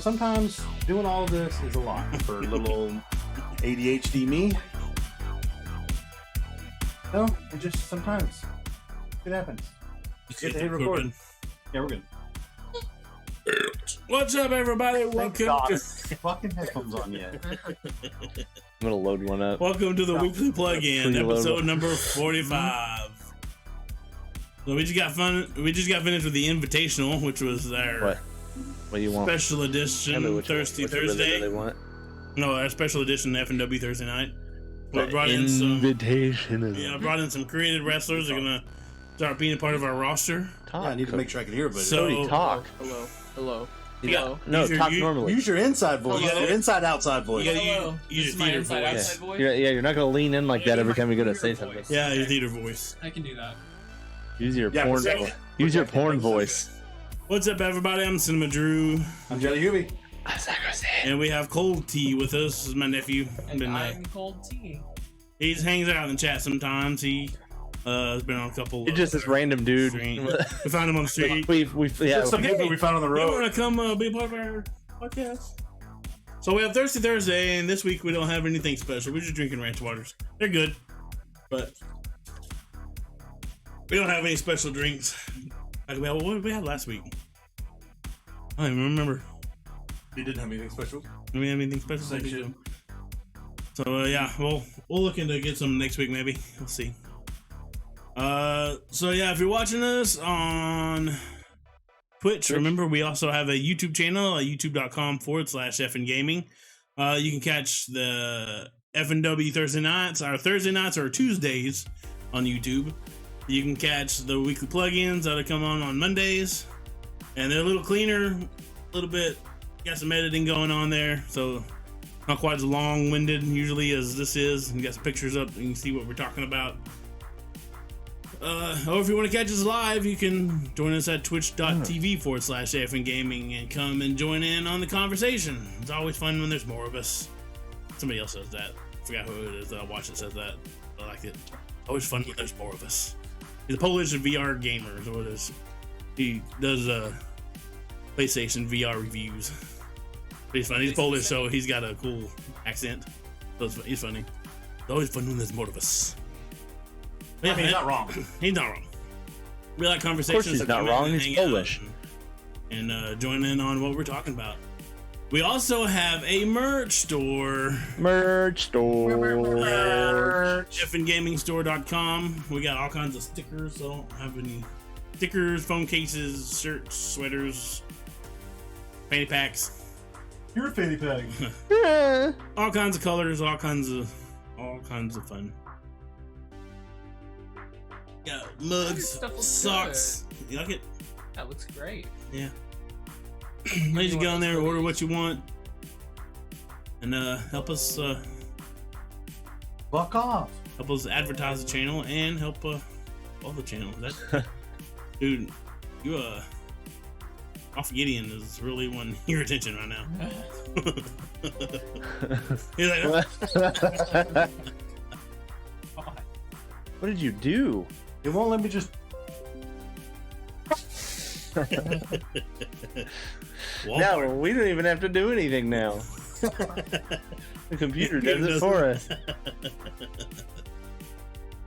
sometimes doing all of this is a lot for little ADHD me. No, it just sometimes it happens. Get to hit record. Yeah, we're good. What's up, everybody? Welcome to fucking headphones on yet. I'm gonna load one up. Welcome to the weekly plug-in, episode number 45. So we just got finished with the Invitational, which was our what do you want? Special edition Thursty Thursday. Want? No, our special edition FNW Thursday Night. We brought in some creative wrestlers that are gonna start being a part of our roster. Yeah, I need to make sure I can hear everybody. So talk. Hello. Yeah. No, talk normally. Use your inside voice. Your inside outside voice. You gotta use your theater voice. You're not gonna lean in like that every time you go to say something. Yeah, your theater voice. I can do that. Use your porn voice. Use your porn voice. What's up, everybody? I'm Cinemadrue. I'm Jellyhewby. I'm PsychoSid. And we have Cold Tea with us. This is my nephew. And I'm Cold Tea. He just hangs out in the chat sometimes. He has been on a couple. He's just this random dude. We found him on the street. Some people we found on the road. You want to come be a part of our podcast? So we have Thursty Thursday, and this week we don't have anything special. We're just drinking ranch waters. They're good, but we don't have any special drinks. What did we have last week? I don't even remember. You didn't have anything special? Do we have anything special? Same shit. So yeah, we'll look into get some next week maybe. We'll see. So yeah, if you're watching us on Twitch, remember we also have a YouTube channel at youtube.com/FN Gaming. You can catch the FNW Thursday Nights. Our Thursday nights are Tuesdays on YouTube. You can catch the weekly plugins that come on Mondays, and they're a little cleaner, a little bit. Got some editing going on there, so not quite as long-winded usually as this is. And got some pictures up, and you can see what we're talking about. Or if you want to catch us live, you can join us at twitch.tv/AFN Gaming and come and join in on the conversation. It's always fun when there's more of us. Somebody else says that. I forgot who it is that I watch that says that. I like it. Always fun when there's more of us. He's a Polish VR gamer, is what it is. He does PlayStation VR reviews. He's funny. He's Polish, so he's got a cool accent. So he's funny. It's always fun when there's more of us. Yeah, he's not wrong. He's not wrong. We like conversations. Of course he's not wrong. He's Polish. And join in on what we're talking about. We also have a merch store. FNGamingStore.com. We got all kinds of stickers. So I don't have any stickers, phone cases, shirts, sweaters, fanny packs. You're a fanny pack. All kinds of colors, all kinds of fun. Got mugs, socks. Good. You like it? That looks great. Yeah. You just go on there, order what you want, and help us. Fuck off. Help us advertise the channel and help all the channels. That dude, you Off Gideon is really wanting your attention right now. He's like, what did you do? It won't let me just. No, we don't even have to do anything now. The computer does it for us.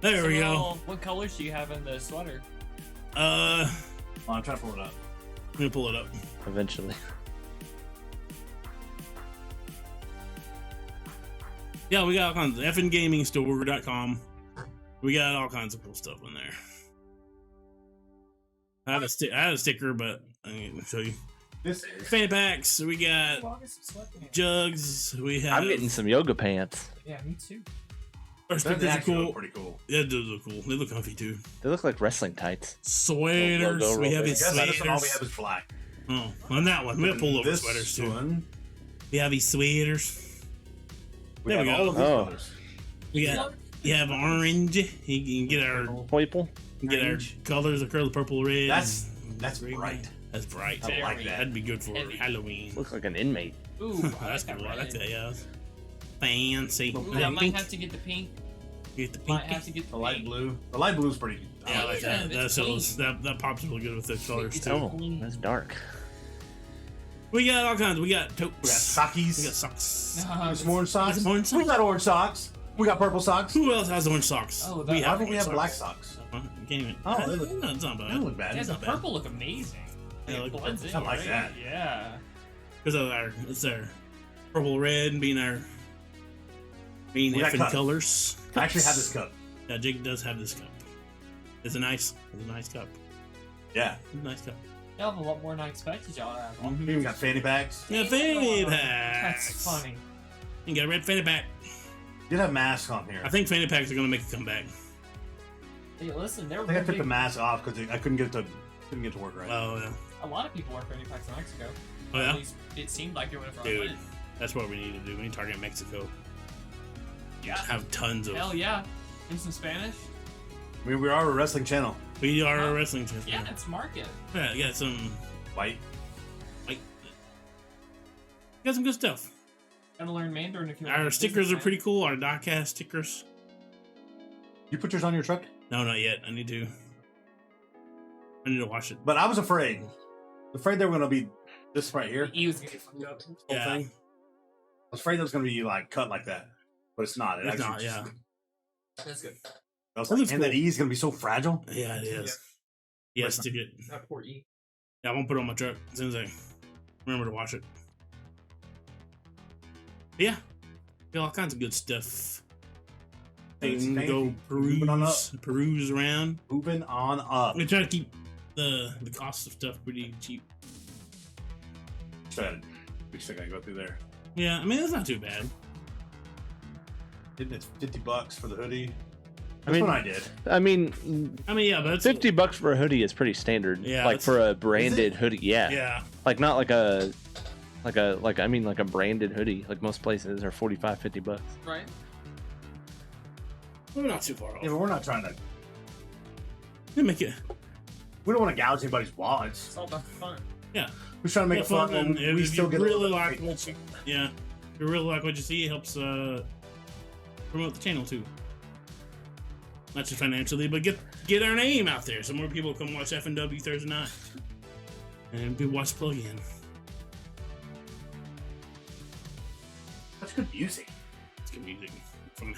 There we go. What colors do you have in the sweater? I'm trying to pull it up. I'm gonna pull it up. Eventually. Yeah, we got all kinds of FNGamingStore.com. We got all kinds of cool stuff in there. I had a sticker, but I'm gonna show you. This Fanny packs. We got jugs. We have. I'm getting some yoga pants. Yeah, me too. Our stickers are cool. Pretty cool. Yeah, those look cool. They look comfy too. They look like wrestling tights. Sweaters. We have these sweaters. All we have is black. Oh, on that one. We have pullover sweaters too. We have these sweaters. There we go. All of these colors. We got. You have orange. You can get our purple. Get our colors: the curl, purple, red. That's green. bright. That's bright. I like that. That'd be good for Halloween. Looks like an inmate. Ooh, that's cool. I like that. Yeah. Fancy. Ooh, I might have to get the pink. Get the pink. Might have to get the light blue. The light blue is pretty good. Yeah, I like that. That pops really good with the colors too. Oh, that's dark. We got all kinds. We got totes. We got sockies. We got socks. Some orange socks. Some orange socks. We got orange socks. We got purple socks. Who else has orange socks? Oh, Why don't we orange have black socks? You can't even. Oh, they look- no, it's not That bad. don't look bad. Yeah, It's the not bad. purple look amazing. Yeah, It look blends purple. in. I like right? that. Yeah. Because of it's our purple red being our main We got effing cups. colors. I actually have this cup. Yeah, Jake does have this cup. It's a nice cup. Yeah. It's a nice cup. Y'all have a lot more than I expected y'all to have. We even got fanny packs. Yeah, fanny Oh, packs. That's funny. You got a red fanny pack. Did have masks on here. I think fanny packs are gonna make a comeback. Hey, listen, there I were think I took big, the mask off because I couldn't get to work right. Oh yeah. a lot of people wear fanny packs in Mexico. Oh At yeah. least it seemed like it whenever I Dude, went. that's what we need to do. We need to target Mexico. Yeah. Have tons of. Hell yeah. And some Spanish. I mean, we are a wrestling channel. We are a wrestling channel. Yeah, it's market. Yeah, you got some. White. You got some good stuff. Gotta learn Mandarin if you want Our to do stickers business, are man. pretty cool. Our diecast stickers. You put yours on your truck? No, not yet. I need to wash it. But I was afraid. Afraid they were gonna be this right here. He was gonna get fucked up. Whole Yeah. thing. I was afraid that was gonna be like cut like that, but it's not. It It's actually not, yeah. That's good. I was That like, looks and that cool. E is gonna be so fragile. Yeah, it is. Yeah, stick it. That poor E. Yeah, I won't put it on my truck as soon as I remember to wash it. But yeah, got all kinds of good stuff. Fancy, And go fancy. Moving on up. peruse around. Moving on up. We try to keep the cost of stuff pretty cheap. We still gotta go through there. Yeah, I mean it's not too bad. Didn't it $50 for the hoodie? I That's mean- what I did. I mean, I mean, yeah, but it's $50 for a hoodie is pretty standard. Yeah, like it's- for a branded hoodie. Yeah. Yeah, Like not like a branded hoodie. Like most places are $45-50. Right? we're not too far off. Yeah, but we're not trying to. We make it. We don't want to gouge anybody's wallets. It's all about the fun. Yeah, We're trying to make yeah, it fun, and if we you still get a really little- like what you, yeah, if you really like what you see, it helps promote the channel too. Not just financially, but get our name out there, so more people come watch FNW Thursday Night, and people watch Plug In. That's good music. It's good music from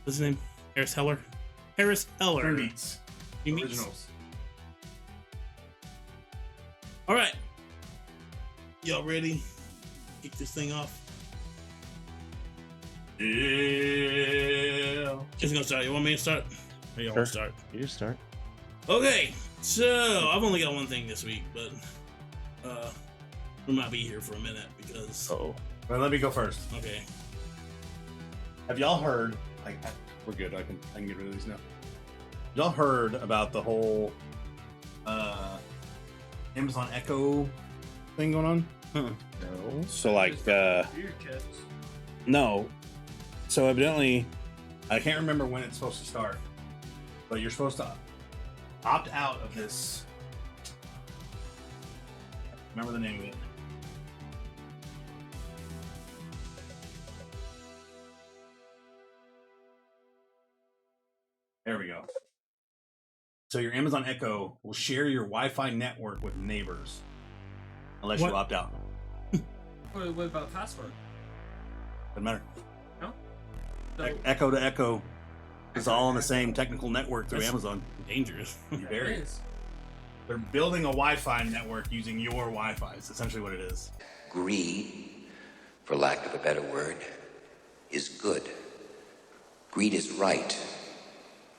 what's his name? Harris Heller. Harris Heller. Turn beats. He meets- Originals. All right, y'all ready? Kick this thing off. Yeah. Who's gonna start? You want me to start? Or y'all want Sure. to start? You just start. Okay, so I've only got one thing this week, but we might be here for a minute because Oh. Well, let me go first. okay. Have y'all heard? We're good. I can get rid of these now. Y'all heard about the whole Amazon Echo thing going on? Huh. No. So no. So evidently, I can't remember when it's supposed to start, but you're supposed to opt out of this. Remember the name of it? There we go. So your Amazon Echo will share your Wi-Fi network with neighbors, unless What? you opt out. What about password? Doesn't matter. No? So, Echo to Echo is all on the same technical network through That's- Amazon. Dangerous. You it bury it. is. They're building a Wi-Fi network using your Wi-Fi. It's essentially what it is. Greed, for lack of a better word, is good. Greed is right.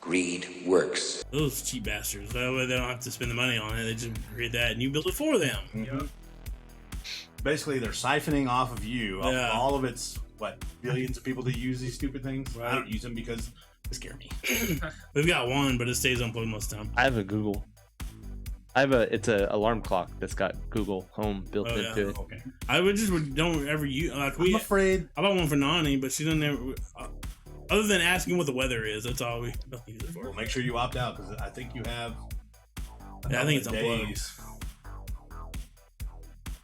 Greed works. Those cheap bastards. That way they don't have to spend the money on it. They just create that and you build it for them. Mhm. Basically, they're siphoning off of you of Yeah. all of its billions of people that use these stupid things. I Right. don't use them because they scare me. We've got one, but it stays unplugged most of the time. I have a Google. It's a alarm clock that's got Google Home built Oh, yeah. into it. Okay. I would just don't ever use like I'm afraid. I bought one for Nani, but she doesn't ever. Other than asking what the weather is, that's all we don't use it for. Well, make sure you opt out because I think you have. Yeah, I think it's days. unplugged.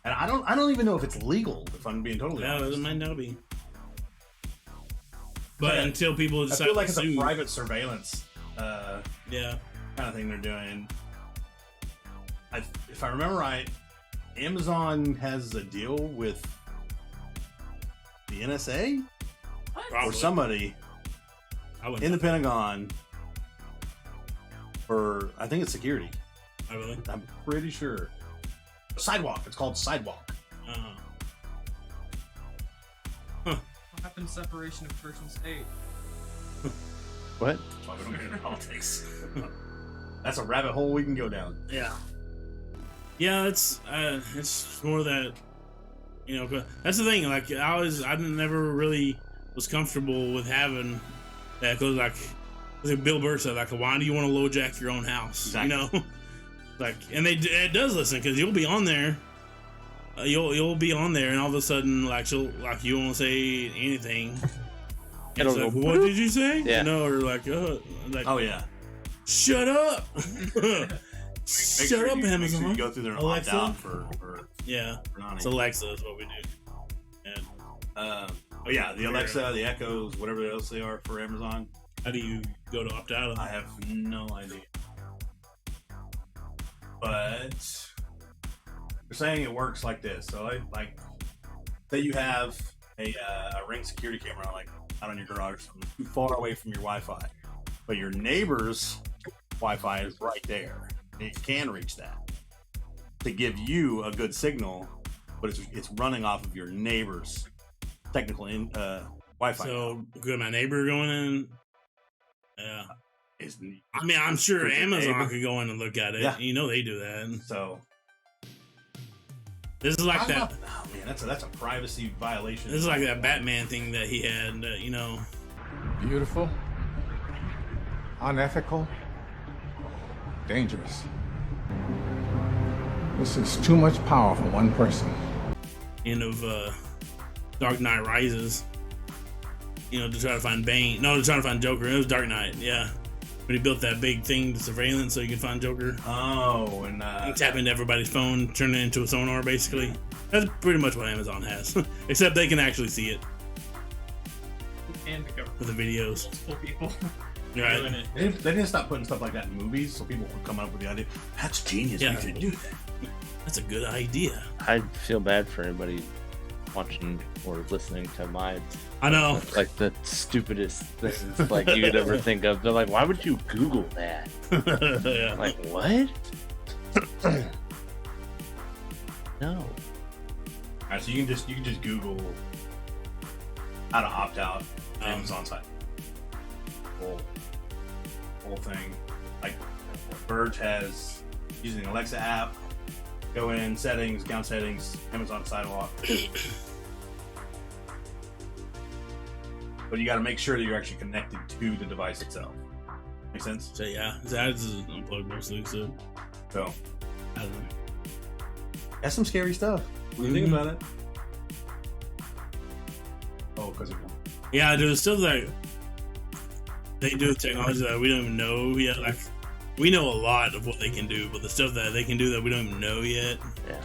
And I don't even know if it's legal. If I'm being totally Yeah, it honest. might not be. But Yeah. until people I decide feel like to it's a sue, private surveillance yeah, kind of thing they're doing. If I remember right, Amazon has a deal with the NSA Probably. or somebody I wouldn't in the know. Pentagon for, I think it's security. I really. I'm pretty sure. Sidewalk. It's called Sidewalk. What happened to separation of church and state? What? That's why we don't get into politics. That's a rabbit hole we can go down. Yeah. Yeah, it's more that, you know, 'cause that's the thing. Like I never really was comfortable with having that because like Bill Burr said, like, why do you want to low jack your own house? Exactly. You know, like, and it does listen because you'll be on there. You'll be on there, and all of a sudden, like you won't say anything. It's like, what did you say? Yeah. You know, or like, Oh yeah. shut up. Make Shut sure up, you, make Amazon. sure you go through there and Alexa? opt out for Yeah, Ronnie. it's Alexa is what we do. And Oh yeah, the Alexa, the Echoes, whatever else they are for Amazon. how do you go to opt out of I them? have no idea. But they're saying it works like this. So like say you have a Ring security camera like out on your garage or something, too far away from your Wi-Fi, but your neighbor's Wi-Fi is right there. It can reach that to give you a good signal, but it's running off of your neighbor's technical Wi-Fi. So could my neighbor going in? Yeah, It's- I mean, I'm sure Could your Amazon neighbor- could go in and look at it. Yeah. You know they do that. so This is like that. Oh man, that's a privacy violation. This is like that Batman thing that he had. You know, Beautiful, unethical, dangerous. This is too much power for one person. end of Dark Knight Rises. You know, to try to find Bane. No, to try to find Joker. It was Dark Knight. Yeah, but he built that big thing, the surveillance, so you can find Joker. Oh, and Tap into everybody's phone, turn it into a sonar, basically. That's pretty much what Amazon has, except they can actually see it And the government. with the videos. Multiple people Right. doing it. they didn't stop putting stuff like that in movies, so people would come up with the idea. That's genius. Yeah. We should do that. That's a good idea. I feel bad for anybody watching or listening to my I know. like the stupidest things like you could ever think of. They're like, why would you Google that? Yeah. I'm like, what? No. All right, so you can just Google how to opt out Amazon site. Whole thing. Like Verge has using the Alexa app. Go in settings, account settings, Amazon Sidewalk. But you got to make sure that you're actually connected to the device itself. Make sense? So yeah, that is unplugged mostly. So So I don't know. that's some scary stuff. When you think about it. Oh, because it Yeah, there's stuff that they do with technology that we don't even know yet. Like, we know a lot of what they can do, but the stuff that they can do that we don't even know yet, Yeah.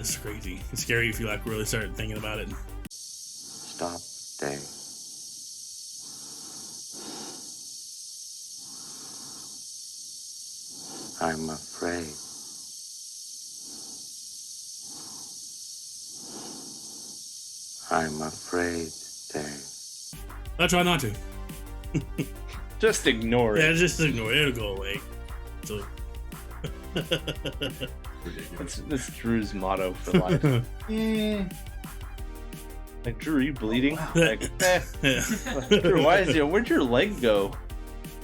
it's crazy. It's scary if you like really start thinking about it. Stop there. I'm afraid. I'm afraid, Dave. I try not to. Just ignore Yeah, it. just ignore it. It'll go away. So. That's Drew's motto for life. Like, Drew, are you bleeding? Like, Yeah. Drew, where'd your leg go?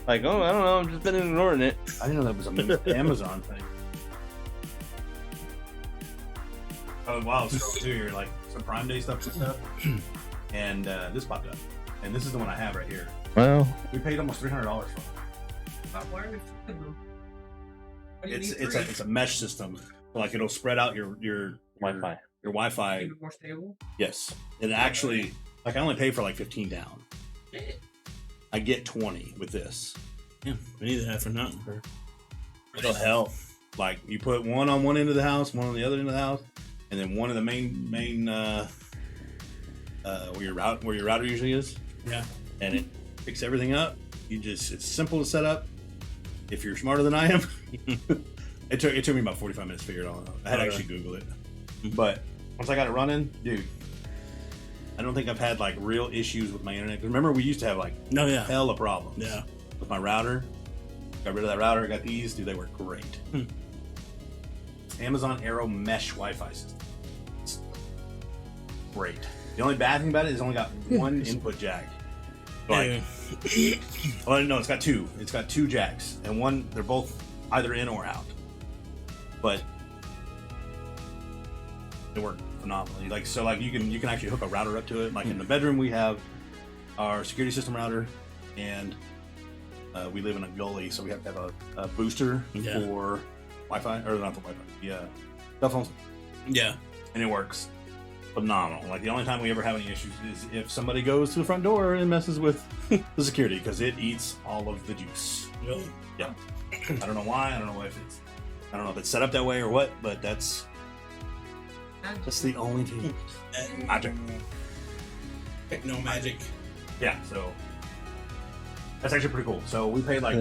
Like, oh, I don't know. I've just been ignoring it. I didn't know that was an Amazon thing. Oh wow, scroll through here, like some Prime Day stuff and stuff. And this popped up. And this is the one I have right here. Well, We paid almost $300 for it. Why are we flipping them? Why do you need It's three? a mesh system. Like it'll spread out your Wi-Fi. Your Wi-Fi. Keep it more stable. Yes. It actually like I only pay for like 15 down. Shit. I get 20 with this. Yeah, we need that for nothing. It'll help. Like you put one on one end of the house, one on the other end of the house, and then one of the main where your router usually is, Yeah. and it picks everything up. It's simple to set up. If you're smarter than I am, It took me about 45 minutes to figure it all out. I had to actually Google it. But once I got it running, dude, I don't think I've had like real issues with my internet. Remember, we used to have like hella problems. Yeah. With my router. Got rid of that router. Got these. Dude, they work great. Amazon Aero Mesh Wi-Fi system. It's great. The only bad thing about it is it's only got one input jack. Like, well, no, it's got two. It's got two jacks, and one. They're both either in or out. But they work phenomenally. Like so, like you can actually hook a router up to it. Like in the bedroom, we have our security system router, and we live in a gully, so we have to have a booster for Wi-Fi, or not for Wi-Fi. Yeah, cell phones. Yeah, and it works phenomenal. Like the only time we ever have any issues is if somebody goes to the front door and messes with the security, because it eats all of the juice. Really? Yeah. I don't know why. I don't know if it's set up that way or what, but that's the only thing. Magic. No magic. Yeah, so that's actually pretty cool. So we paid like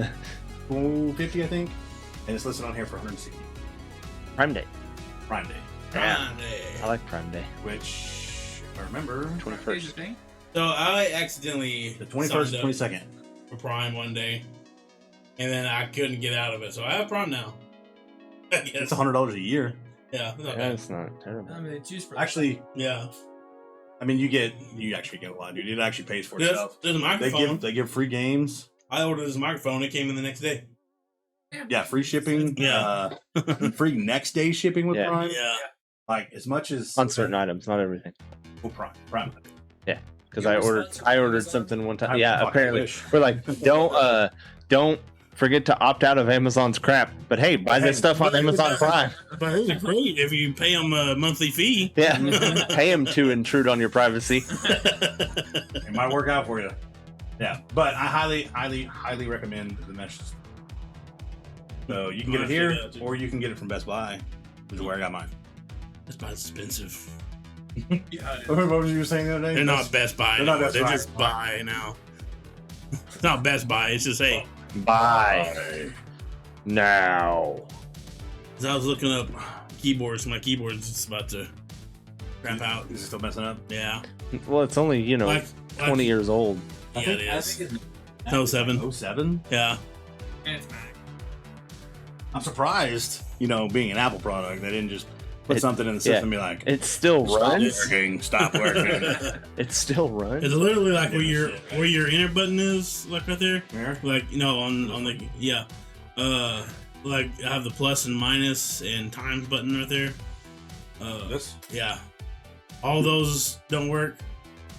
$250, I think, and it's listed on here for $160. Prime Day. Prime Day. Yeah. I like Prime Day. Which I remember 21st. So I accidentally the 21st, 22nd for Prime one day, and then I couldn't get out of it. So I have Prime now. It's $100 a year. Yeah, it's not terrible. I mean, it's used for Actually, yeah. I mean, you actually get a lot, dude. It actually pays for itself. There's a microphone. They give free games. I ordered this microphone. It came in the next day. Yeah, free shipping. Yeah. Free next day shipping with Prime. Yeah. Like as much as On certain items, not everything. Well, Prime. Yeah, because I ordered something one time. Yeah, Fuck, I apparently wish. we're like, don't forget to opt out of Amazon's crap. But hey, buy this stuff on Amazon Prime. But it's great if you pay them a monthly fee. Yeah, pay them to intrude on your privacy. It might work out for you. Yeah, but I highly recommend the mesh system. So you can get it here, or you can get it from Best Buy, which is where I got mine. It's not expensive. What was you saying the other day? They're not Best Buy. They're not anymore. Best They're Buy. just Buy now. It's not Best Buy. It's just hey. Buy now. As I was looking up keyboards, my keyboard's just about to crap out. Is it still messing up? Yeah. Well, it's only 20 years old. Yeah, it is. 07. 07? Yeah. And it's Mac. I'm surprised, being an Apple product, they didn't just put something in the system and be like, it still runs. Stop working. It still runs. It's literally like where your enter button is, like right there. Where? Like on the like I have the plus and minus and times button right there. This? Yeah. All those don't work.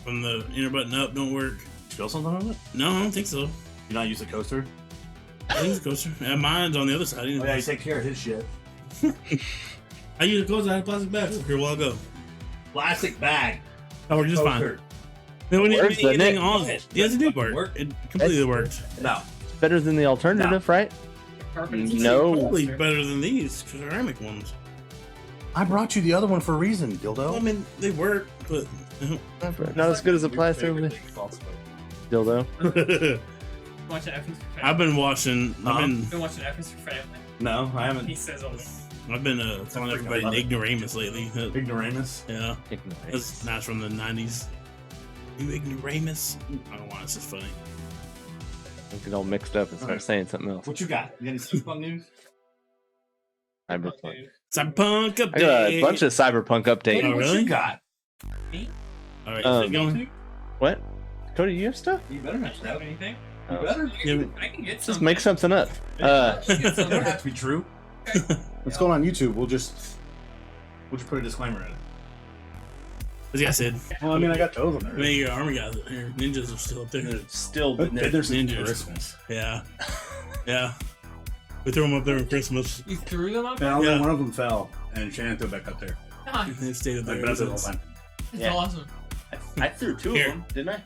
From the enter button up don't work. Spill something on it? No, I don't think so. You not use the coaster? I think it's a coaster. And mine's on the other side. Oh, yeah, he takes care of his shit. I use a coaster. I had a plastic bag here a while ago. Plastic bag. Oh, we're just fine. They wouldn't Works, even doesn't anything it? on it. Yes, it did work. It completely worked. No. Better than the alternative, right? No. Probably better than these ceramic ones. I brought you the other one for a reason, Well, I dildo. methey work, but Not as good as a plastic dildo. Watching F's for Family. I've been watching. Been watching F's for Family. No, I He haven't. says all this. I've been telling everybody love it. ignoramus lately. Ignoramus. Yeah, that's from the '90s. You ignoramus? I don't know why. It's just funny. Don't get all mixed up and start saying something else. What you got? You got any Cyberpunk news? Cyberpunk. Cyberpunk update. I got a bunch of Cyberpunk updates. Oh, What really? you got? All right, Um, keep going. What? Cody, you have stuff? You better not Have anything? You better. Yeah, I can get Just some. make something up. Get It some. don't have to be true. Let's go on YouTube. We'll just put a disclaimer in it. as I said, Well, I mean, I got those on I mean, your army guys, your ninjas are still up there. Still, There's ninjas. Christmas. Yeah, yeah. We threw them up there on Christmas. You threw them up? And only Yeah. one of them fell, and Shannon threw it back up there. Nice. They stayed up Like, there. but that's the whole since. time. That's Yeah. awesome. I threw two Here. of them, didn't I?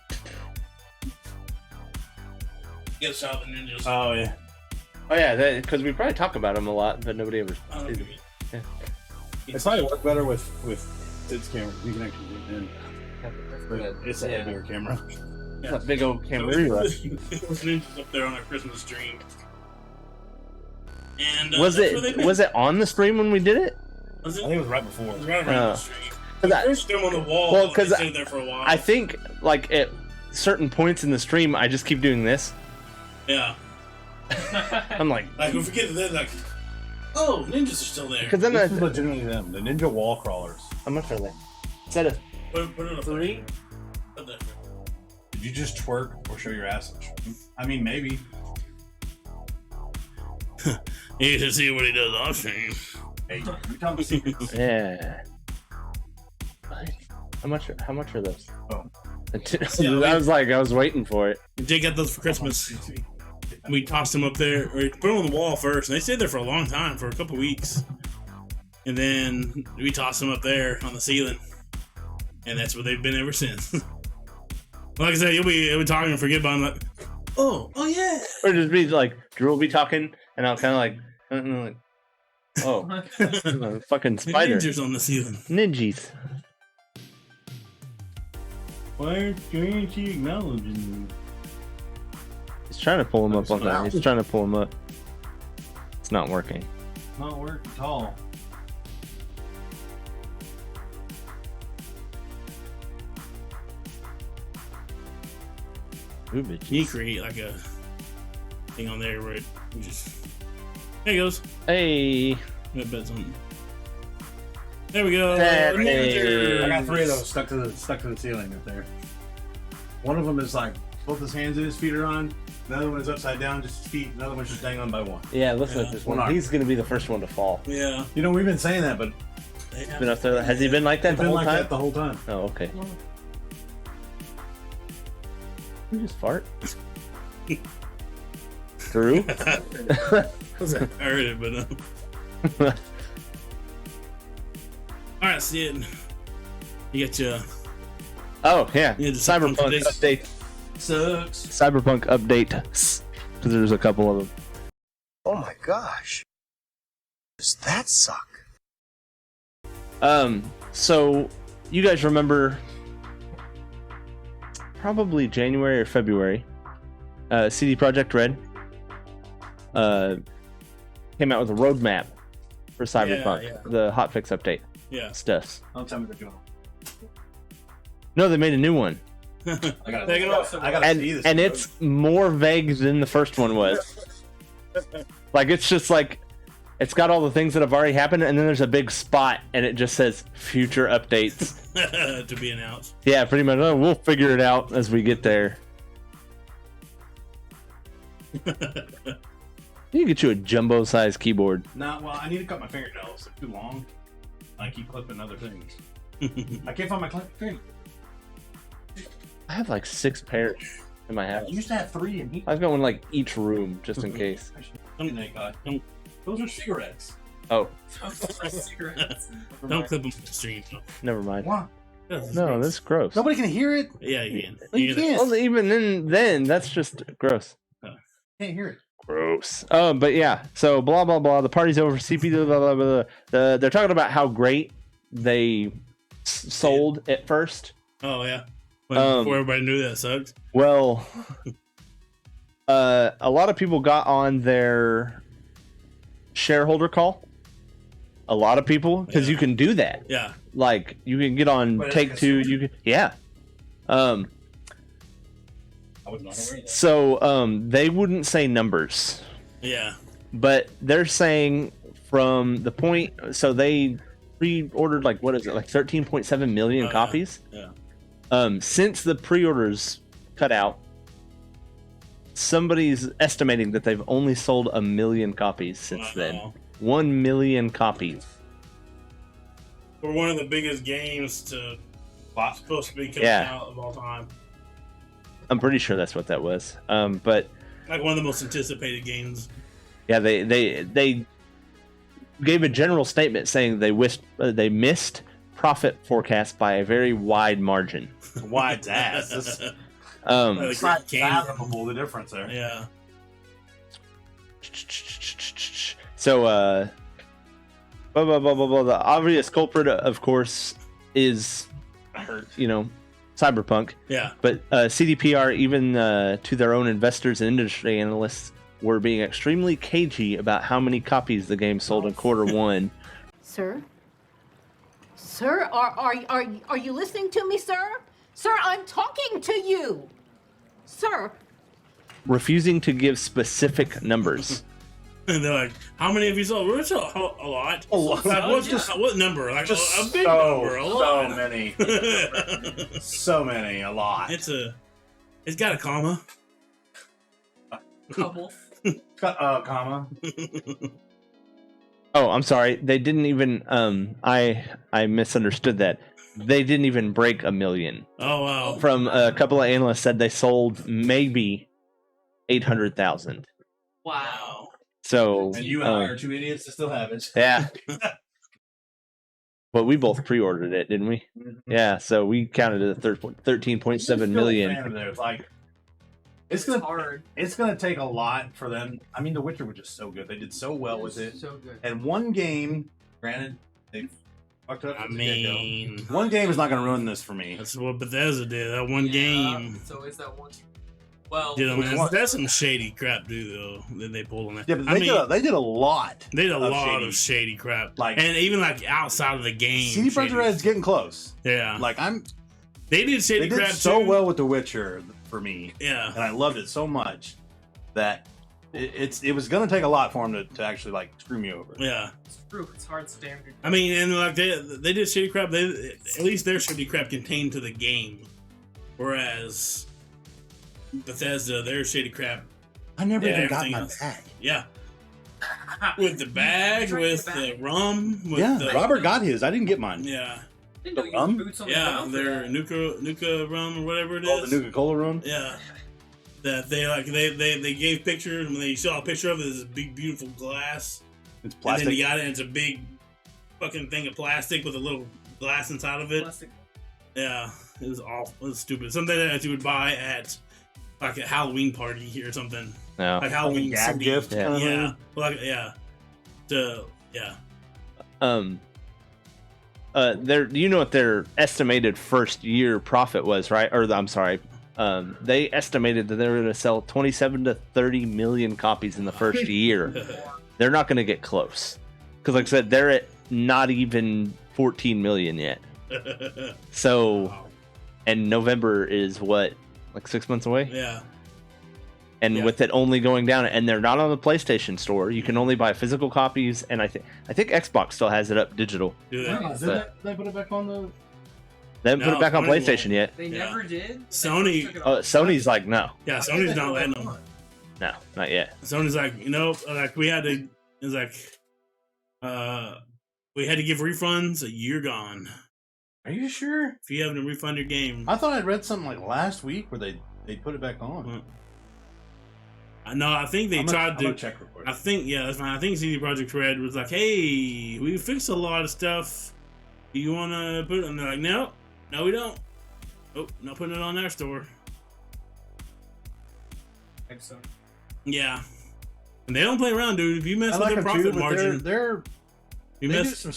Get us out the ninjas. Oh yeah. Oh yeah, because we probably talk about them a lot, but nobody ever. It's probably work better with Sid's camera. You can actually zoom in. But it's a heavier camera. That big old camera. Ninjas up there on a Christmas tree. And Was it on the stream when we did it? Was it? I think it was right before. It was right around the stream. I- First threw them on the wall. Well, Well, 'cause they stayed there for a while. I think like at certain points in the stream, I just keep doing this. Yeah. I'm like, Like we forget that. Like, oh, ninjas are still there. because then This is legitimately them, the ninja wall crawlers. how much are they? Instead of Put it on 3? Put that. Did you just twerk or show your ass? I mean, maybe. You should see what he does off stream. Hey, you tell me secrets. yeah. How much are those? Oh. I was waiting for it. Jake got those for Christmas. We tossed them up there, or put them on the wall first, and they stayed there for a long time, for a couple weeks. And then we tossed them up there on the ceiling, and that's where they've been ever since. Like I said, you'll be talking and forget about them. Like, oh yeah. Or just be like, Drew will be talking, and I'll kind of like, oh, fucking spider. Ninjas on the ceiling. Ninjas. Why aren't you acknowledging? He's trying to pull him up on that. He's trying to pull him up. It's not working. Not working at all. Ooh, bitch. You create like a thing on there where it just. There he goes. Hey. I bet something. There we go. Hey. Ninja. I got 3 of those stuck to the ceiling up there. One of them is like both his hands and his feet are on. Another one is upside down, just his feet. Another one's just dangling on by one. Yeah, listen at this one. One arm. He's gonna be the first one to fall. Yeah. You know, we've been saying that, but Been up there. Has he been like that it's the been whole like time? that the whole time. Oh, okay. You just fart. Drew. I heard it, but all right, Sid. You got your Oh yeah, Yeah, the Cyberpunk Cyberpunk update. sucks. Cyberpunk update. Because there's a couple of them. Oh my gosh. Does that suck? So you guys remember probably January or February, CD Projekt Red came out with a roadmap for Cyberpunk, yeah. the hotfix update Yeah. stuff. Don't tell me they're doing. No, they made a new one, I gotta Take it off. I gotta see this. and it's more vague than the first one was. Like it's just like it's got all the things that have already happened, and then there's a big spot, and it just says future updates. To be announced. Yeah, pretty much. Oh, we'll figure it out as we get there. You can get you a jumbo-sized keyboard. Nah, well, I need to cut my fingernails. They're too long. I keep clipping other things. I can't find my finger. I have like 6 pairs in my house. I used to have 3 in here. I've got one like each room just in case. Those are cigarettes. Oh, Cigarettes. Don't clip them to the stream. never mind. Why? No, that's gross. Nobody can hear it. Yeah, you can. You can't. Well, even then, that's just gross. Can't hear it. Gross. But yeah. So blah blah blah. The party's over. CP. Blah blah blah. They're talking about how great they sold at first. Oh yeah. But before everybody knew that sucked. Well, a lot of people got on their shareholder call. A lot of people, because you can do that. Yeah. Like you can get on But Take Two. You can, yeah. I was not aware of that. So they wouldn't say numbers, Yeah. but they're saying from the point. So they pre-ordered like what is it, like 13.7 million copies. Yeah. Since the pre-orders cut out, somebody's estimating that they've only sold 1 million copies since then. 1 million copies. For one of the biggest games to supposed to be coming out of all time. I'm pretty sure that's what that was. But Like one of the most anticipated games. yeah, they gave a general statement saying they missed profit forecast by a very wide margin. Wide ass. Like It's not game. fathomable the difference there. Yeah. So blah blah blah blah blah. The obvious culprit, of course, is Cyberpunk. Yeah. But CDPR, even to their own investors and industry analysts, were being extremely cagey about how many copies the game sold in Q1. Sir? Sir, are you listening to me, sir? Sir, I'm talking to you. Sir. Refusing to give specific numbers. And they're like, how many of you sold? We're sold a lot. A lot. Like, what number? Like Just a big so, number. A so lot. many. So many. A lot. It's got a comma. Couple. Comma. Oh, I'm sorry. They didn't even. I misunderstood that. They didn't even break 1 million. Oh wow. From a couple of analysts said they sold maybe 800,000. Wow. So And you and I are two idiots to still have it. yeah. But we both pre-ordered it, didn't we? Yeah. So we counted it at 13.7 million. Like, It's hard. It's gonna take a lot for them. I mean, The Witcher was just so good. They did so well with it. So good. And one game, granted, they fucked up. I from the get-go. mean, one game is not gonna ruin this for me. that's what Bethesda did. That one game. It's always that one. Well, You know, Which man, one? that's some shady crap, dude. Though that they pulled on that. Yeah, but I mean, they did a lot. they did a of lot shady. of shady crap. Like- and even like outside of the game. CD Projekt shady- Red's getting close. Yeah. Like They did shady they did crap so too. well with The Witcher for me, Yeah. and I loved it so much that it was gonna take a lot for them to actually like screw me over. Yeah. it's true. It's hard standard. I mean, and like they did shady crap. At least their shady crap contained to the game, whereas Bethesda, their shady crap, I never Yeah, even got everything my else. bag. yeah, with the bag, Drink with the the bag. rum, with Yeah, the, Robert got his. I didn't get mine. yeah, Didn't know the you had rum? boots on the yeah, ground for their that. Nuka rum or whatever it is. Oh, the Nuka Cola room. Yeah. That they gave pictures when they saw a picture of it, this big beautiful glass. It's And plastic. then you got it, and it's a big fucking thing of plastic with a little glass inside of it. Plastic. Yeah, it was awful. It was stupid. Something that you would buy at like a Halloween party or something. No. Like Halloween gag candy. gift Yeah. kind of Yeah. thing. Well, like, yeah. Yeah. Their you know what their estimated first year profit was, right? Or I'm sorry. They estimated that they were going to sell 27 to 30 million copies in the first year. They're not going to get close. Because like I said, they're at not even 14 million yet. So, and November is what, like 6 months away? Yeah. And Yeah. with it only going down, and they're not on the PlayStation Store. You can only buy physical copies, and I think Xbox still has it up digital. Do that. But- they put it back on the. They haven't put No, it back on Sony won't. PlayStation yet. They Yeah. never did. Sony- They took it off. Sony's like, no, Yeah, Sony's not letting them. no, not yet. Sony's like, like we had to. It's like, we had to give refunds. You're gone. Are you sure? If you haven't refund your game, I thought I'd read something like last week where they put it back on. no, I think they I'm tried gonna to. check real quick. I think that's fine. I think CD Projekt Red was like, "Hey, we fixed a lot of stuff. Do you want to put it?" And they're like, "No, we don't. Oh, not putting it on our store." Think so. Yeah, and they don't play around, dude. If you mess I with like their them profit too, but margin, they're you they do mess. some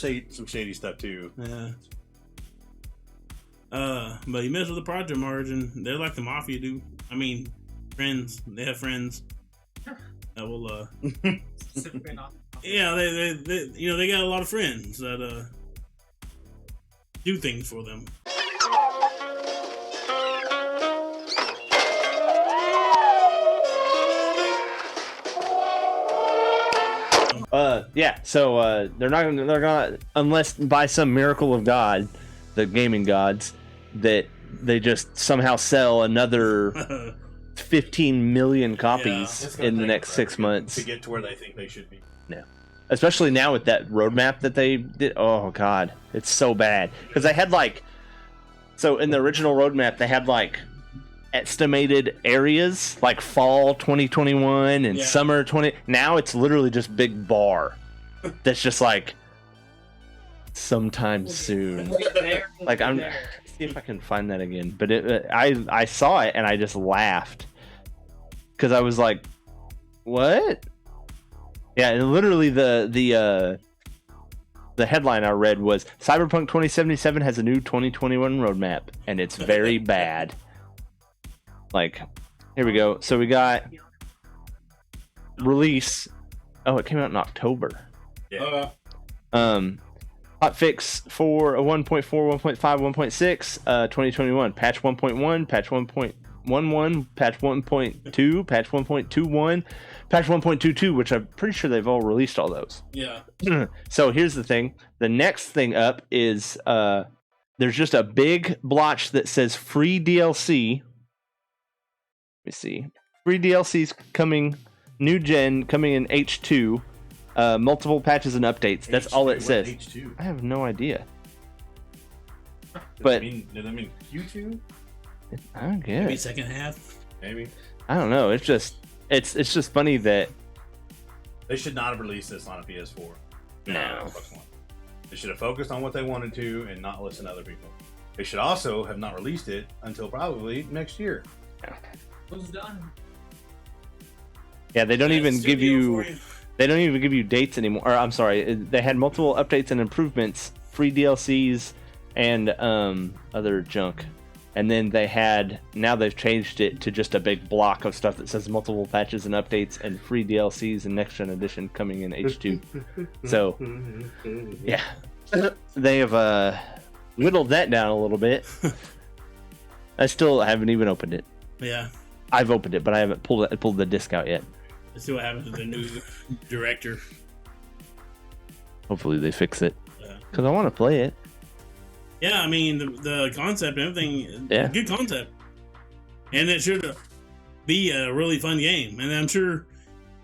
shady stuff too. Yeah. But you mess with the project margin, they're like the mafia, dude. I mean, friends. They have friends that will. Specifically not. Yeah, they they got a lot of friends that do things for them. Yeah. So they're gonna unless by some miracle of God, the gaming gods, that they just somehow sell another 15 million copies It's gonna in the take next forever 6 months. to get to where they think they should be. Especially now with that roadmap that they did. Oh God, it's so bad because they had like, so in the original roadmap they had like estimated areas like fall 2021 and Yeah. summer 20. Now it's literally just big bar. That's just like sometime soon. Like I'm see if I can find that again. But I saw it and I just laughed because I was like, what? Yeah, and literally the headline I read was Cyberpunk 2077 has a new 2021 roadmap and it's very bad. Like, here we go. So we got release. Oh, it came out in October. Yeah. Hot fix for a 1.4, 1.5, 1.6, 2021. Patch 1.1, patch 1.11, patch 1.2, patch 1.21, patch 1.22, which I'm pretty sure they've all released all those. Yeah. So here's the thing. The next thing up is there's just a big blotch that says free DLC. Let me see. Free DLCs coming, new gen coming in H2. Multiple patches and updates. That's H2, all it says. H2. I have no idea. Does But that mean Q2? I don't get Maybe it. second half. Maybe. I don't know. It's just funny that They should not have released this on a PS4. No. Xbox One. They should have focused on what they wanted to and not listen to other people. They should also have not released it until probably next year. Who's done? yeah, they don't even give you For they don't even give you dates anymore. Or I'm sorry, they had multiple updates and improvements, free DLCs and other junk. And then now they've changed it to just a big block of stuff that says multiple patches and updates and free DLCs and next gen edition coming in H2. So, yeah, they have whittled that down a little bit. I still haven't even opened it. Yeah. I've opened it, but I haven't pulled the disc out yet. Let's see what happens with the new director. Hopefully they fix it Yeah. because I want to play it. Yeah, I mean the concept and everything. Yeah. Good concept, and it should be a really fun game. And I'm sure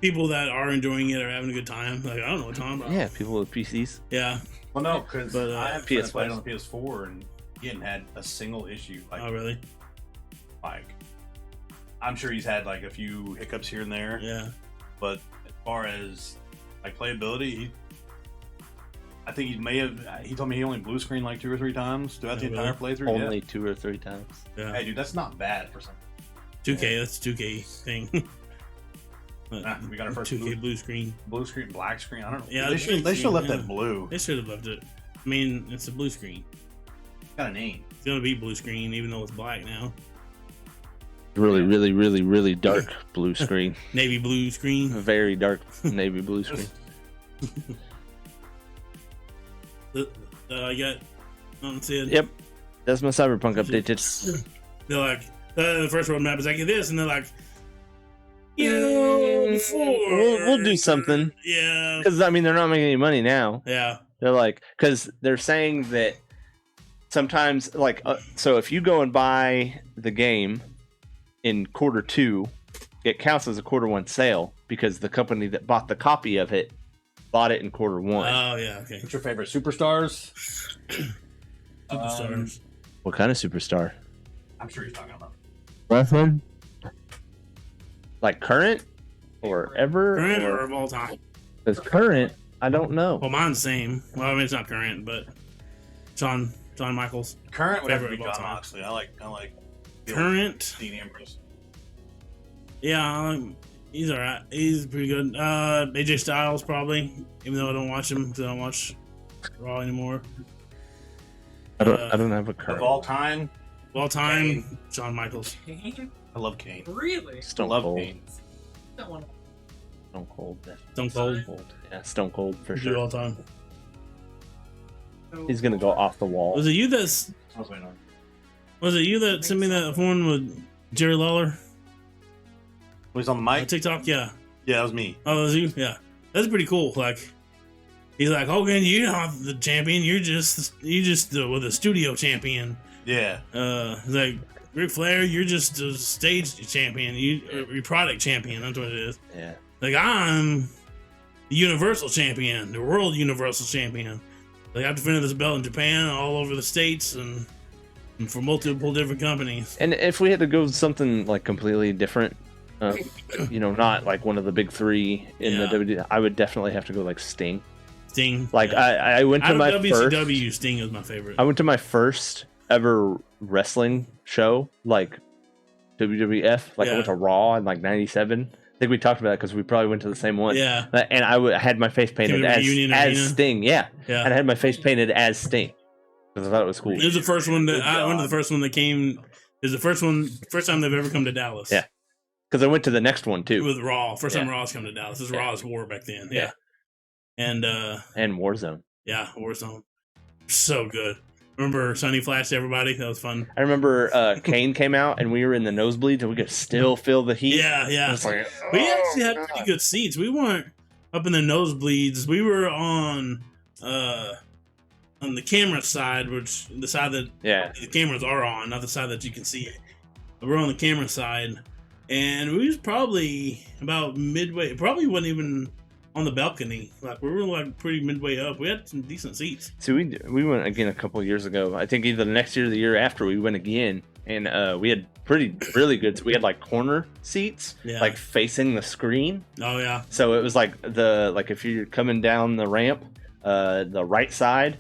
people that are enjoying it are having a good time. Like I don't know what time. Yeah, people with PCs. Yeah. Well, no, because But, I have PS5. played on the PS4 and he hadn't had a single issue. Oh really? Like, I'm sure he's had like a few hiccups here and there. Yeah. But as far as like playability, I think he told me he only blue screened like 2 or 3 times throughout the Oh, entire playthrough. Only 2 or 3 times. Yeah. Hey, dude, that's not bad for something. 2K. That's a 2K thing. We got our first 2K blue screen. blue screen, black screen. I don't know. Yeah, they should have left yeah. that blue. They should have left it. I mean, it's a blue screen. Got a name. It's gonna be blue screen, even though it's black now. Really, really, really, really dark blue screen. Navy blue screen. Very dark navy blue screen. I got on Sid. Yep, that's my Cyberpunk update. They're like, the first roadmap is like this, and they're like, before We'll do something. Yeah. Because I mean, they're not making any money now. Yeah. They're like, because they're saying that sometimes, like, so if you go and buy the game in Q2, it counts as a Q1 sale because the company that bought the copy of it bought it in Q1. Oh yeah. Okay. What's your favorite superstars? Superstars. What kind of superstar? I'm sure he's talking about. Wrestling? Like current or ever? Current or of all time? Because current, I don't know. Well, mine's the same. Well, I mean, it's not current, but Shawn Michaels. Current would have to Favorite be of all John time. Moxley. I like Current. Dean Ambrose. Yeah, he's alright. He's pretty good. AJ Styles probably, even though I don't watch him because I don't watch Raw anymore. I don't have a current. Of all time, Of all time, Kane. Shawn Michaels. Kane? I love Kane. Really? Stone love Cold. Kane. That one. Stone Cold. Stone Cold. Yeah, Stone Cold for Do all sure. time. He's gonna go off the wall. Was it you that's? I was waiting on. Was it you that sent me that one with Jerry Lawler Was he on the on mic? TikTok? Yeah. Yeah, that was me. Oh, was you? Yeah. That's pretty cool. Like, he's like, Hogan, you're not the champion. You're just with a studio champion. Yeah. He's like, Ric Flair, you're just a stage champion. You're product champion. That's what it is. Yeah. Like, I'm the Universal Champion, the World Universal Champion. Like, I've defended this belt in Japan, all over the states, and for multiple different companies. And if we had to go with something like completely different, not like one of the big 3 in the WWE, I would definitely have to go like Sting. Sting. Like yeah. I went to Out of my WCW, first. Sting is my favorite. I went to my first ever wrestling show, like WWF. Like I Yeah. went to Raw in like '97. I think we talked about that because we probably went to the same one. Yeah. And I had my face painted Came to Reunion as Arena? Sting. Yeah. Yeah. And I had my face painted as Sting because I thought it was cool. It was the first one that Good I went to job. the first one that came. It was the first time they've ever come to Dallas. Yeah. Because I went to the next one too. With Raw. First time Raw's come to Dallas. This was Raw's War back then. Yeah. And Warzone. Yeah, Warzone. So good. Remember Sunny Flash to everybody? That was fun. I remember Kane came out and we were in the nosebleeds and we could still feel the heat. Yeah. It's like, We actually had pretty good seats. We weren't up in the nosebleeds. We were on the camera side, which the side that the cameras are on, not the side that you can see it. But we're on the camera side, and we was probably about midway. Probably wasn't even on the balcony. Like we were like pretty midway up. We had some decent seats. So we went again a couple of years ago. I think either the next year or the year after we went again, and we had really good. We had like corner seats, like facing the screen. Oh yeah. So it was like if you're coming down the ramp, the right side,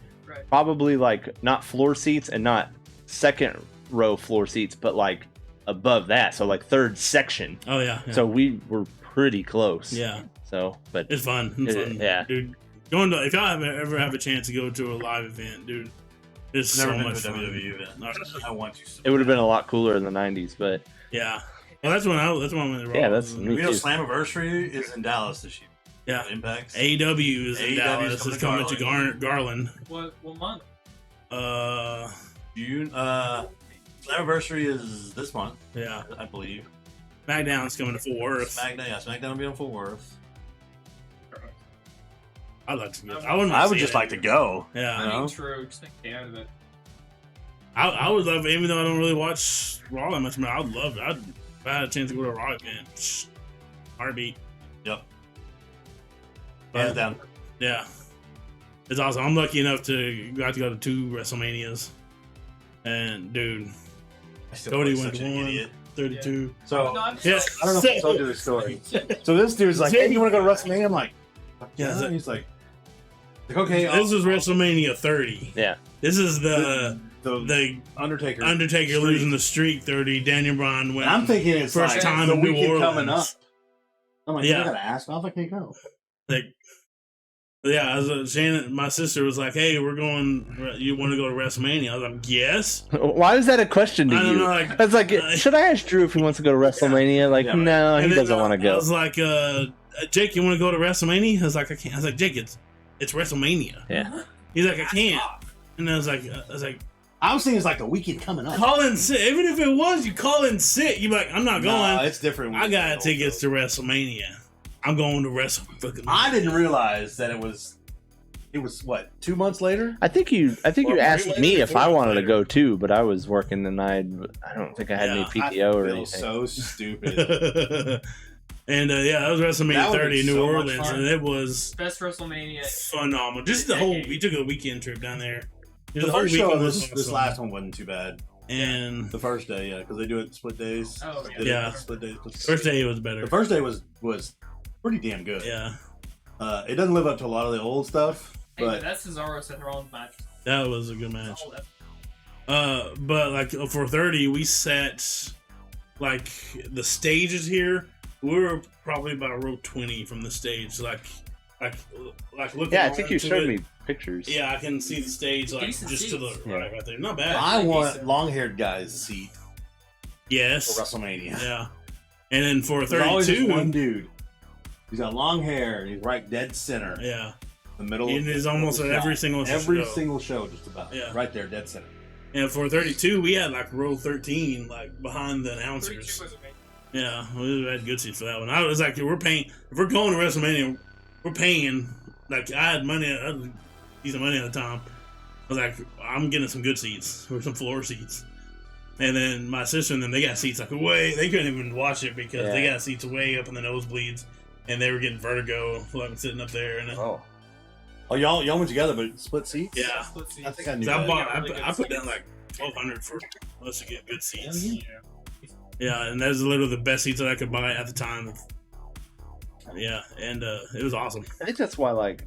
probably like not floor seats and not second row floor seats, but like above that. So like third section. Oh yeah. So we were pretty close. Yeah. So, but it's fun. It's fun. Yeah, dude. Going to if y'all ever have a chance to go to a live event, dude, it's so much fun. WWE event. I want to. It would have been a lot cooler in the '90s, but yeah. Well, that's when I went to Raw. Yeah, that's me too. Slammiversary is in Dallas this year. Yeah, Impact. AEW is in Dallas. It's coming to Garland. What month? June. Slammiversary is this month. Yeah, I believe. SmackDown's coming to Fort Worth. SmackDown will be on Fort Worth. I'd like to go. I would just like to go. Yeah, I mean, true. Just think out of it. I would love, even though I don't really watch Raw that much, I would love it. If I had a chance to go to a Raw event, heartbeat. Yep. Hands down. Yeah, it's awesome. I'm lucky enough to got to go to 2 WrestleManias, and dude, Cody went to 1, 32. So yeah, I don't know if I told you this story. So this dude's like, "Hey, you want to go to WrestleMania?" I'm like, "Yeah." And he's like, "Okay." This is WrestleMania 30. Yeah. This is the Undertaker losing the streak 30. Daniel Bryan went. I'm thinking it's first like time the in New weekend Orleans coming up. I'm like, Yeah. I gotta ask. I can't go. Like, yeah, Shannon, my sister was like, "Hey, we're going. You want to go to WrestleMania?" I was like, "Yes." Why is that a question to I don't you? know, like, I was like, should I ask Drew if he wants to go to WrestleMania? Like, no, he doesn't want to go. I was like, "Jake, you want to go to WrestleMania?" I was like, "I can't." I was like, "Jake, it's WrestleMania." Yeah. He's like, "I can't," and I was like, I was thinking it's like the weekend coming up. "Call in sick." Even if it was, you call in sick. You be like, "I'm not going." No, it's different. I got tickets to WrestleMania. I'm going to WrestleMania. I didn't realize that it was what, 2 months later? I think you asked me if I wanted to go too, but I was working and I don't think I had any PTO or anything. So stupid. And that was WrestleMania 30 in New Orleans, and it was best WrestleMania. Phenomenal. Just the whole, we took a weekend trip down there. The first show, this last one wasn't too bad. And the first day, yeah, because they do it split days. Oh, yeah. Split days. First day was better. The first day was pretty damn good. Yeah. It doesn't live up to a lot of the old stuff, but that's Cesaro Seth Rollins match. That was a good match. But like for 30, we set like the stages here. We were probably about row 20 from the stage, like looking. Yeah, I think you showed it. me pictures. Yeah, I can see the stage like Decent just seats. to the right there. Not bad. I want long-haired guys' seat. Yes. For WrestleMania. Yeah. And then for There's always 32, just one dude. He's got long hair. And he's right dead center. Yeah. The middle. It is almost at every single show. Every single show, just about. Yeah. Right there, dead center. And for 32, we had like row 13, like behind the announcers. Yeah, we had good seats for that one. I was like, we're paying. If we're going to WrestleMania, we're paying. Like I had money, I had decent money at the time. I was like, I'm getting some good seats or some floor seats. And then my sister and them, they got seats like way. They couldn't even watch it because they got seats way up in the nosebleeds, and they were getting vertigo like sitting up there. And y'all went together, but split seats. Yeah, Split seats. I think I knew. I put down like $1,200 for us to get good seats. Yeah, and that was literally the best seats that I could buy at the time. Yeah, and it was awesome. I think that's why, like,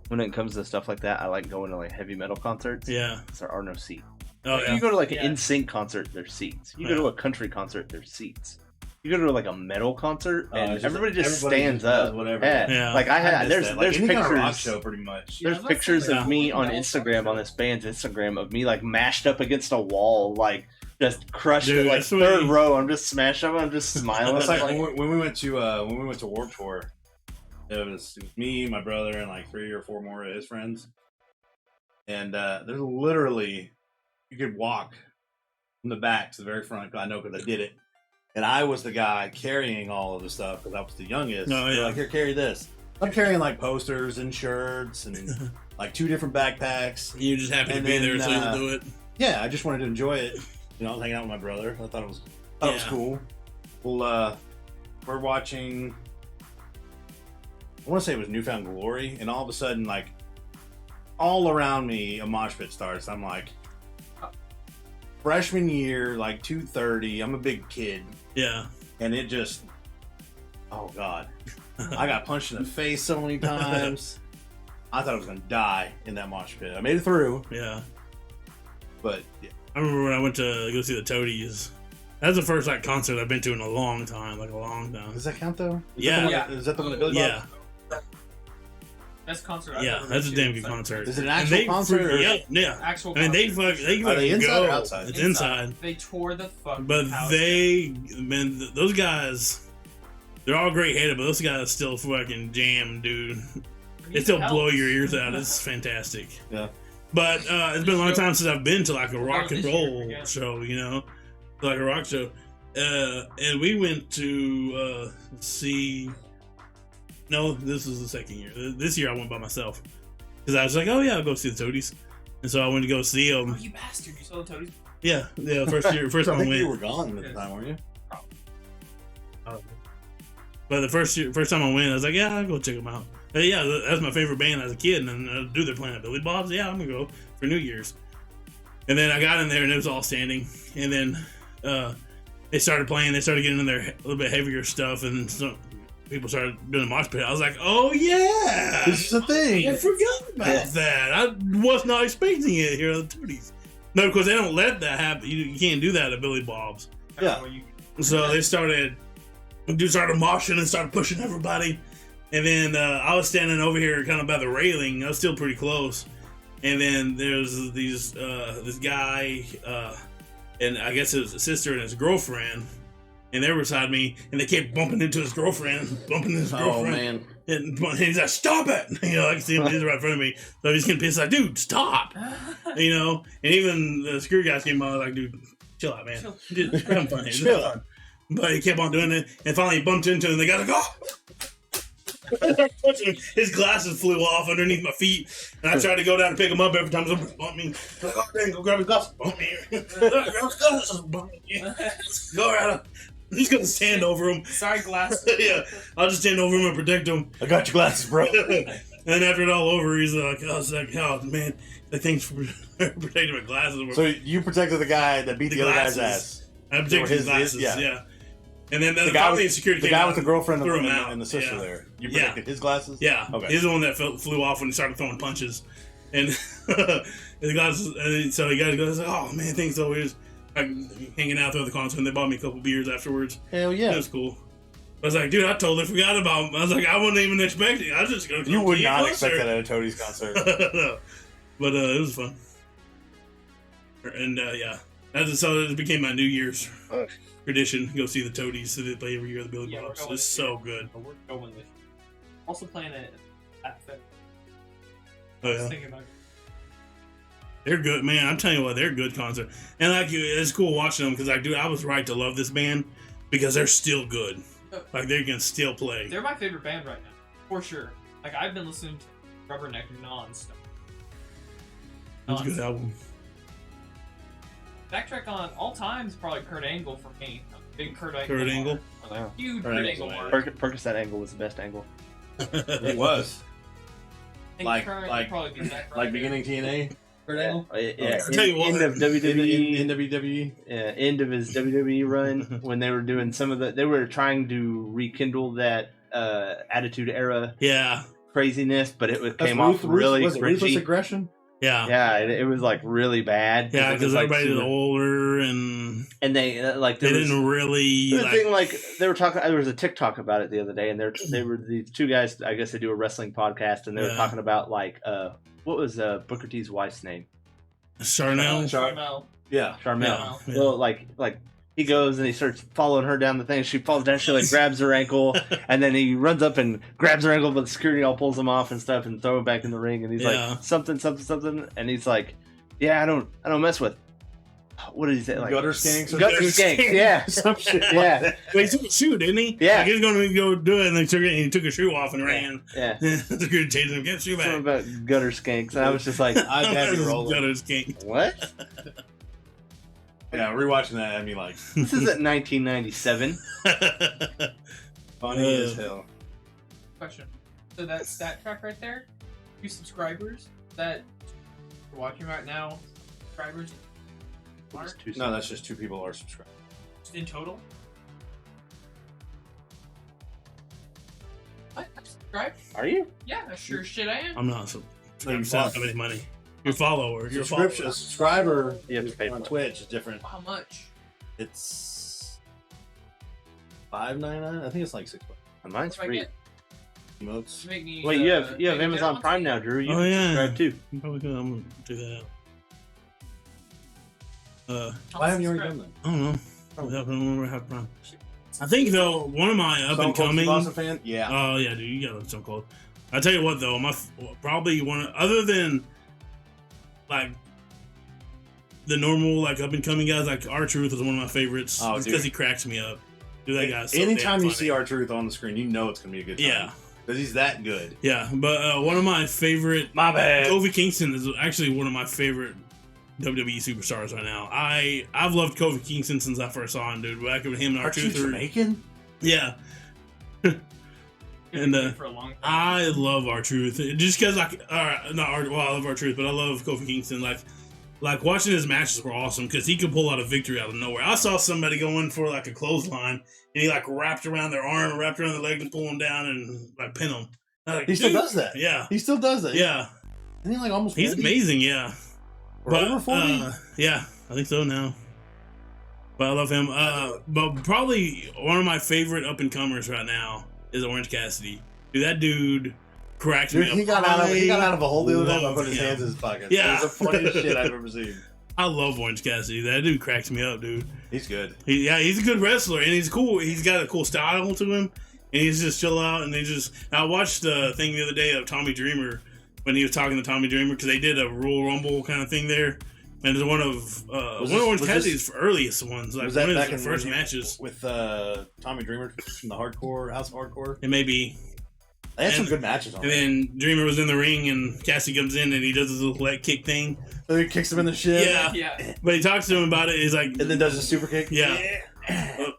when it comes to stuff like that, I like going to like heavy metal concerts. Yeah, because there are no seats. Oh yeah. You go to like an NSYNC concert, there's seats. You go to a country concert, there's seats. You go to like a metal concert, and everybody just stands up. Whatever. Yeah. Like there's any pictures. kind of rock show, pretty much. There's pictures of me on Instagram, on this band's Instagram, of me like mashed up against a wall, like just crushed Dude, it like that's what third he- row. I'm just smashing them. I'm just smiling. It's like like, when we went to Warped Tour. It was me, my brother, and like 3 or 4 more of his friends. And there's literally, you could walk from the back to the very front. I know because I did it. And I was the guy carrying all of the stuff because I was the youngest. Oh, They're yeah. like, here, carry this. I'm carrying like posters and shirts and like 2 different backpacks. You just happy to And be then, there, so you'll do it. Yeah, I just wanted to enjoy it. You know, hanging out with my brother. I thought it was cool. Well, we're watching. I want to say it was Newfound Glory, and all of a sudden, like, all around me, a mosh pit starts. I'm like, freshman year, like 2:30. I'm a big kid, Yeah. and it just, oh god, I got punched in the face so many times. I thought I was gonna die in that mosh pit. I made it through, Yeah. but yeah. I remember when I went to go see the Toadies. That's the first like concert I've been to in a long time, like a long time. Does that count though? Yeah. Is that the one that Billy Yeah, Best concert I've yeah, ever that's a been to. damn good concert. Is it an And actual they concert? Or Yeah, yeah. Actual I mean, they concert. fucking Are they inside go. or outside? It's inside. They tore the fucking But house those guys, they're all great headed, but those guys still fucking jam, dude. down. They still blow your ears out. It's fantastic. Yeah. But it's been a long time since I've been to like a rock and this year, roll yeah. show, you know, like a rock show. And we went to see. No, this was the second year. This year I went by myself because I was like, oh yeah, I'll go see the Toadies, and so I went to go see them. Oh, you bastard! You saw the Toadies? Yeah, first time I I think went. you were gone at the time, weren't you? But the first time I went, I was like, yeah, I'll go check them out. Yeah, that's my favorite band as a kid. And dude, they're playing at Billy Bob's. Yeah, I'm gonna go for New Year's. And then I got in there and it was all standing. And then they started playing. They started getting in their a little bit heavier stuff, and some people started doing the mosh pit. I was like, oh yeah, This is a thing. I forgot about that. I was not expecting it here at the Toadies. No, because they don't let that happen. You can't do that at Billy Bob's. Yeah. So they started moshing and started pushing everybody. And then I was standing over here kind of by the railing. I was still pretty close. And then there's this guy, and I guess his sister and his girlfriend, and they were beside me, and they kept bumping into his girlfriend, Oh man. And he's like, stop it! You know, I can see him, he's right in front of me. So he's getting pissed, like, dude, stop! You know? And even the security guys came on, like, dude, chill out, man. Just have fun here. Just have fun. But he kept on doing it, and finally he bumped into him, and the guy's like, oh! His glasses flew off underneath my feet, and I tried to go down and pick him up every time someone bumped me. Like, oh, dang, go grab his glasses, bump me. Grab his glasses, bump me. Go around. I'm just gonna stand over him. Sorry, glass. Yeah, I'll just stand over him and protect him. I got your glasses, bro. And then after it all over, he's like, I was like, oh man, like, thanks for protecting my glasses. So you protected the guy that beat the other guy's ass. I protected his glasses, yeah. yeah. And then The guy with security the came guy out with the girlfriend threw him out. and the sister Yeah. there. You Yeah. protected his glasses? Yeah, Okay. he's the one that flew off when he started throwing punches, and the guys. And so the guys goes, "Oh man, thanks." So we was like, hanging out through the concert, and they bought me a couple beers afterwards. Hell It yeah. was cool. I was like, dude, I totally forgot about him. I was like, I wasn't even expecting. I was just gonna. You come would to not your expect that concert. at a Toadies concert. No. But it was fun. And yeah, so it became my New Year's tradition. Go see the Toadies. So they play every year at the Billy Yeah, we're Bob's. going It's this so year. good. We're going this. Also playing it at FNW. Oh yeah. Thinking about it. They're good, man. I'm telling you what, they're good concert, and like it's cool watching them because like, dude, I was right to love this band because they're still good. Like they can still play. They're my favorite band right now, for sure. Like I've been listening to Rubberneck non-stop. That's a good album. Backtrack on all times, probably Kurt Angle for me. I'm a big Kurt Angle. Kurt Angle? mark. Huge Kurt Kurt Angle's Angle. a mark. Percocet angle was the best angle. It was. I think Like- current like- would probably be that right Like there. beginning TNA? Kurt Angle? Yeah, I'll tell you what. end of WWE, In WWE? end of his WWE run when they were doing they were trying to rekindle that Attitude Era Yeah, craziness, but it came off really was it Ruthless cringy. Aggression? yeah, Yeah, it was like really bad. yeah. it Because was, like, everybody's super- older and and they like they there was- didn't really the like. thing, like they were talking. There was a TikTok about it the other day, and they were these two guys. I guess they do a wrestling podcast, and they were Yeah. talking about like what was Booker T's wife's name? Charnel. Charnel. Yeah. Charmel. Yeah. Well, like he goes and he starts following her down the thing. She falls down. She like grabs her ankle, and then he runs up and grabs her ankle, but the security all pulls him off and stuff and throw him back in the ring. And he's Yeah. like something, and he's like, "Yeah, I don't mess with." What did he say? Like Gutter skanks. Or gutter skanks. Yeah, some shit. yeah, But he took a shoe, didn't he? Yeah. Like he was going to go do it, and he took a shoe off and ran. yeah. The security chased him. Get the shoe Something back. about gutter skanks, and I was just like, I'd have you rolling. Gutter skink. "What? Yeah, rewatching that had me like This isn't 1997." funny as hell. Question. So that stat track right there, 2 subscribers that you're watching right now, subscribers are No, that's just 2 people are subscribed. in total. What? I'm subscribed? Are you? Yeah, sure shit I am. I'm not so. No, you I'm not follow. any money. Your follower. Your Subscription, follower. a subscriber You have to pay on for it. Twitch is different. How much? It's $5.99. I think it's like $6. Mine's If I free. get Emotes. to make me, Wait, you have make a Amazon channel? Prime now, Drew. You Oh, can yeah. subscribe too. You probably could. I'm gonna check that out. I'll Why haven't you already subscribe. done that? I don't know. I don't remember how Prime. I think though one of my up Stone and Cold coming. Boston fan? Yeah. Oh yeah, dude, you got Stone Cold. I tell you what though, probably one other than like the normal like up and coming guys, like R-Truth is one of my favorites. Oh, It's dude. because he cracks me up. Dude, that guy's so Anytime damn you funny. see R-Truth on the screen, you know it's gonna be a good time. Yeah. Because he's that good. Yeah, but one of my favorite My bad. Kofi Kingston is actually one of my favorite WWE superstars right now. I've loved Kofi Kingston since I first saw him, dude. Back when him and R-Truth R-Truth were Jamaican? yeah. Been And for a long time. I love R-Truth just because I love R-Truth, but I love Kofi Kingston. Like watching his matches were awesome because he could pull out a victory out of nowhere. I saw somebody going for like a clothesline and he like wrapped around their arm, wrapped around their leg, and pull them down and like pin them. Like, He still dude, does that. Yeah, He still does that. yeah. Isn't he like almost He's 40? amazing. Yeah, Or over 40? yeah, I think so now. But I love him. But probably one of my favorite up and comers right now is Orange Cassidy. Dude, that dude cracked Dude, me up. he got out of a hole the other day by love putting his him. hands in his pockets. Yeah. It was the funniest shit I've ever seen. I love Orange Cassidy. That dude cracks me up, dude. He's good. He's a good wrestler and he's cool. He's got a cool style to him, and he's just chill out. And I watched the thing the other day of Tommy Dreamer when he was talking to Tommy Dreamer because they did a Royal Rumble kind of thing there, and it's one of Orange Cassidy's earliest ones, like Was one that of back his in first when- matches. With Tommy Dreamer from the Hardcore, House of Hardcore? It may be. They had some And- good matches on And there. then Dreamer was in the ring, and Cassidy comes in and he does his little leg kick thing. So he kicks him in the shin. Yeah. Yeah. But he talks to him about it. He's like, And then does a super kick. Yeah.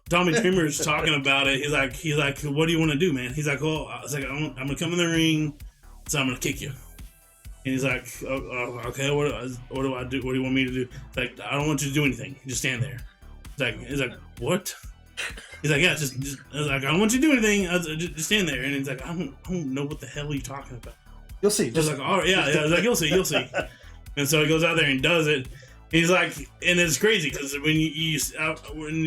Tommy Dreamer's talking about it. He's like, what do you want to do, man? He's like, oh, I was like, I'm gonna come in the ring, so I'm gonna kick you. And he's like, okay, what do I do? What do you want me to do? It's like, I don't want you to do anything. Just stand there. He's like, what? He's like, yeah, just I was like, I don't want you to do anything. I was like, just stand there. And he's like, I don't know what the hell you're talking about. You'll see. Just like, all right, yeah. I was like, you'll see. And so he goes out there and does it. He's like, and it's crazy because when you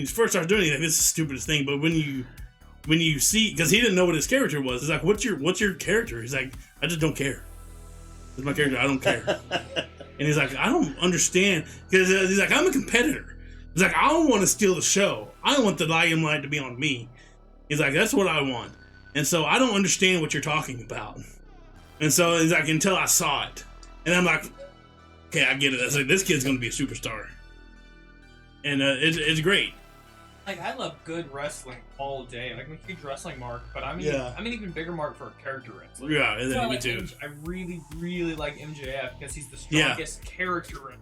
first start doing it, like, this is the stupidest thing. But when you see, because he didn't know what his character was, he's like, what's your character? He's like, I just don't care. It's my character. I don't care. And he's like, I don't understand because he's like, I'm a competitor. He's like, I don't want to steal the show. I don't want the limelight to be on me. He's like, that's what I want. And so I don't understand what you're talking about. And so he's like, until I saw it. And I'm like, okay, I get it. I was like, this kid's going to be a superstar. And it's great. Like, I love good wrestling all day. Like, I'm a huge wrestling mark, but I'm Yeah. an even bigger mark for character wrestling. Yeah, So I me like too. I really, really like MJF because he's the Yeah. strongest character in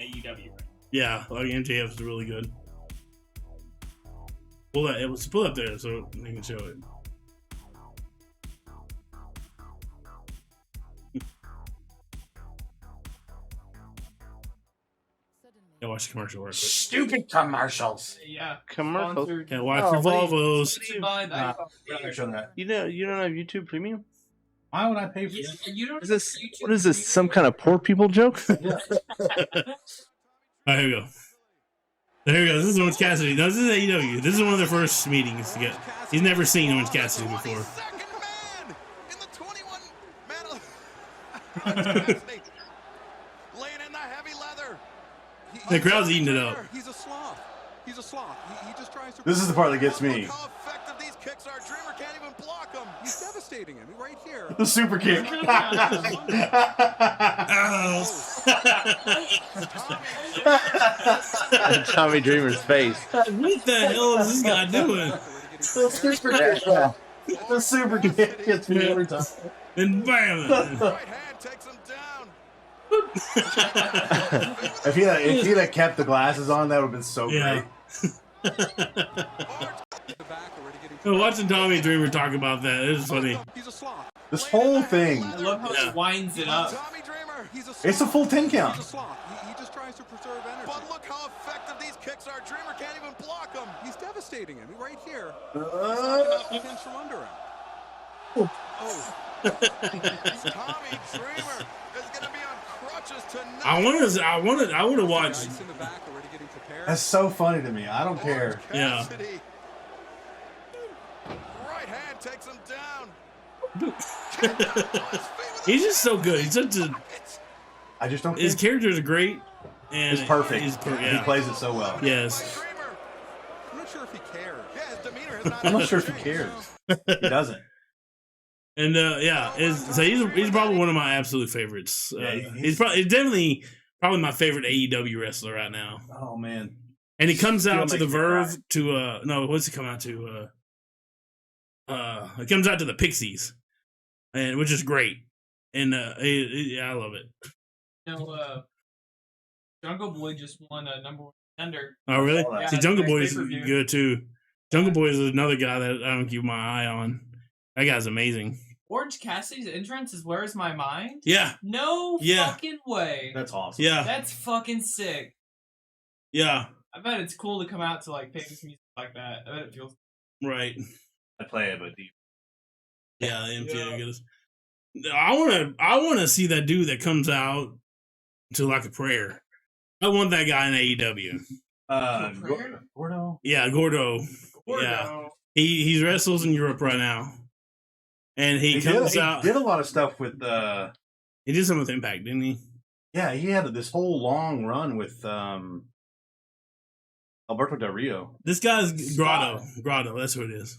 AEW. Yeah, like MJF is really good. Pull up there so they can show it. Yeah, watch the commercial real quick. Stupid commercials. Yeah. Commercial. Sponsored Yeah, watch Oh, the what do Volvos. by Nah, the- we're not gonna show that. You don't have YouTube Premium? Why would I pay for Yeah, this? you don't Is this YouTube what is this? Some kind of poor people joke? All right, here we go. There we go. This is Orange Cassidy. No, this is AEW. This is one of their first meetings to get. He's never seen Orange Cassidy before. Laying in the heavy leather. The crowd's eating it up. He's a sloth. He's a sloth. He just tries to. This is the part that gets me. Look how effective these kicks are. Dreamer can't even block him. He's devastating him right here. The super kick. Tommy Dreamer's face. What the hell is this guy doing? The super kick. The super kick gets me every time. And bam! Right hand takes him down. If he'd have kept the glasses on, that would have been so Yeah. great. Watching Tommy Dreamer talk about that, it was funny. He's a sloth. This whole thing, I love how Yeah. it winds it up. Tommy Dreamer, he's a sloth. it's a full 10 count. He's a sloth. He just tries to preserve energy. But look how effective these kicks are. Dreamer can't even block him. He's devastating him right here. Pinch from under him. Oh. Tommy Dreamer is going to be on crutches tonight. I want to watch. Ice in the back, already getting prepared. That's so funny to me. I don't care. Yeah. Cassidy. Right hand takes him down. He's just so good. He's such a. I just don't. His Think characters are great, and it's perfect. He's He yeah. plays it so well. Yes. I'm not sure if he cares. Yeah, his demeanor has not I'm not sure if he changed. cares. He doesn't. And yeah, so he's probably one of my absolute favorites. Yeah, he's definitely my favorite AEW wrestler right now. Oh man. And he comes out to Still the makes me cry. Verve to no, what's he come out to? It comes out to the Pixies, and which is great. And yeah, I love it. Jungle Boy just won a #1 contender. Oh really? Yeah, See, that's Jungle next Boy's pay-per-view. good too. Jungle Boy is another guy that I don't keep my eye on. That guy's amazing. Orange Cassidy's entrance is "Where's My Mind"? Yeah, No Yeah. fucking way. That's awesome. yeah, That's fucking sick. yeah. I bet it's cool to come out to like famous music like that. I bet it feels. Right. I play it, but deep. Yeah, the Yeah. MTA goes. I want to see that dude that comes out to like a prayer. I want that guy in AEW. Gordo. Yeah, Gordo. Yeah, he wrestles in Europe right now, and he comes out. He did a lot of stuff with. He did some with Impact, didn't he? Yeah, he had this whole long run with Alberto Del Rio. This guy's Grotto. Grotto, that's who it is.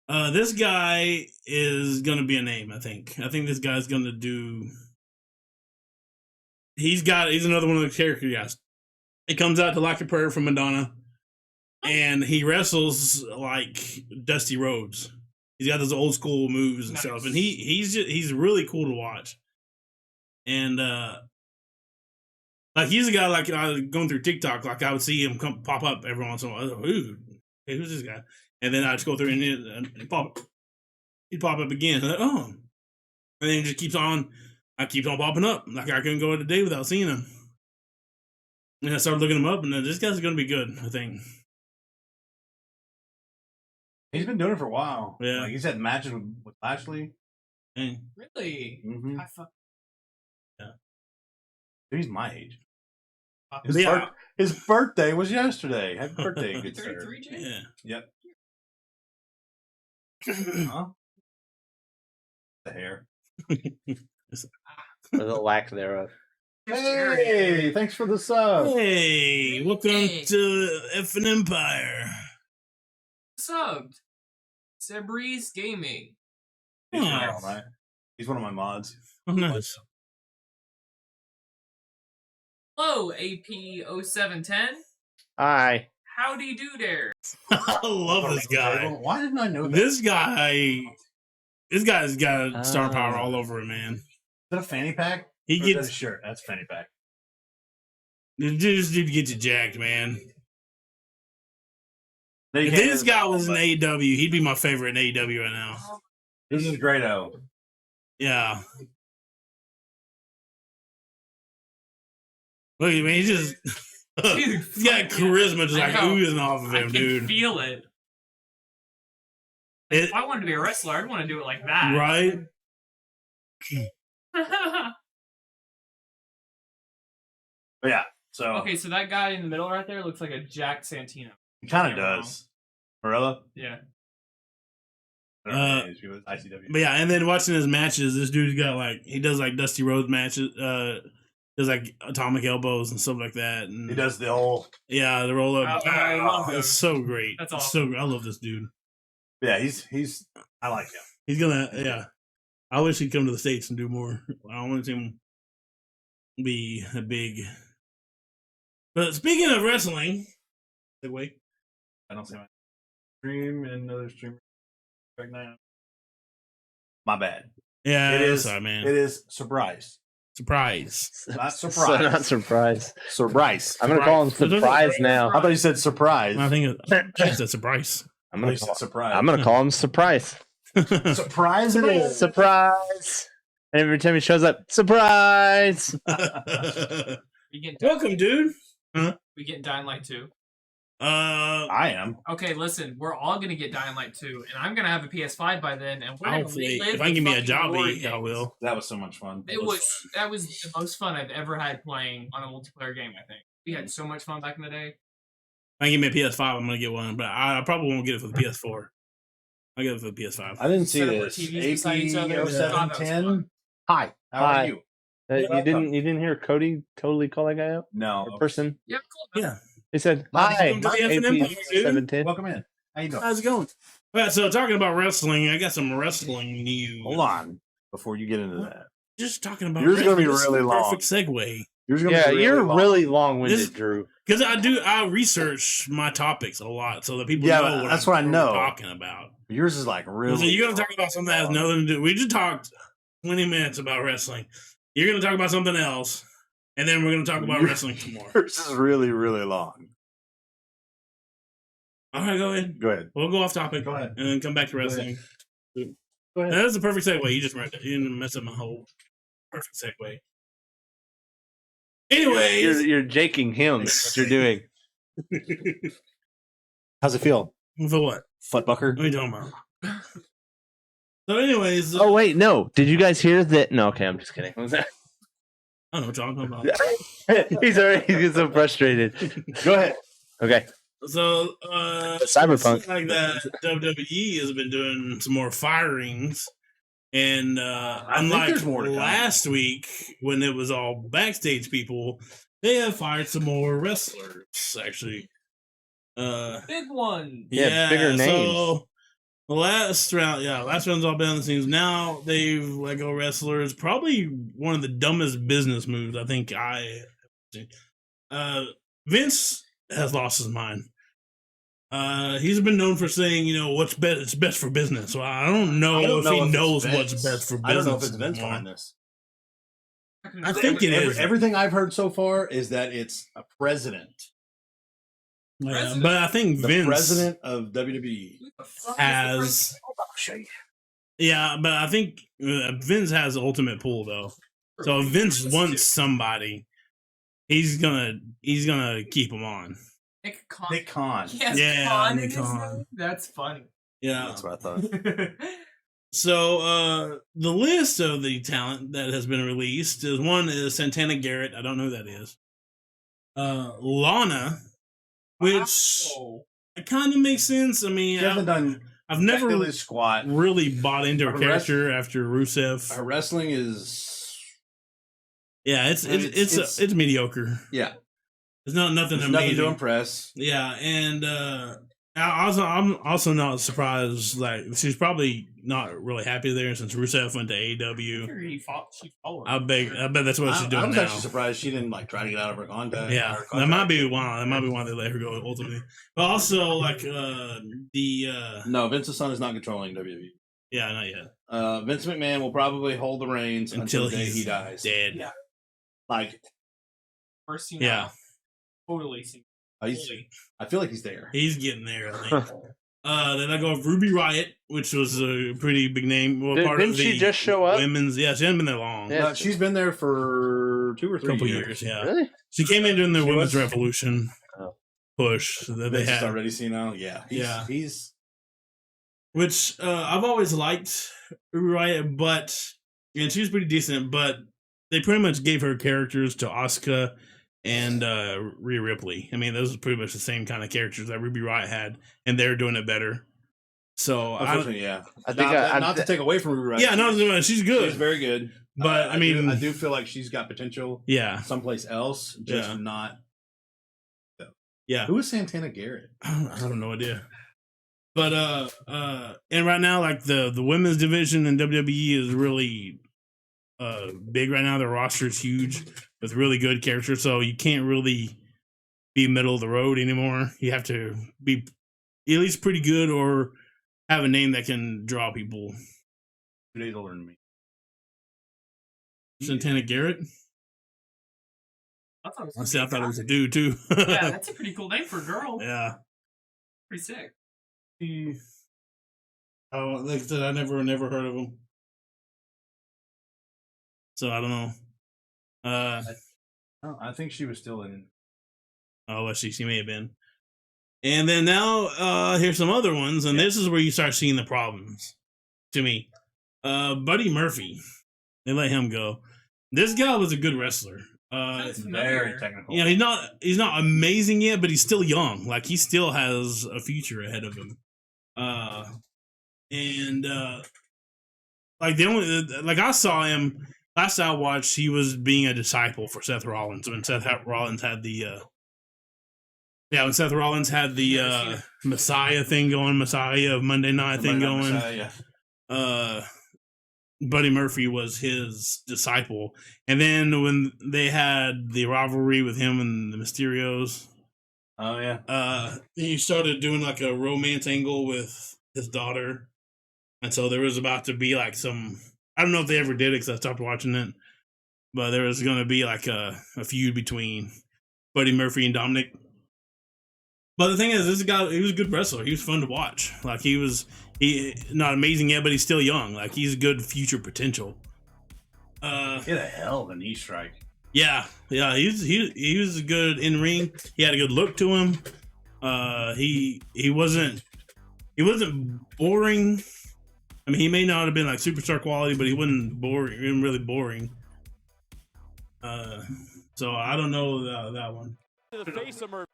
This guy is gonna be a name. I think this guy's gonna do. He's another one of the character guys. He comes out to like a prayer from Madonna, and he wrestles like Dusty Rhodes. He's got those old school moves and stuff, and he's really cool to watch. And like he's a guy like I was going through TikTok, like I would see him pop up every once in a while. I was like, ooh, hey, who's this guy? And then I'd just go through and he'd pop up again. Like, oh, and then he just keeps on. I keep on popping up. Like I couldn't go a day without seeing him. And I started looking him up, and this guy's going to be good, I think. He's been doing it for a while. Yeah. Like, he's had matches with Lashley. And Really? Mm-hmm. I fuck. He's my age. Yeah. His birthday was yesterday. Happy birthday, good sir. 33, Jay? Yeah. Yep. Huh? The hair. Or the lack thereof. Hey, thanks for the sub. Hey, welcome to Effin Empire. Subbed. Sebreeze Gaming. He's, Nice. all right. He's one of my mods. Oh, nice. Hello, AP0710. Hi. Howdy do there. I love this guy. Why didn't I know that? This guy's got star power all over him, man. Is that a fanny pack? He Or is that gets a shirt. That's a fanny pack. this dude gets you jacked, man. Then you If can't this have- guy was in AEW, he'd be my favorite in AEW right now. This is great-o. Yeah. Look, man, he's just Dude, he's got fuck yeah. charisma just I like know. oozing off of I him, can dude. feel it. It- If I wanted to be a wrestler, I'd want to do it like that. right? But yeah, so Okay, so that guy in the middle right there looks like a Jack Santino. he kind of does. Morella? Yeah. I don't know if he was ICW. But yeah, and then watching his matches, this dude's got like he does like Dusty Rhodes matches, Does like atomic elbows and stuff like that. And He does the whole. yeah, the roll up. I love It's those. so great. That's It's awesome. so I love this dude. Yeah, he's. I like him. He's gonna. Yeah, I wish he'd come to the States and do more. I want him be a big. But speaking of wrestling, segue. I don't see my stream and another streamer right now. My bad. Yeah, It is. sorry, man. It is surprise. Surprise. Not So surprise. not surprised. Surprise. I'm gonna call him surprise now. I thought you said surprise. I think it's a surprise. I'm I thought gonna you said call, surprise. I'm gonna call him surprise. Surprise it is. Surprise. And every time he shows up, surprise. We getting Welcome, dude. We getting Dying Light 2. I am. Okay, listen, we're all gonna get Dying Light 2, and I'm gonna have a PS5 by then, and we're gonna Hopefully, relive if I can the give me a fucking job, glory I days. will. That was so much fun. That was the most fun I've ever had playing on a multiplayer game. I think we had so much fun back in the day. If I can give me a PS5, I'm gonna get one, but I probably won't get it for the PS4. I'll get it for the PS5. I didn't see Set up our this. TVs beside each other. AP God, that was 0710. fun. Hi. How Hi. are you? You didn't hear Cody totally call that guy out? No. Or person? Yeah, cool. Yeah. He said, Welcome hi. to the FNW, AP dude. 710. Welcome in. How you doing? How's it going? All right, so talking about wrestling, I got some wrestling news. Hold on. Before you get into that. Just talking about Yours is gonna be wrestling. This is really the long. Perfect segue. Yours is gonna Yeah, be you're long. really long-winded, This- Drew. Because I research my topics a lot so that people Yeah, know that's what I know. we're talking about. Yours is like really. So you're going to talk about something that has nothing to do. We just talked 20 minutes about wrestling. You're going to talk about something else, and then we're going to talk about wrestling some more. Yours is really, really long. All right, go ahead. Go ahead. We'll go off topic. Go ahead. And then come back to Go wrestling. Go ahead. That was the perfect segue. You just read it. You didn't mess up my whole perfect segue. Anyways. You're jaking him. That's what you're doing. How's it feel? For what? Futtbucker? What are you talking about? So anyways. Oh, wait, no. Did you guys hear that? No, okay, I'm just kidding. What was that? I don't know what you're talking about. He's getting so frustrated. Go ahead. Okay. So, Cyberpunk. it's like that WWE has been doing some more firings. And think unlike there's more to come. last week when it was all backstage people, they have fired some more wrestlers, actually. Big one. Yeah, bigger names. So the last round's all behind the scenes. Now they've let go wrestlers. Probably one of the dumbest business moves I think I have seen. Vince has lost his mind. He's been known for saying, what's best. It's best for business. Well, I don't know if he knows what's best for business. I don't know if it's Vince anymore. behind this. I think it is. Everything I've heard so far is that it's a president. Yeah, but I think The Vince president of WWE. has. I'll show you. Yeah, but I think Vince has ultimate pull though. So if Vince wants somebody, he's gonna keep him on. Nick Khan. Nick Khan. Yes, Yeah, Khan in Nick his Khan. name? That's funny. Yeah. That's what I thought. So the list of the talent that has been released is Santana Garrett. I don't know who that is. Lana, which Wow. it kind of makes sense. I mean, She hasn't done I've never really squat. really bought into her Her character after Rusev. Her wrestling is Yeah, it's mediocre. yeah. There's nothing There's amazing. nothing to impress. Yeah, and I'm also not surprised. Like she's probably not really happy there since Rusev went to AEW. She followed. I bet that's what she's I doing was now. actually surprised she didn't try to get out of her contact. Yeah, her that might contract. be why. That might be why they let her go ultimately. But also, No, Vince's son is not controlling WWE. yeah, not yet Vince McMahon will probably hold the reins until the day he's he dies. dead. Yeah. Like First scene. Yeah. Totally seen. I feel like he's there. He's getting there. I think. Then I go with Ruby Riott, which was a pretty big name. Well, part Didn't of the she just show up? women's. Yeah, she hasn't been there long. Yeah. No, she's been there for 2 or 3 couple years. years. Yeah, Really? she came in during the She women's was? revolution Oh. push that they Vince is had. already senile. Yeah. Yeah. He's Which I've always liked Ruby Riott, and she was pretty decent, but they pretty much gave her characters to Asuka and Rhea Ripley. I mean, those are pretty much the same kind of characters that Ruby Riott had, and they're doing it better. So unfortunately, yeah. I think not to take away from Ruby Riott. yeah, no, she's good. She's very good. But I mean, I do feel like she's got potential. Yeah. Someplace else, just not. Yeah. Who is Santana Garrett? I have no idea. But and right now, like the women's division in WWE is really big right now. Their roster is huge with really good characters, so you can't really be middle of the road anymore. You have to be at least pretty good or have a name that can draw people. 2 days older than me. Santana Garrett. I thought I thought it was a dude too. Yeah, that's a pretty cool name for a girl. Yeah. Pretty sick. Oh, like I said, I never heard of him. So I don't know. I think she was still in. Oh, well, she may have been. And then now, here's some other ones, and this is where you start seeing the problems. To me, Buddy Murphy, they let him go. This guy was a good wrestler. Very technical. You know, he's not amazing yet, but he's still young. Like he still has a future ahead of him. Like the only like I saw him last I watched, he was being a disciple for Seth Rollins when Seth Rollins had the when Seth Rollins had the Messiah thing going, Messiah of Monday Night thing going. Messiah, Buddy Murphy was his disciple. And then when they had the rivalry with him and the Mysterios. Oh, yeah. He started doing like a romance angle with his daughter. And so there was about to be like some, I don't know if they ever did it because I stopped watching it. But there was going to be like a feud between Buddy Murphy and Dominic. But the thing is, this guy, he was a good wrestler. He was fun to watch. Like he not amazing yet, but he's still young. Like he's good future potential. He had a hell of a knee strike. Yeah. He was good in ring. He had a good look to him. He wasn't boring. I mean, he may not have been like superstar quality, but he wasn't boring. He wasn't really boring. So I don't know that one. The face of Murphy.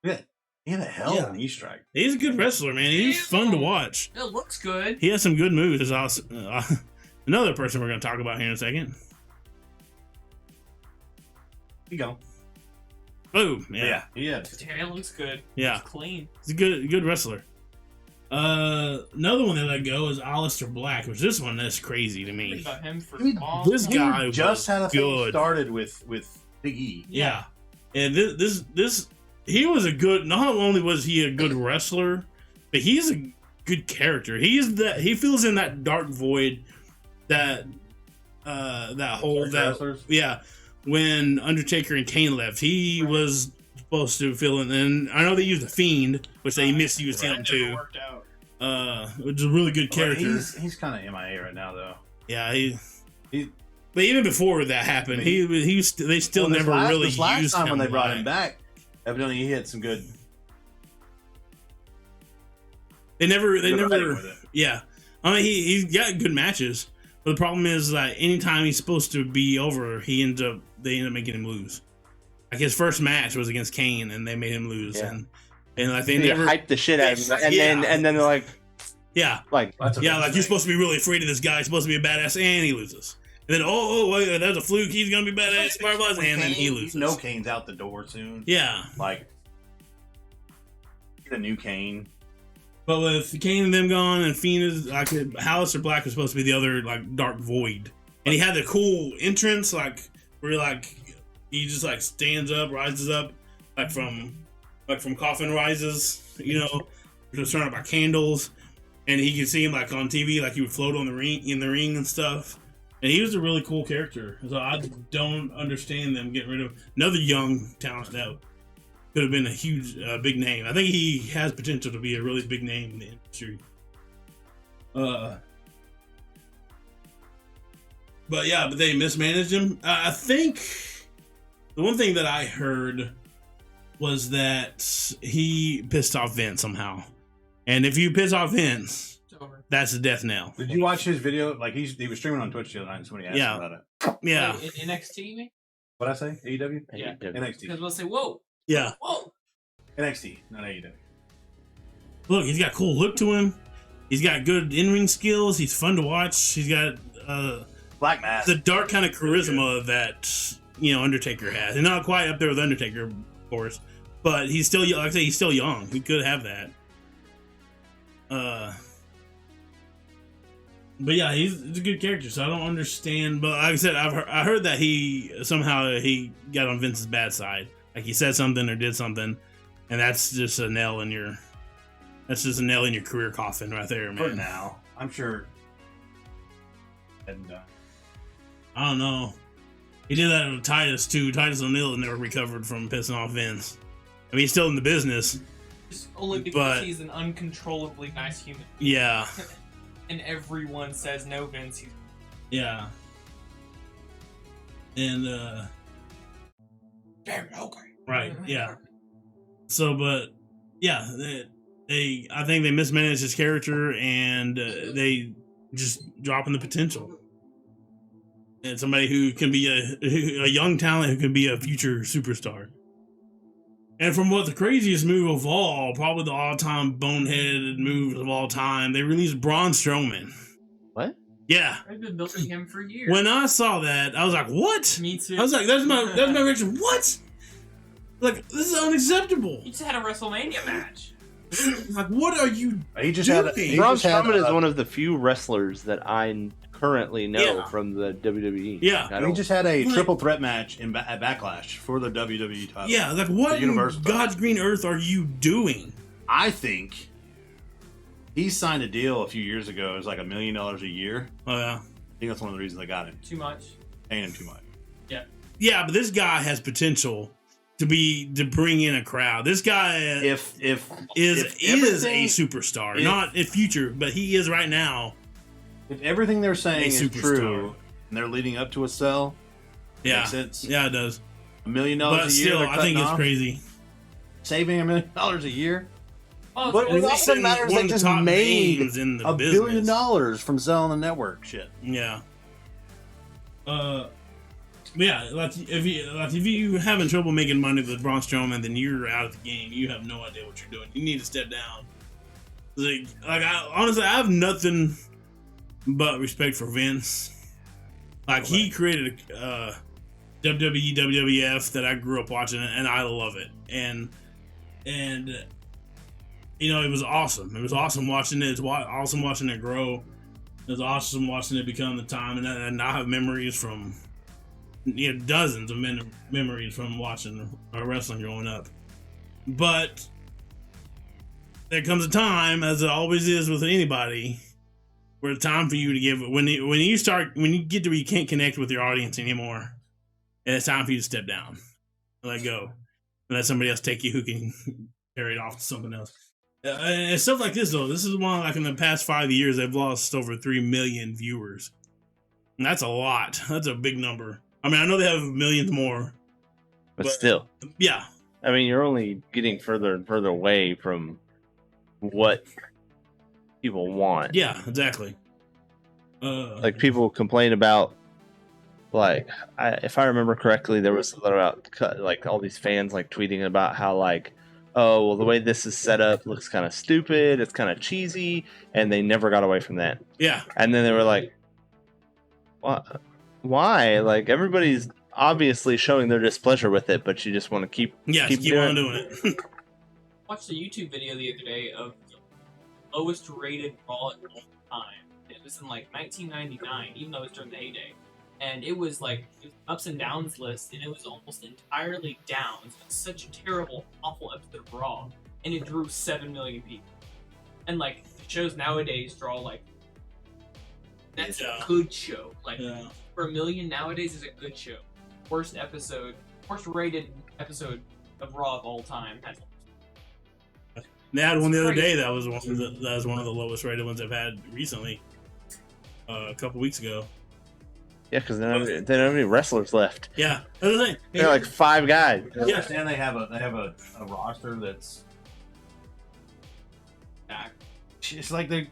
Yeah. He had a hell of a knee strike. He's a good wrestler, man. He's fun to watch. It looks good. He has some good moves. There's also, another person we're going to talk about here in a second. You go. Boom. Yeah. Yeah, it looks good. Yeah. It's clean. He's a good wrestler. Another one that I go is Aleister Black, which this one is crazy to me. About him for This guy just had a thing good. Started with Big E. Yeah. And this he was a good. Not only was he a good wrestler, but he's a good character. He fills in that dark void that hole that when Undertaker and Kane left, he was supposed to fill in. And I know they used the Fiend, which they misused him too. Worked out. Which is a really good character. He's kind of MIA right now, though. Yeah, but even before that happened, they still never really used last time him when they brought him back. Evidently, he had some good. They never. Yeah, I mean, he's got good matches, but the problem is that anytime he's supposed to be over, they end up making him lose. Like his first match was against Kane, and they made him lose, and like they never hyped the shit out of him, and then they're like, like you're supposed to be really afraid of this guy. He's supposed to be a badass, and he loses. And then wait, that's a fluke. He's gonna be badass, and then he loses. No, Kane's out the door soon. Yeah, like get a new Kane. But with Kane and them gone, and Fiend is like Aleister Black was supposed to be the other like dark void, and he had the cool entrance like where like he just like stands up, rises up like from coffin rises, just surrounded by candles, and he could see him like on TV, like he would float on the ring and stuff. And he was a really cool character. So I don't understand them getting rid of another young talent that could have been a huge, big name. I think he has potential to be a really big name in the industry. But they mismanaged him. I think the one thing that I heard was that he pissed off Vince somehow. And if you piss off Vince, that's a death knell. Did you watch his video? Like he was streaming on Twitch the other night, and somebody asked him about it. Yeah. Like in NXT, you mean? What'd I say? AEW? Yeah. NXT. Because we'll say, whoa. Yeah. Whoa. NXT, not AEW. Look, he's got a cool look to him. He's got good in-ring skills. He's fun to watch. He's got Black Mass. the dark kind of charisma that Undertaker has, and not quite up there with Undertaker, of course, but he's still, like I say, he's still young. He could have that. But yeah, he's a good character, so I don't understand. But like I said, I heard that he got on Vince's bad side. Like he said something or did something, and that's just a nail in your career coffin right there, man. For now, I'm sure. And I don't know. He did that with Titus too. Titus O'Neil never recovered from pissing off Vince. I mean, he's still in the business. Just only because he's an uncontrollably nice human. Yeah. And everyone says no, Vince. Yeah. And damn, okay. Right. Yeah. So, but yeah, I think they mismanaged his character, and they just dropping the potential. And somebody who can be a young talent who can be a future superstar. And from what the craziest move of all, probably the all-time boneheaded move of all time, they released Braun Strowman. What? Yeah. I've been building him for years. When I saw that, I was like, "What?" Me too. I was like, "That's my reaction." What? Like, this is unacceptable. He just had a WrestleMania match. Like, what are you? He just doing? had. Braun Strowman is one of the few wrestlers that I currently know from the WWE. Yeah. He just had a triple threat match at Backlash for the WWE title. Yeah, like what in Universal God's green earth are you doing? I think he signed a deal a few years ago. It was like $1 million a year. Oh yeah. I think that's one of the reasons they got him. Too much. Paying him too much. Yeah. Yeah, but this guy has potential to bring in a crowd. This guy is a superstar, not a future, but he is right now. If everything they're saying is true, and they're leading up to a sell, makes sense. Yeah, it does. $1 million a year. But still, I think it's crazy. Saving $1 million a year. Oh, But it also matters they just made in the $1 billion from selling the network shit. Yeah. Yeah, if you having trouble making money with Braun Strowman, then you're out of the game. You have no idea what you're doing. You need to step down. Honestly, I have nothing but respect for Vince. Like, he created a WWE, WWF that I grew up watching, and I love it. And it was awesome. It was awesome watching it. It was awesome watching it grow. It was awesome watching it become the time. And I have memories from dozens of memories from watching wrestling growing up. But there comes a time, as it always is with anybody, where it's time for you to give. When you get to where you can't connect with your audience anymore, and it's time for you to step down, and let go, and let somebody else take you who can carry it off to something else. And stuff like this, though, this is one, like, in the past 5 years, they've lost over 3 million viewers, and that's a lot. That's a big number. I mean, I know they have millions more, but still, yeah. I mean, you're only getting further and further away from what people want. Yeah, exactly. Like, people complain about, like, if I remember correctly, there was something about, like, all these fans, like, tweeting about how, like, oh, well, the way this is set up looks kind of stupid, it's kind of cheesy, and they never got away from that. Yeah. And then they were like, why? Like, everybody's obviously showing their displeasure with it, but you just want to keep on doing it. Watched a YouTube video the other day of the lowest rated Raw at all time. It was in like 1999, even though it was during the heyday. And it was like ups and downs list, and it was almost entirely down. It was such a terrible, awful episode of Raw, and it drew 7 million people. And like shows nowadays draw like that's a good show. Like for 1 million nowadays is a good show. Worst rated episode of Raw of all time. They had one the other day that was one of the lowest rated ones I've had recently. A couple weeks ago. Yeah, because they don't have any wrestlers left. Yeah, that's the thing. They're like 5 guys. I understand they have a roster that's. It's like they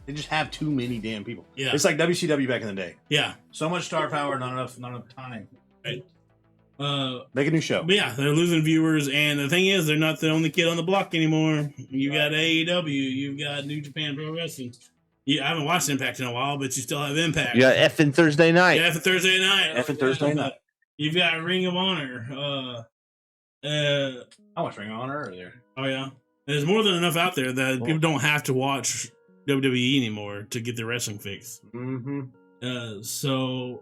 just have too many damn people. Yeah, it's like WCW back in the day. Yeah, so much star power, not enough time. Right. Make a new show. But yeah, they're losing viewers, and the thing is, they're not the only kid on the block anymore. You got AEW, you've got New Japan Pro Wrestling. I haven't watched Impact in a while, but you still have Impact. You got eFFn Thursday Night. Yeah, for Thursday night. eFFn Thursday Night. You've got Ring of Honor. I watched Ring of Honor earlier. Oh yeah, there's more than enough out there that people don't have to watch WWE anymore to get their wrestling fix. Mm-hmm. So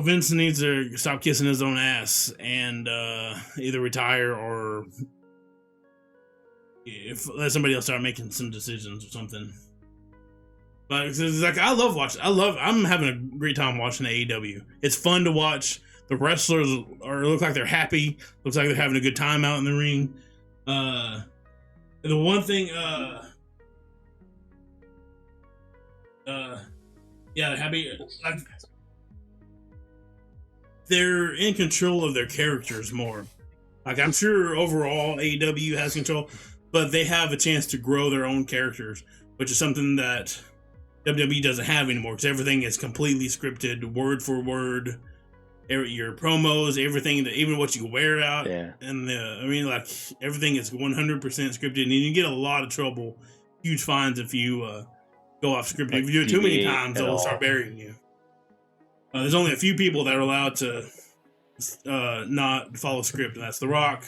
Vince needs to stop kissing his own ass and either retire or let somebody else start making some decisions or something. But it's like I'm having a great time watching AEW. It's fun to watch. The wrestlers look like they're happy. Looks like they're having a good time out in the ring. The one thing, they're happy. Like, they're in control of their characters more. Like, I'm sure overall AEW has control, but they have a chance to grow their own characters, which is something that WWE doesn't have anymore because everything is completely scripted, word for word. Your promos, everything, even what you wear out, and like everything is 100% scripted, and you get a lot of trouble, huge fines if you go off script. Like if you do it too many times, they'll start burying you. There's only a few people that are allowed to not follow script, and that's The Rock,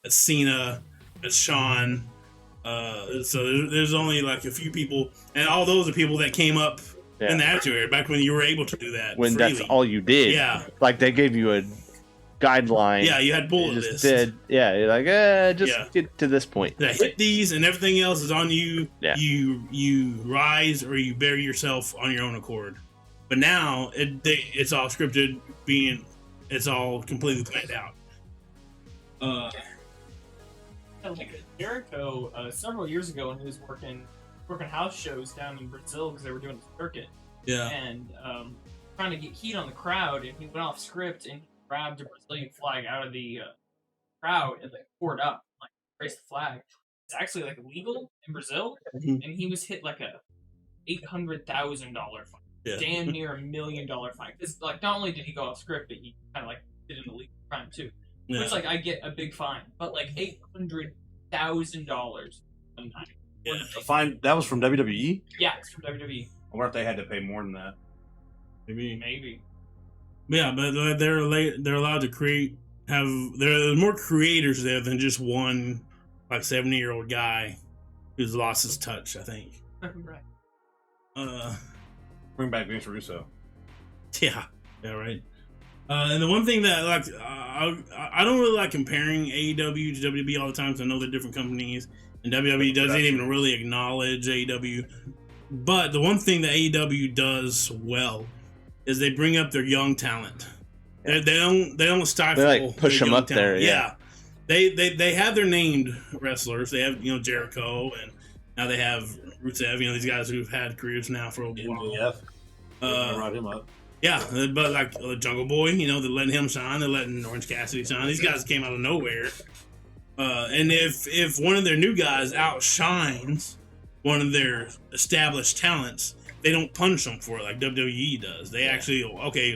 that's Cena, that's Shawn. So there's only like a few people, and all those are people that came up in the Attitude Era back when you were able to do that. When freely. that's all you did. Yeah. Like they gave you a guideline. Yeah, you had bullet lists. You're like, get to this point. Yeah, hit these and everything else is on you. Yeah. You rise or you bury yourself on your own accord. But now it's all scripted, it's all completely planned out. Like Jericho, several years ago when he was working house shows down in Brazil because they were doing a circuit. Yeah. And trying to get heat on the crowd, and he went off script and grabbed a Brazilian flag out of the crowd and like poured up, like raised the flag. It's actually like illegal in Brazil, and he was hit like a $800,000 fine. Yeah. Damn near $1 million fine. Because like not only did he go off script, but he kind of like did an illegal crime too. Yeah. Which like I get a big fine, but like $800,000 a night. Yeah. The fine that was from WWE. Yeah, it's from WWE. I wonder if they had to pay more than that. Maybe. Yeah, but they're allowed to create. There's more creators there than just one like 70-year-old guy who's lost his touch. I think. Right. Bring back Vince Russo. Yeah. Right. And the one thing that like I don't really like comparing AEW to WWE all the time because I know they're different companies. And WWE doesn't even really acknowledge AEW. But the one thing that AEW does well is they bring up their young talent. They don't stifle. They like push them up talent. there. Yeah. They have their named wrestlers. They have Jericho, and now they have Rusev. These guys who've had careers now for a while. Brought him up. Yeah, but like Jungle Boy, they're letting him shine. They're letting Orange Cassidy shine. These guys came out of nowhere. And if one of their new guys outshines one of their established talents, they don't punish them for it like WWE does. They actually,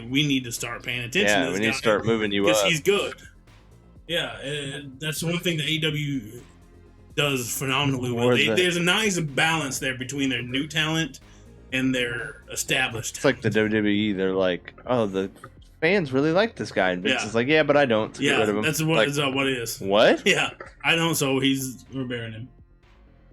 we need to start paying attention to this we need guy to start moving you up. because he's good. Yeah, that's one thing that AEW does phenomenally well. There's a nice balance there between their new talent and their established talent. It's like the WWE. They're like, the fans really like this guy. And Vince is like, yeah, but I don't. So get rid of him. That's what it is. What? Yeah, I don't. So we're burying him.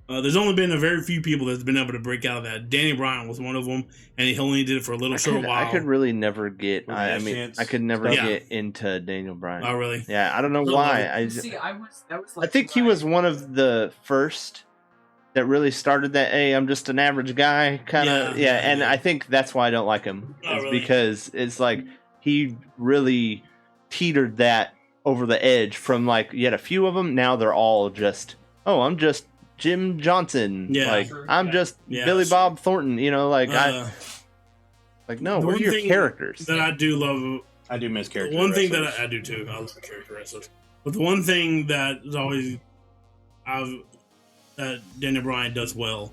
There's only been a very few people that's been able to break out of that. Danny Bryan was one of them, and he only did it for a short while. I could really never get. I could never get into Daniel Bryan. Oh, really? Yeah, I don't know why. I think he was one of the first that really started that. Hey, I'm just an average guy, kind of. Yeah, and I think that's why I don't like him. Because it's like he really teetered that over the edge from like you had a few of them. Now they're all just, I'm just Jim Johnson. Yeah, I'm just Billy Bob Thornton. No, we're your characters. That I do love. I do miss character. One thing that I do too. I love character wrestlers. But the one thing that is always that Daniel Bryan does well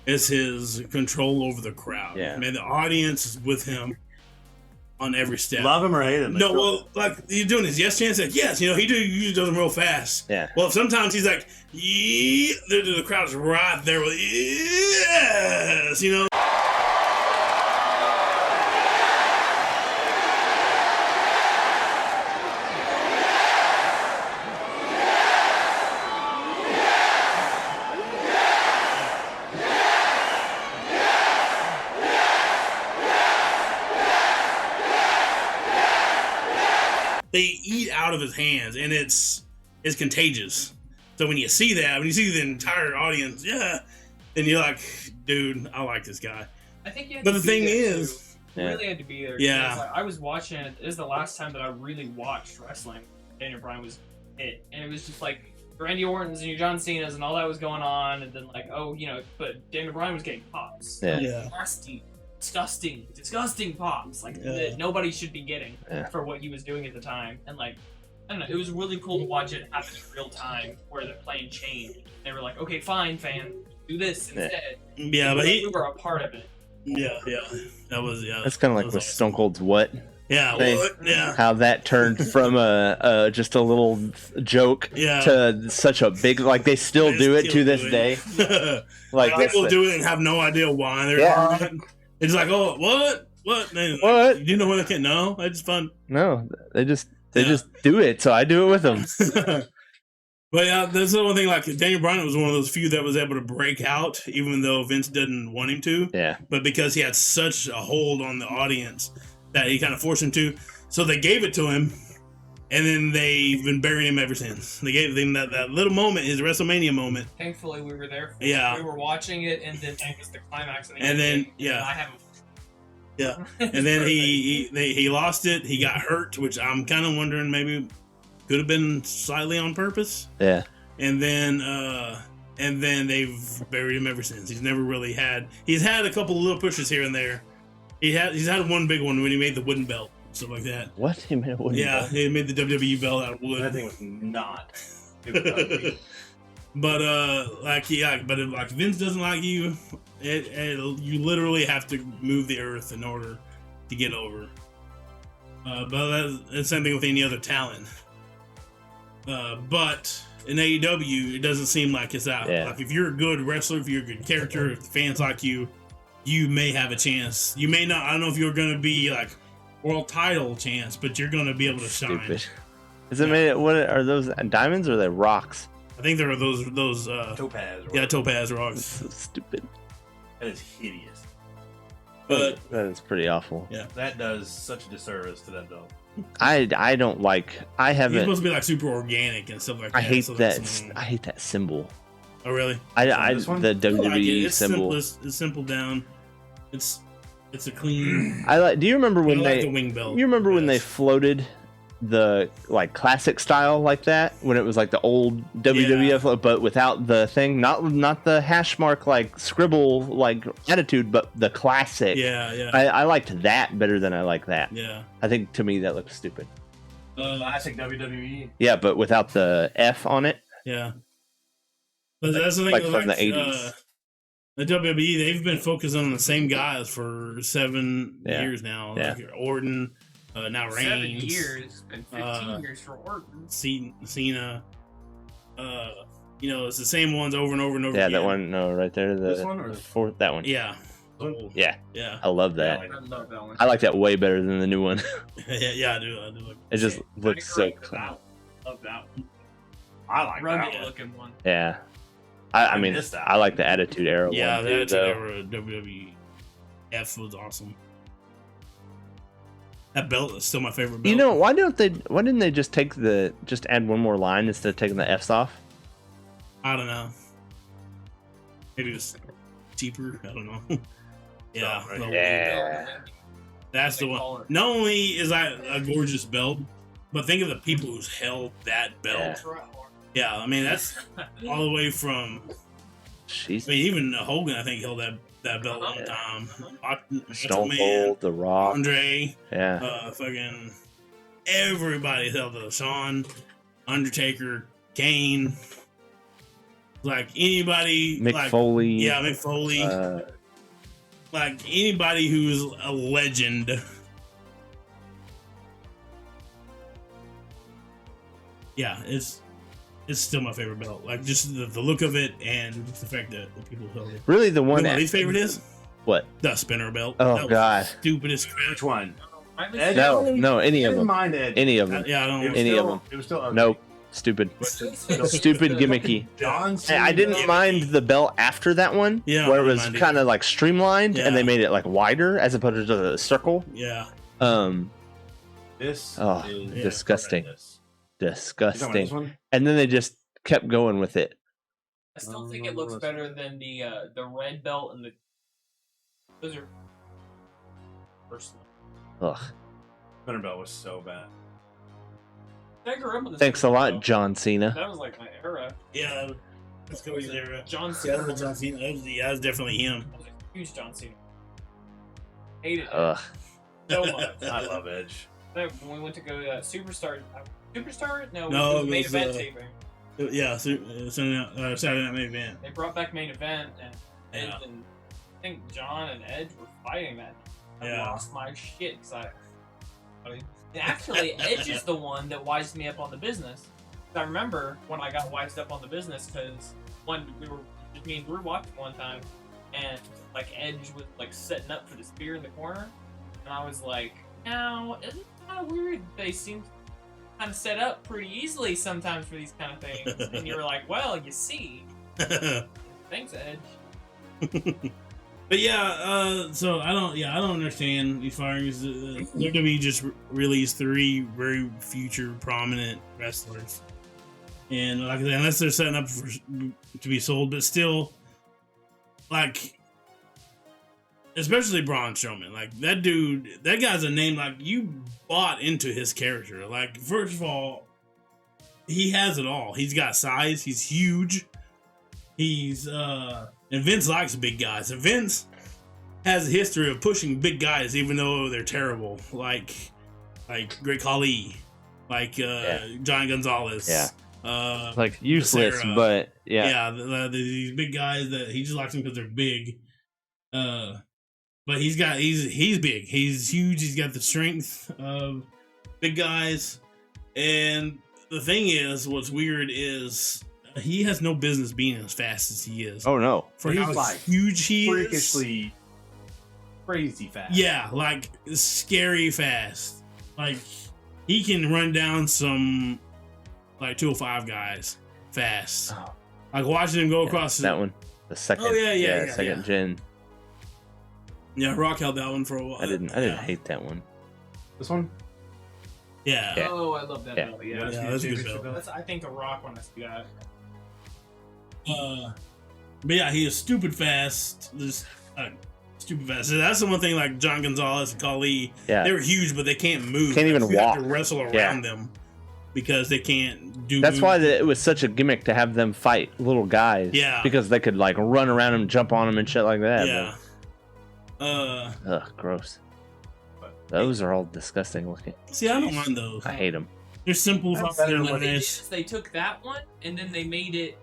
is his control over the crowd. Yeah, man, the audience is with him on every step. Love him or hate him. No, well, like he's doing his yes chance. Like yes, he usually does them real fast. Yeah. Well, sometimes he's like, yeah, the crowd's right there with yes, They eat out of his hands, and it's contagious. So when you see that, when you see the entire audience, yeah, then you're like, dude, I like this guy. I think you had But to the be thing there, is, too. You really had to be there. Yeah. It's like, I was watching it. This is the last time that I really watched wrestling. Daniel Bryan was it, and it was just like Randy Orton's and your John Cena's and all that was going on, and then like, but Daniel Bryan was getting pops. Yeah. Yeah. Nasty, disgusting pops like that nobody should be getting for what he was doing at the time. And like, I don't know, it was really cool to watch it happen in real time where the plan changed. They were like, okay, fine, fan, do this instead. Yeah, but we were a part of it. Yeah, that was That's kind of like with Stone Cold's what? Yeah, thing. Yeah. How that turned from just a little joke to such a big, like they still do it to this day. Like people do it and have no idea why they're doing it. It's like, oh, what? What? Do you know when they can't? No, it's fun. No, they just do it, so I do it with them. But yeah, that's the one thing. Like Daniel Bryan was one of those few that was able to break out, even though Vince didn't want him to. Yeah. But because he had such a hold on the audience that he kind of forced him to, so they gave it to him, and then they've been burying him ever since. They gave him that little moment, his WrestleMania moment. Thankfully, we were there. For Yeah. We were watching it, and then it was the climax. And then I haven't. Yeah, and then he lost it. He got hurt, which I'm kind of wondering maybe could have been slightly on purpose. Yeah. And then they've buried him ever since. He's never really had. He's had a couple of little pushes here and there. He's had one big one when he made the wooden belt, stuff like that. What? He made a wooden belt? He made the WWE belt out of wood. That thing was not. But if Vince doesn't like you, you literally have to move the earth in order to get over. But that's the same thing with any other talent. But in AEW, it doesn't seem like it's out. Yeah. Like if you're a good wrestler, if you're a good character, if the fans like you, you may have a chance. You may not. I don't know if you're going to be like world title chance, but you're going to be able to shine. Stupid. Is it made? What are those diamonds or are they rocks? I think there are those topaz. Yeah, topaz rocks. So stupid. That is hideous. But that is pretty awful. Yeah, that does such a disservice to that belt. I don't like. I haven't. It's supposed to be like super organic and stuff like that. I hate so that. I hate that symbol. Oh really? The WWE it's symbol. It's simple down. It's a clean. Do you remember when like the wing belt? You remember when they floated the like classic style like that when it was like the old WWF, but without the thing, not the hash mark like scribble like attitude, but the classic. Yeah. I liked that better than I like that. Yeah. I think to me that looks stupid. Classic WWE. Yeah, but without the F on it. Yeah. But that's the thing. Like from the 80s. The WWE, they've been focusing on the same guys for 7 years now. Yeah. Like Orton, now Reigns. 7 years, and 15 years for Orton. Cena. It's the same ones over and over and over. Yeah, again. that one. No, right there. The This one or fourth. That one. Yeah. Yeah. I love that. I love that one. I like that way better than the new one. yeah, I do. It just looks so. Love that one. I like Rugged that looking one. Yeah. I mean, missed that I like the Attitude Era one. Yeah, the too, Attitude though. Era WWF was awesome. That belt is still my favorite belt. You know, why didn't they just add one more line instead of taking the F's off? I don't know. Maybe it was cheaper. I don't know. Yeah. Right. Yeah. That's the one. Not only is that a gorgeous belt, but think of the people who's held that belt. Yeah, I mean, that's all the way from... even Hogan, I think, held that belt one time. Stone Cold, The Rock. Andre. Yeah. Fucking... Everybody held it. Shawn, Undertaker, Kane. Like, anybody... Mick Foley. Yeah, Mick Foley. Like, anybody who's a legend yeah, it's still my favorite belt. Like just the look of it and just the fact that the people held it. Really, the You one know what his favorite is? what? The spinner belt. Oh, That was God. the stupidest crap. Which one? Edge? No, any I of didn't them. mind Edge. Any of them. Yeah, I It don't. was Any still, of 'em. It was still ugly. Nope. Stupid. Stupid gimmicky. John Hey, I didn't Yeah. mind the belt after that one, Yeah, where I it was didn't mind kind of like streamlined, and they Yeah. made it like wider as opposed to the circle. Yeah, This Oh, is disgusting. horrendous. You talking about Disgusting. this one? And then they just kept going with it. I still think it looks better than the red belt and the. Those are. Personal. Ugh. Spinner belt was so bad. I grew up with the Thanks a Super lot, Bowl. John Cena. That was like my era. yeah. Let's go with there. John Yeah, Cena. that was John Cena. That was definitely him. I was a huge John Cena. Hated it Ugh. so much. I love Edge. When we went to go to Superstar. Superstar? No, No, it was it main was, event taping. Yeah, Saturday Night Main Event. They brought back main event, and Edge Yeah. and I think John and Edge were fighting that. I Yeah. lost my shit because and actually, Edge is the one that wised me up on the business. I remember when I got wised up on the business because me and Drew watched one time, and like Edge was like setting up for the spear in the corner, and I was like, "Now, isn't it kind of weird? They seem kind of set up pretty easily sometimes for these kind of things." And you were like, "Well, you see." Thanks, Edge. But yeah, so I don't understand these firings. WWE just released 3 very future prominent wrestlers, and like I said, unless they're setting up to be sold, but still, like, especially Braun Strowman, like that dude, that guy's a name like you bought into his character. Like, first of all, he has it all. He's got size. He's huge. He's and Vince likes big guys. And Vince has a history of pushing big guys, even though they're terrible. Like Great Khali, like Johnny Gonzalez. Yeah. Like useless, Sarah. but yeah. These big guys that he just likes them because they're big. But he's big. He's huge. He's got the strength of big guys. And the thing is, what's weird is he has no business being as fast as he is. Oh no. For He's how like huge he is. Freakishly crazy fast. Yeah, like scary fast. Like he can run down some like 205 guys fast. Oh. Like watching him go across that one. The second. Oh, yeah, second gen. Yeah, Rock held that one for a while. I didn't hate that one. This one? Yeah. Yeah. Oh, I love that Yeah. belt. Yeah, Yeah, that's a good belt. That's, I think, a Rock when I see that. But yeah, he is stupid fast. Just stupid fast. So that's the one thing. Like John Gonzalez and Khali, Yeah. they were huge, but they can't move. Can't even You have walk. to wrestle around Yeah. them because they can't do. That's why it was such a gimmick to have them fight little guys. Yeah. Because they could like run around them, jump on them, and shit like that. Yeah. Ugh, gross. Those are all disgusting looking. See, I don't mind those. I hate them. They're simple. That's better than What they did nice. is they took that one and then they made it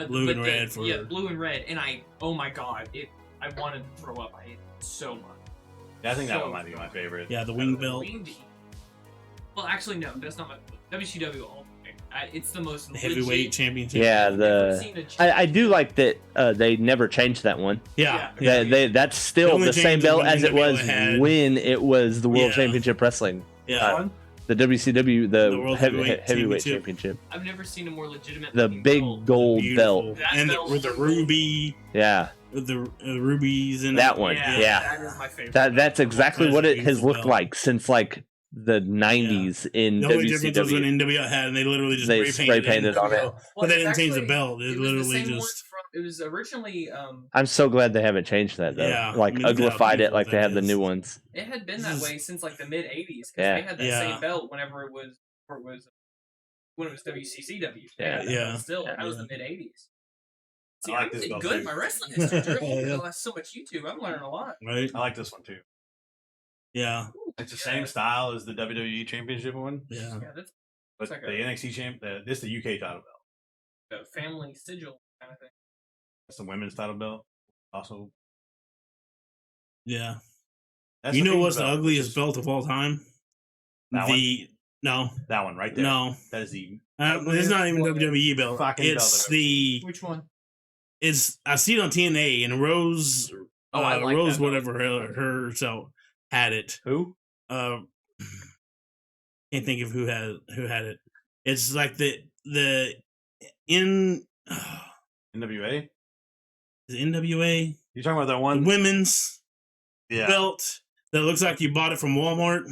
Blue and but red for- yeah, blue and red. And oh my god, I wanted to throw up. I hated it so much. Yeah, I think that So one might be my favorite. Yeah, the wing belt. Windy. Well, actually, no, that's not my WCW. It's the most The heavyweight legit- championship. Yeah, I've never the seen a champ- I do like that they never changed that one. Yeah. Yeah. That's The still only the same change is belt when as it NWO was had- when it was the World Yeah. Championship Wrestling. Yeah. The WCW, The World heavyweight Heavyweight championship. I've never seen a more legitimate. The looking big belt. gold Beautiful. belt. That And belt with the was- ruby, Yeah, with the rubies in that it. one. Yeah, Yeah. that is my favorite. That's exactly That's what a it has beautiful looked belt. like since like the 90s in The only difference was when WCW. NWO had, and they literally just They spray painted spray-painted on it. But they didn't it's change the actually- belt. It was the literally same one just. it was originally I'm so glad they haven't changed that though. Yeah, Like I mean, look at how uglified it beautiful like they that have the is. new ones. it had been that way since like the mid '80s. Yeah. They had that Yeah. same belt whenever it was when it was WCCW. Yeah. Yeah. Still, that was the mid '80s. See, I like I'm this getting belt, good too. at my wrestling history. Drew. Yeah. I watch so much YouTube. I'm learning a lot. Right? I like this one too. Yeah. It's the same style as the WWE Championship one, Yeah. Yeah, that's but like the NXT champ, this is the UK title belt. a family sigil kind of thing. That's the women's title belt. Also, Yeah. that's You the know King's what's the belt, ugliest which is- belt of all time? That The No, That one right there. no. That is the. It's not even WWE belt. Fucking It's belt. the. Which one? It's I see it on TNA and Rose. Oh, I like Rose, that belt. whatever herself had it. Who? Can't think of who had it. It's like the NWA. the NWA You talking about that the one? women's Yeah. belt that looks like you bought it from Walmart.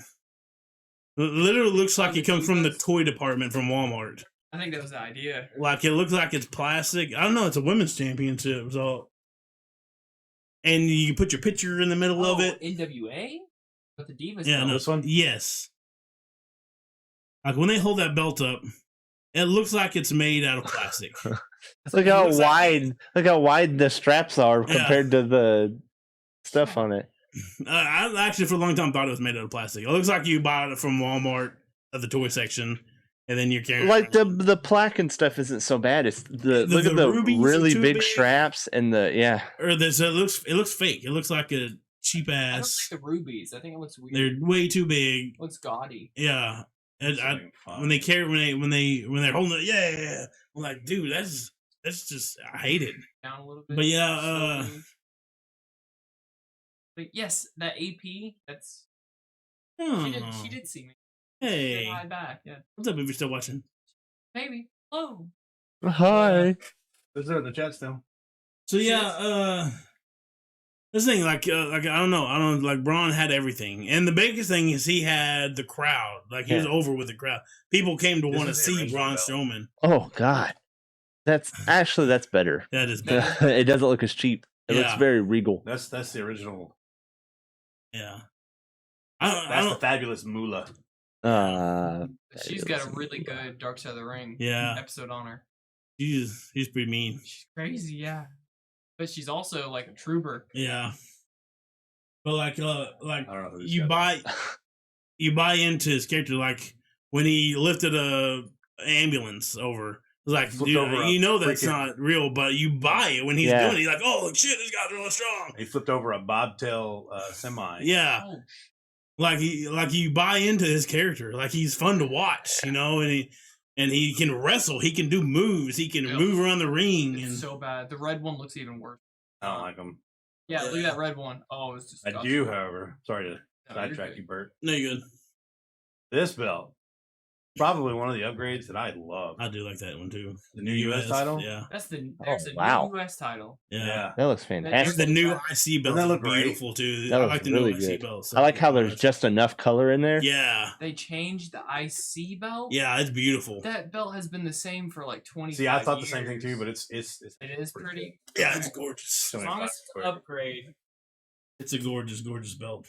It literally looks like it comes from the toy department from Walmart. I think that was the idea. Like it looks like it's plastic. I don't know. It's a women's championship. So, and you put your picture in the middle of it. NWA? But the Divas. Yeah, belt. no, This one? Yes. Like when they hold that belt up, it looks like it's made out of plastic. Look how looks like- wide. Look how wide the straps are Yeah. compared to the stuff on it. I actually, for a long time, thought it was made out of plastic. It looks like you bought it from Walmart at the toy section, and then you're carrying Like it. the plaque and stuff isn't so bad. It's the look the at the rubies are really too big big. straps and the Or this, it looks fake. It looks like a cheap I don't ass. like the rubies. I think it looks weird. They're way too big. looks gaudy. Yeah, and when they carry when they're holding it, yeah, I'm like, dude, that's just I hate it. Down a little bit. But yeah, slowly. But yes, that AP. That's she did see me. Said Hey, hi back. Yeah, what's up if you're still watching? maybe. Hello. hi. Those are the chat still. So yeah, this thing like I don't know, like Braun had everything, and the biggest thing is he had the crowd. Like he was over with the crowd. People came to This want to is the see original Braun belt. Strowman. Oh God, that's better. That is bad. It doesn't look as cheap. It looks Yeah. very regal. That's the original. Yeah, That's I the don't. fabulous Moolah. She's got a really good Dark Side of the Ring Yeah, episode on her. she's pretty mean. She's crazy, yeah. But she's also like a trooper. Yeah, but like I don't know who this you guy buy into his character. Like when he lifted a ambulance over, it's like Flipped dude, over a you know that's freaking- not real, but you buy it when he's Yeah. doing it. He's like, oh shit, this guy's really strong. He flipped over a bobtail semi. Yeah, Oh, like you buy into his character. Like he's fun to watch, you know, and he can wrestle. He can do moves. He can Yeah. move around the ring. it's And so bad. The red one looks even worse. I don't like him. Yeah, look at that red one. Oh, it's I disgusting. do, however. Sorry to No, you're sidetrack good. you, Bert. no, you're good. This belt, probably one of the upgrades that I love. I do like that one too. The new US title? Yeah, That's the Oh, there's a wow. new US title. yeah. That looks And fantastic. the new IC belt that is look great? beautiful too. That I looks like the really new IC good. belt. I like how there's just enough color in there. Yeah, They changed the IC belt. yeah, it's beautiful. That belt has been the same for like 20 See, I thought the same thing too, but it's it is pretty. Yeah, it's gorgeous. So As many long as bucks it's quick. an upgrade. It's a gorgeous belt.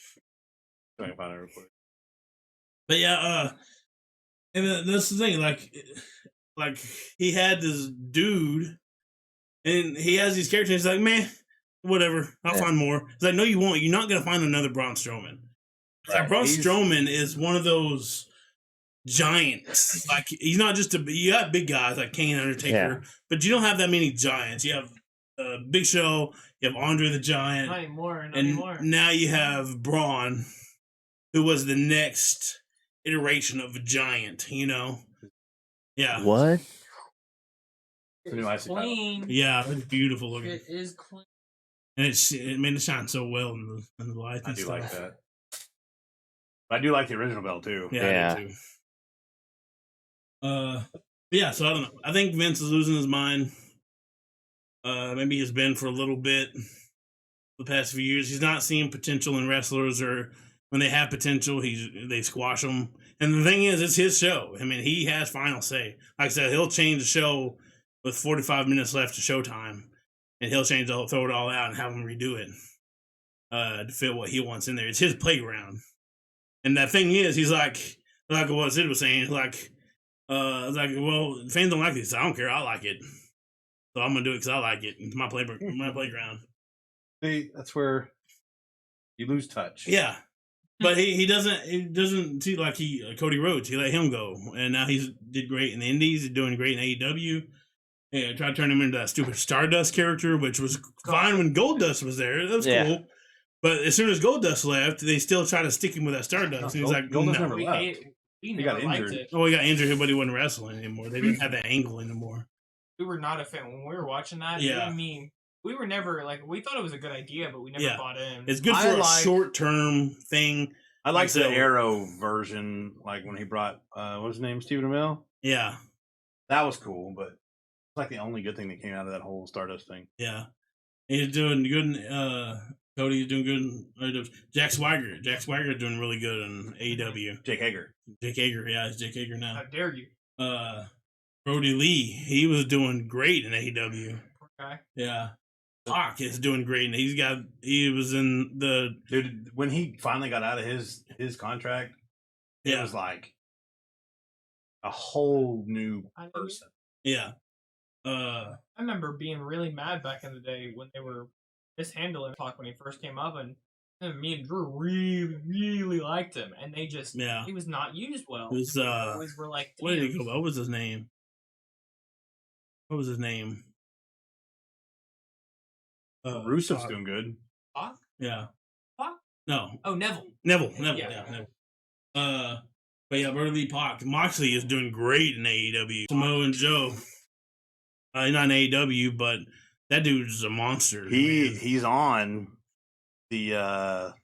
Trying to find it real quick. But yeah, and that's the thing. Like he had this dude, and he has these characters. He's like, man, whatever. I'll Yeah. find more. It's like, no, you won't. You're not gonna find another Braun Strowman. Like Right, Braun he's- Strowman is one of those giants. Like he's not just you got big guys like Kane, Undertaker, but you don't have that many giants. You have Big Show, you have Andre the Giant, Not anymore. Not and anymore. now you have Braun, who was the next iteration of a giant. You know, yeah, What? It's a new IC title. Clean. yeah, it's beautiful looking, It is clean. and it made it shine so well in the light I and do stuff. like that. I do like the original belt too. Yeah, Yeah. I do too. Yeah, so I don't know. I think Vince is losing his mind. Maybe he's been for a little bit the past few years. He's not seeing potential in wrestlers, or when they have potential, they squash them. And the thing is, it's his show. I mean, he has final say. Like I said, he'll change the show with 45 minutes left to showtime, and he'll throw it all out and have them redo it to fit what he wants in there. It's his playground. And that thing is, he's like what Sid was saying, like, well, fans don't like this. I don't care. I like it. So I'm going to do it because I like it. It's my playground. See, that's where you lose touch. Yeah. But he doesn't see like Cody Rhodes. He let him go. And now he's did great in the Indies. He's doing great in AEW. Yeah, tried to turn him into that stupid Stardust character, which was fine when Goldust was there. That was cool. But as soon as Goldust left, they still try to stick him with that Stardust. And he's like, Goldust no. never We left. hate We He got never liked injured. it. Oh, he got injured, but he wasn't wrestling anymore. They didn't have that angle anymore. We were not a fan when we were watching that. Yeah. I mean, we were never like we thought it was a good idea, but we never bought in. It's good for a short-term thing. I like the so- Arrow version, like when he brought what was his name, Stephen Amell. Yeah, That was cool, but it's like the only good thing that came out of that whole Stardust thing. yeah. He's doing good. Cody's doing good. Jack Swagger is doing really good in AEW. Jake Hager. Jake Hager, yeah, it's Jake Hager now. How dare you? Brody Lee, he was doing great in AEW. Okay. Yeah. Pac is doing great, and he was in the Dude, when he finally got out of his contract, it was like a whole new person. Yeah. I remember being really mad back in the day when they were mishandling Pac when he first came up, and me and Drew really, really liked him, and they just he was not used well. It was Always were like, what did he go? What was his name? Rusev's doing good. Pac? Yeah. Pac? No. Oh, Neville. Neville. Yeah. Neville. But yeah, Brody Lee Pac. Moxley is doing great in AEW. Samoa and Joe. Not in AEW, but that dude's a monster. He's on the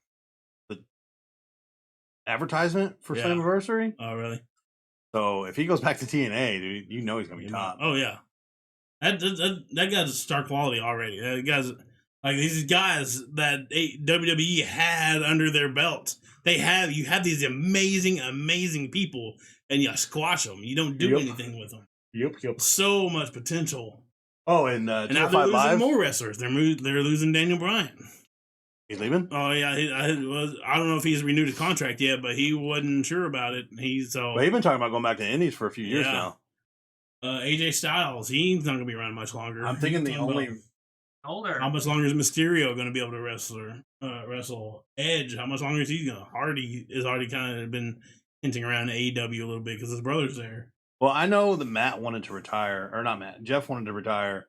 advertisement for Cinemadrue. Oh, really? So if he goes back to TNA, dude, you know he's gonna be top. Oh yeah, that guy's a star quality already. That guy's like these guys that WWE had under their belt. You have these amazing people, and you squash them. You don't do anything with them. Yep. So much potential. Oh, and now they're losing Live? more wrestlers. They're losing Daniel Bryan. He's leaving? Oh yeah, I don't know if he's renewed his contract yet, but he wasn't sure about it. But he's been talking about going back to Indies for a few years now. AJ Styles, he's not gonna be around much longer. I'm thinking the only older. How much longer is Mysterio going to be able to wrestle Edge? How much longer is he going to? Hardy has already kind of been hinting around AEW a little bit because his brother's there. Well, I know that Matt wanted to retire, or not Matt, Jeff wanted to retire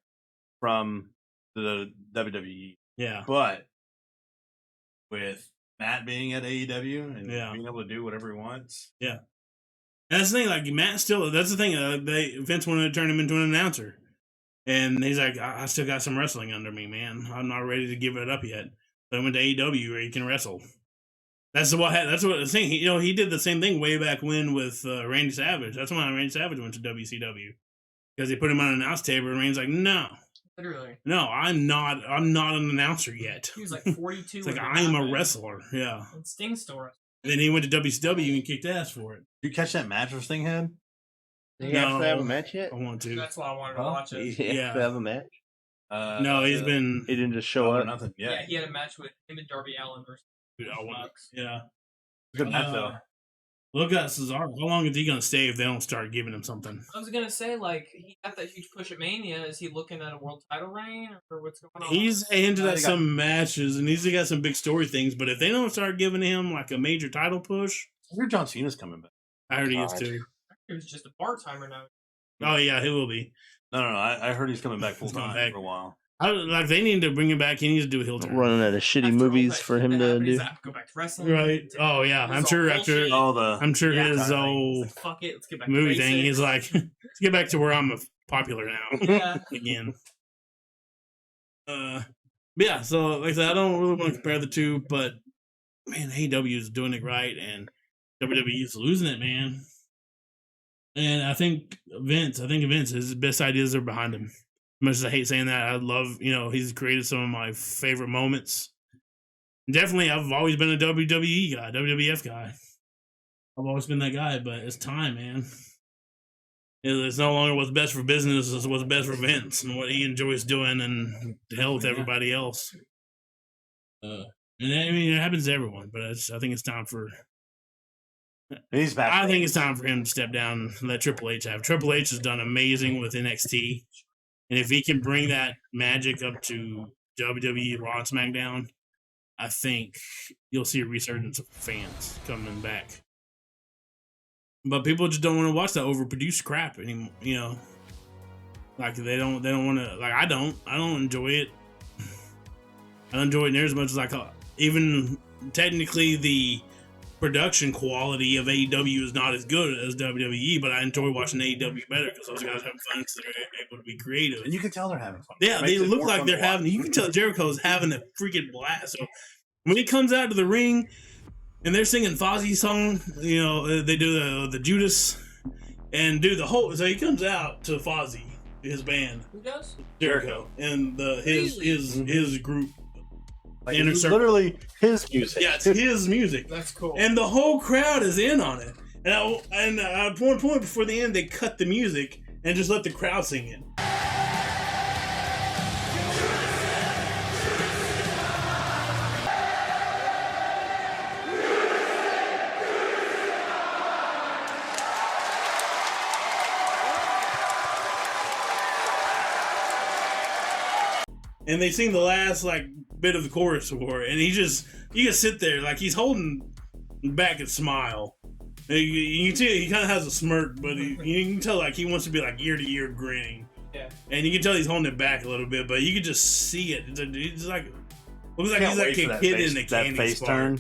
from the WWE. Yeah. But with Matt being at AEW and Yeah. being able to do whatever he wants. Yeah. And that's the thing, like Matt still, that's the thing, Vince wanted to turn him into an announcer. And he's like, I still got some wrestling under me, man. I'm not ready to give it up yet. So I went to AEW where he can wrestle. That's what the thing. He did the same thing way back when with Randy Savage. That's why Randy Savage went to WCW because they put him on an announce table, and Randy's like, no, Literally. no, I'm not an announcer yet. He was like 42. It's like when it I'm a happened. wrestler. Yeah. And Sting still wrestled. And then he went to WCW and kicked ass for it. Did you catch that match this thing had? Did he actually have a match yet? I want to. That's why I wanted to watch it. He actually have a match? No, he's been. He didn't just show up. Nothing. Yeah, Yeah. he had a match with him and Darby Allin versus Bucks. Yeah. Good match though. Look at Cesaro. How long is he going to stay if they don't start giving him something? I was gonna say, like, he got that huge push at Mania. Is he looking at a world title reign or what's going on? He's hinted at some matches and he's got some big story things, but if they don't start giving him like a major title push, I heard John Cena's coming back. I heard he is too. He was just a part timer now. Oh yeah, he will be. No. I heard he's coming back full He's coming time back. for a while. Like they need to bring him back. He needs to do a heel turn. Running out of shitty After movies all that for shit him that to happened, he's do. like, go back to wrestling. Right. Oh yeah. This I'm is sure all after. bullshit. Oh, the I'm sure Yeah, his he's like, whole fuck it, let's get back to movie thing. basics. He's like, let's get back to where I'm popular now Yeah. again. Yeah. So like I said, I don't really want to compare the two, but man, AEW is doing it right, and WWE is losing it, man. And I think Vince, his best ideas are behind him. As much as I hate saying that, I love, he's created some of my favorite moments. Definitely, I've always been a WWE guy, WWF guy. I've always been that guy, but it's time, man. It's no longer what's best for business, it's what's best for Vince and what he enjoys doing, and to hell with everybody else. And I mean, it happens to everyone, but I think it's time for. He's back. I think it's time for him to step down and let Triple H have. Triple H has done amazing with NXT. And if he can bring that magic up to WWE Raw and SmackDown, I think you'll see a resurgence of fans coming back. But people just don't want to watch that overproduced crap anymore, Like they don't want to, like I don't enjoy it. I don't enjoy it near as much as even technically the production quality of AEW is not as good as WWE, but I enjoy watching AEW better because those guys have fun because they're able to be creative. And you can tell they're having fun. Yeah, It they makes it look more like fun they're to watch. having. You can tell Jericho's having a freaking blast. So when he comes out to the ring and they're singing Fozzie's song, you know, they do the Judas and do the whole. So he comes out to Fozzy, his band, Who does? Jericho, and his group. Like, Inner it's Circle. literally his music. Yeah, it's his music. That's cool. And the whole crowd is in on it. And at one point before the end, they cut the music and just let the crowd sing it. And they sing the last like bit of the chorus for it, and you can sit there like he's holding back a smile. You can tell he kind of has a smirk, but you can tell like he wants to be like ear to ear grinning. Yeah. And you can tell he's holding it back a little bit, but you can just see it. It's like looks like he's like a kid in a candy face bar. turn.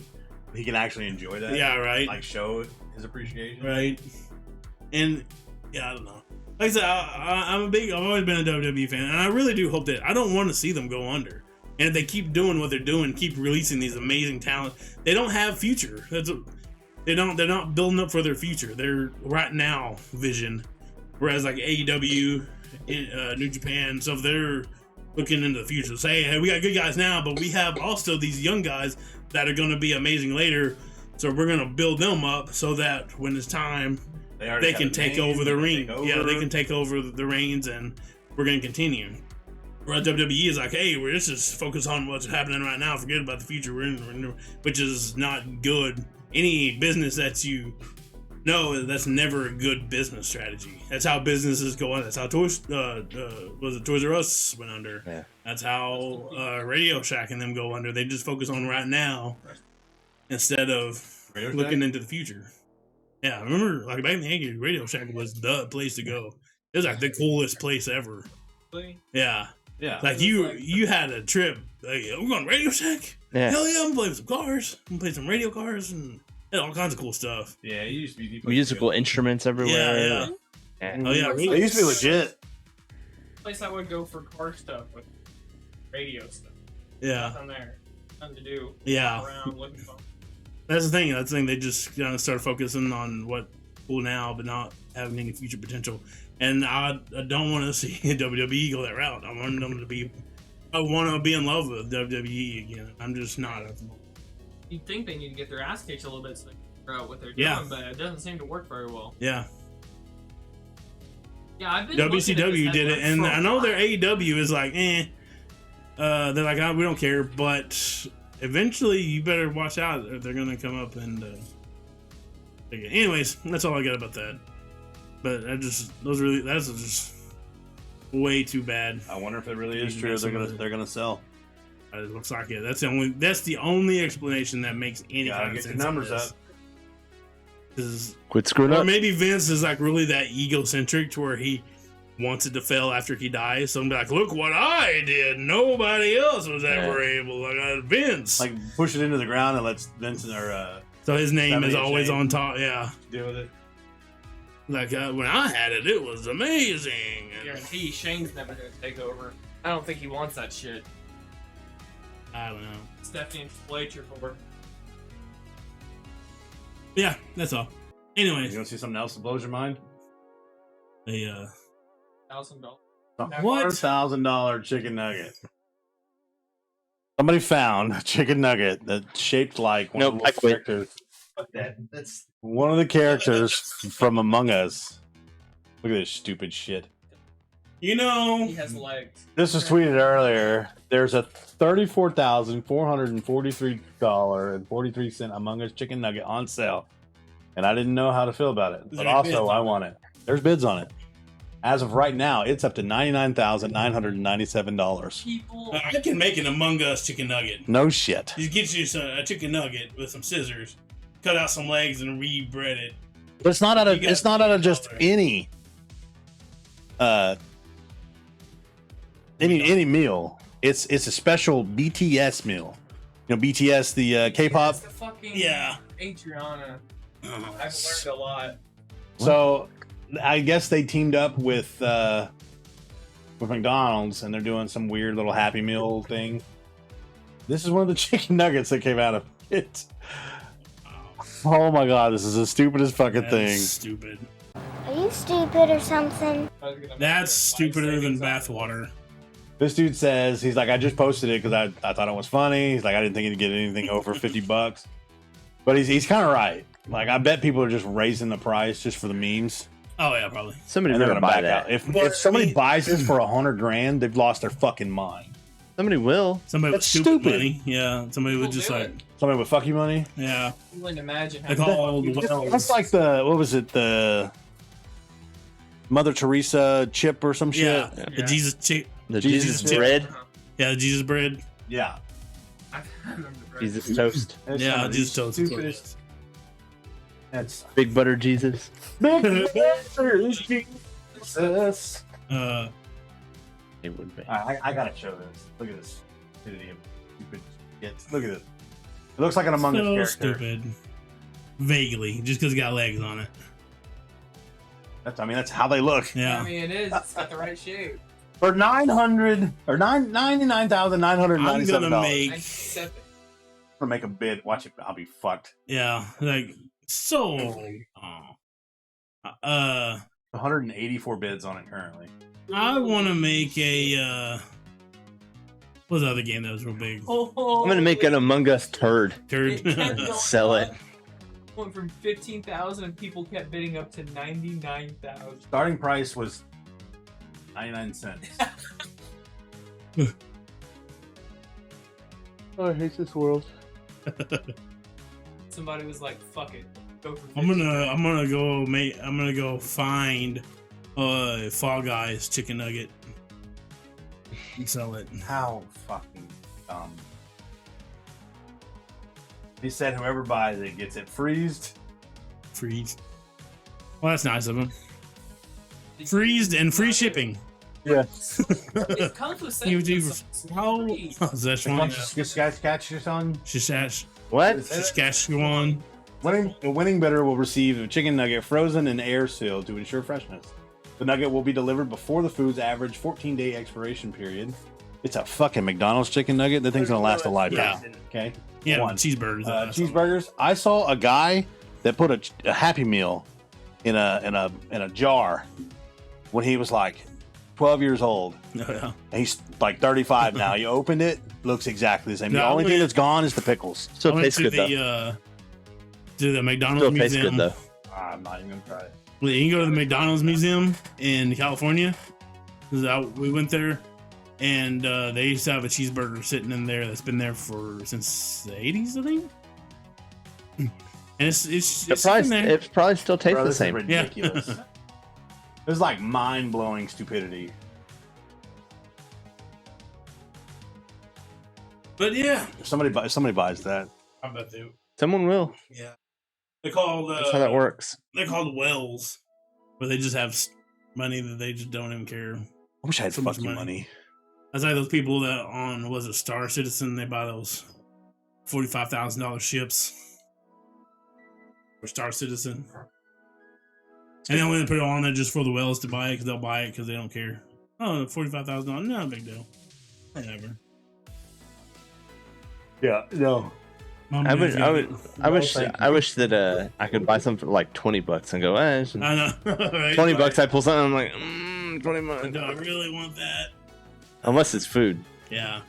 He can actually enjoy that. Yeah, right. Like show his appreciation. Right. And yeah, I don't know. Like I said, I've always been a WWE fan, and I really do hope that I don't want to see them go under. And if they keep doing what they're doing, keep releasing these amazing talent, they don't have future. They're not building up for their future. They're right now vision. Whereas like AEW, New Japan, so they're looking into the future. Say, hey, we got good guys now, but we have also these young guys that are going to be amazing later. So we're going to build them up so that when it's time, they can take over the ring. Yeah, they can take over the reins, and we're going to continue. Whereas WWE is like, hey, we're just focus on what's happening right now. Forget about the future. We're in, which is not good. Any business that you know, that's never a good business strategy. That's how businesses go on. That's how Toys R Us went under. Yeah. That's how Radio Shack and them go under. They just focus on right now instead of looking into the future. Yeah, I remember like back in the 80s, Radio Shack was the place to go. It was like the coolest place ever. Yeah. Yeah. Like you had a trip. Like, we're going to Radio Shack? Yeah. Hell yeah, I'm playing some cars. I'm playing some radio cars and all kinds of cool stuff. Yeah, it used to be Musical instruments everywhere. Yeah. Oh yeah, It used to be legit. Place I would go for car stuff with radio stuff. Yeah. Nothing there. Nothing to do. Yeah. Walk around looking fun. That's the thing. That's the thing. They just kind of started focusing on what cool now, but not having any future potential. And I don't want to see WWE go that route. I want them to be. I want to be in love with WWE again. I'm just not. You'd think they need to get their ass kicked a little bit so they can figure out what they're Yeah. doing, but it doesn't seem to work very well. Yeah. Yeah, I've been WCW did it, and I know their AEW is like, they're like, oh, we don't care, but eventually you better watch out if they're gonna come up and. Take it. Anyways, that's all I got about that. But that's just way too bad. I wonder if it really is true. They're gonna sell. It looks like it. That's the only explanation that makes any kind of get sense. your numbers up. Quit screwing Or up. maybe Vince is like really that egocentric to where he wants it to fail after he dies. So I'm like, look what I did. Nobody else was ever able. Like Vince. Like push it into the ground and let Vince or so his name is 78 always Shane on top. Yeah. deal with it. Like when I had it, it was amazing. I guarantee Shane's never gonna take over. I don't think he wants that shit. I don't know. Stephanie and Triple H are for. Yeah, that's all. Anyways, You want to see something else that blows your mind? they $1,000. What? $1,000 chicken nugget. Somebody found a chicken nugget that's shaped like one of the characters. That's One of the characters from Among Us. Look at this stupid shit. you know, He has legs. This was tweeted earlier. There's a $34,443.43 Among Us chicken nugget on sale. And I didn't know how to feel about it. But there bids also, on I it? want it. There's bids on it. As of right now, it's up to $99,997. People. I can make an Among Us chicken nugget. No shit. You get you a chicken nugget with some scissors, cut out some legs, and re-bread it. But it's not out of You got it's not out of just $1. any meal. It's a special BTS meal. You know BTS, the K-pop. It's the fucking. Yeah. Adriana. Oh, I've learned a lot. So I guess they teamed up with McDonald's, and they're doing some weird little Happy Meal thing. This is one of the chicken nuggets that came out of it. Oh my god, this is the stupidest fucking thing. Stupid. Are you stupid or something? That's stupider than bathwater. This dude says, he's like, I just posted it because I thought it was funny. He's like, I didn't think he'd get anything over $50. But he's kind of right. Like, I bet people are just raising the price just for the memes. Oh yeah, probably. Somebody's And they're gonna gonna buy back that. out. If somebody buys this for $100,000, they've lost their fucking mind. Somebody will. Somebody with That's stupid stupid. money. Yeah, somebody would just like, Somebody with fuck you money? yeah. You wouldn't imagine They how call the That's wells. like the, what was it, the Mother Teresa chip or some shit? Yeah, Yeah. the Jesus chip. The Jesus Jesus bread. Yeah, the Jesus bread. Yeah. I remember the Jesus toast. It's Yeah, some of Jesus the toast. stupidest- That's Big butter Jesus. Jesus. It would be. I gotta show this. Look at this. Stupid shit. Look at this. It looks like an Among Us So character. stupid. Vaguely, just because it got legs on it. That's how they look. Yeah. I mean, it is. It's got the right shape. For $99,997. I'm gonna I'm make. 97. gonna make a bid. Watch it. I'll be fucked. Yeah, like so. 184 bids on it currently. I want to make a. What was the other game that was real big? Oh, I'm gonna make an Among Us turd. Turd. It kept going Sell it. up. Went from 15,000 and people kept bidding up to 99,000. Starting price was 99 cents. Oh, I hate this world. Somebody was like, "Fuck it, go for." I'm gonna go find Fall Guys chicken nugget and sell it. How fucking dumb. He said whoever buys it gets it freezed. Freeze. Well, that's nice of him. Freezed and free shipping. Yes. It comes with You do samples, so how? it's free. Szechuan. Catch your son. Shishash. What? Saskatchewan. The winning bidder will receive a chicken nugget frozen and air sealed to ensure freshness. The nugget will be delivered before the food's average 14-day expiration period. It's a fucking McDonald's chicken nugget. The thing's gonna last a lifetime. Yeah. Okay. Yeah, One. cheeseburgers. Cheeseburgers. I saw a guy that put a Happy Meal in a jar when he was like 12 years old. Yeah. And he's like 35 now. You opened it, looks exactly the same. No, the only I thing went- that's gone is the pickles. Still I went tastes to good though. the McDonald's Still tastes museum. good though. I'm not even gonna try it. You can go to the McDonald's museum in California. We went there, and they used to have a cheeseburger sitting in there that's been there since the 80s, I think. And it's sitting there. It probably still tastes Bro, the this same. is ridiculous. It's like mind-blowing stupidity. But yeah, If somebody buys that, I bet they. Someone will. Yeah, they called. That's how that works. They're called wells, where they just have money that they just don't even care. I wish I had So much fucking money. money. That's like those people that was it Star Citizen? They buy those $45,000 ships for Star Citizen, and then when they put it on there just for the whales to buy it, because they'll buy it because they don't care. Oh, $45,000, not a big deal. Whatever. Yeah, no. I wish that I could buy something for like $20 and go, it's I know. Right? $20. I pull something, I'm like, 20 bucks. Do I really want that? Unless it's food. Yeah.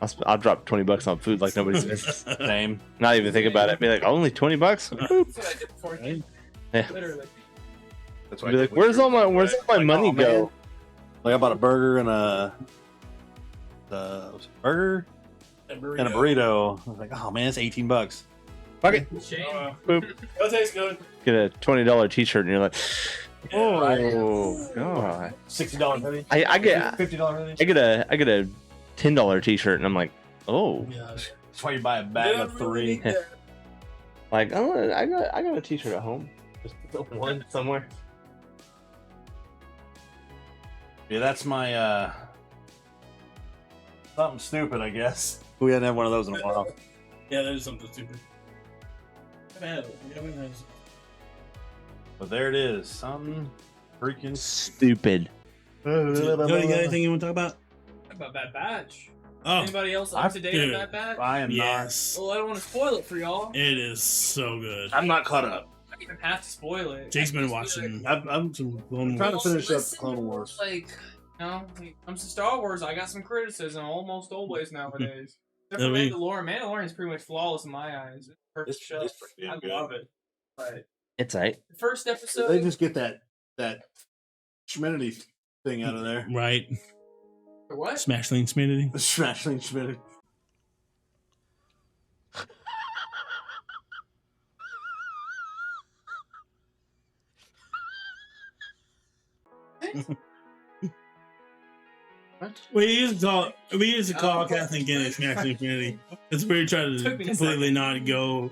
I'll drop $20 on food like nobody's business. Same. Not even think about it. Be like, only $20? That's what I did before. Yeah. Literally. That's Be like, where's all my money go? Like I bought a burger and a burger and a burrito. I was like, oh man, it's $18. Fuck it. Shame. Boop. That tastes good. Get a $20 t-shirt and you're like, oh god. $60 hoodie. I get $50 hoodie. I get a $10 t-shirt and I'm like, oh. Yeah. That's why you buy a bag of 3. Like, oh, I got a t-shirt at home. Just one somewhere. Yeah, that's my something stupid, I guess. We hadn't had one of those in a while. Yeah, that is something stupid. But there it is. Some freaking Stupid. You got anything you want to talk about? Talk about Bad Batch. Oh, Anybody else up to date on Bad Batch? I am yes. Well, I don't want to spoil it for y'all. It is so good. not. I'm not caught up. I don't even have to spoil it. Jake's been I can watching. just I'm some Clone trying to Wars. finish up listen, Clone Wars. Like, you know, when it comes to Star Wars, I got some criticism almost always nowadays. Except for Mandalorian. Mandalorian's pretty much flawless in my eyes. It's a perfect show. It's pretty damn I good. love it. But It's right. the first episode. They just get that Schmidt thing out of there. Right. What? Smashling Smitty. Smashing Schmidt. We used to call Kathleen Kennedy Smashling Smitty. That's where you try to Took me a completely second. not go.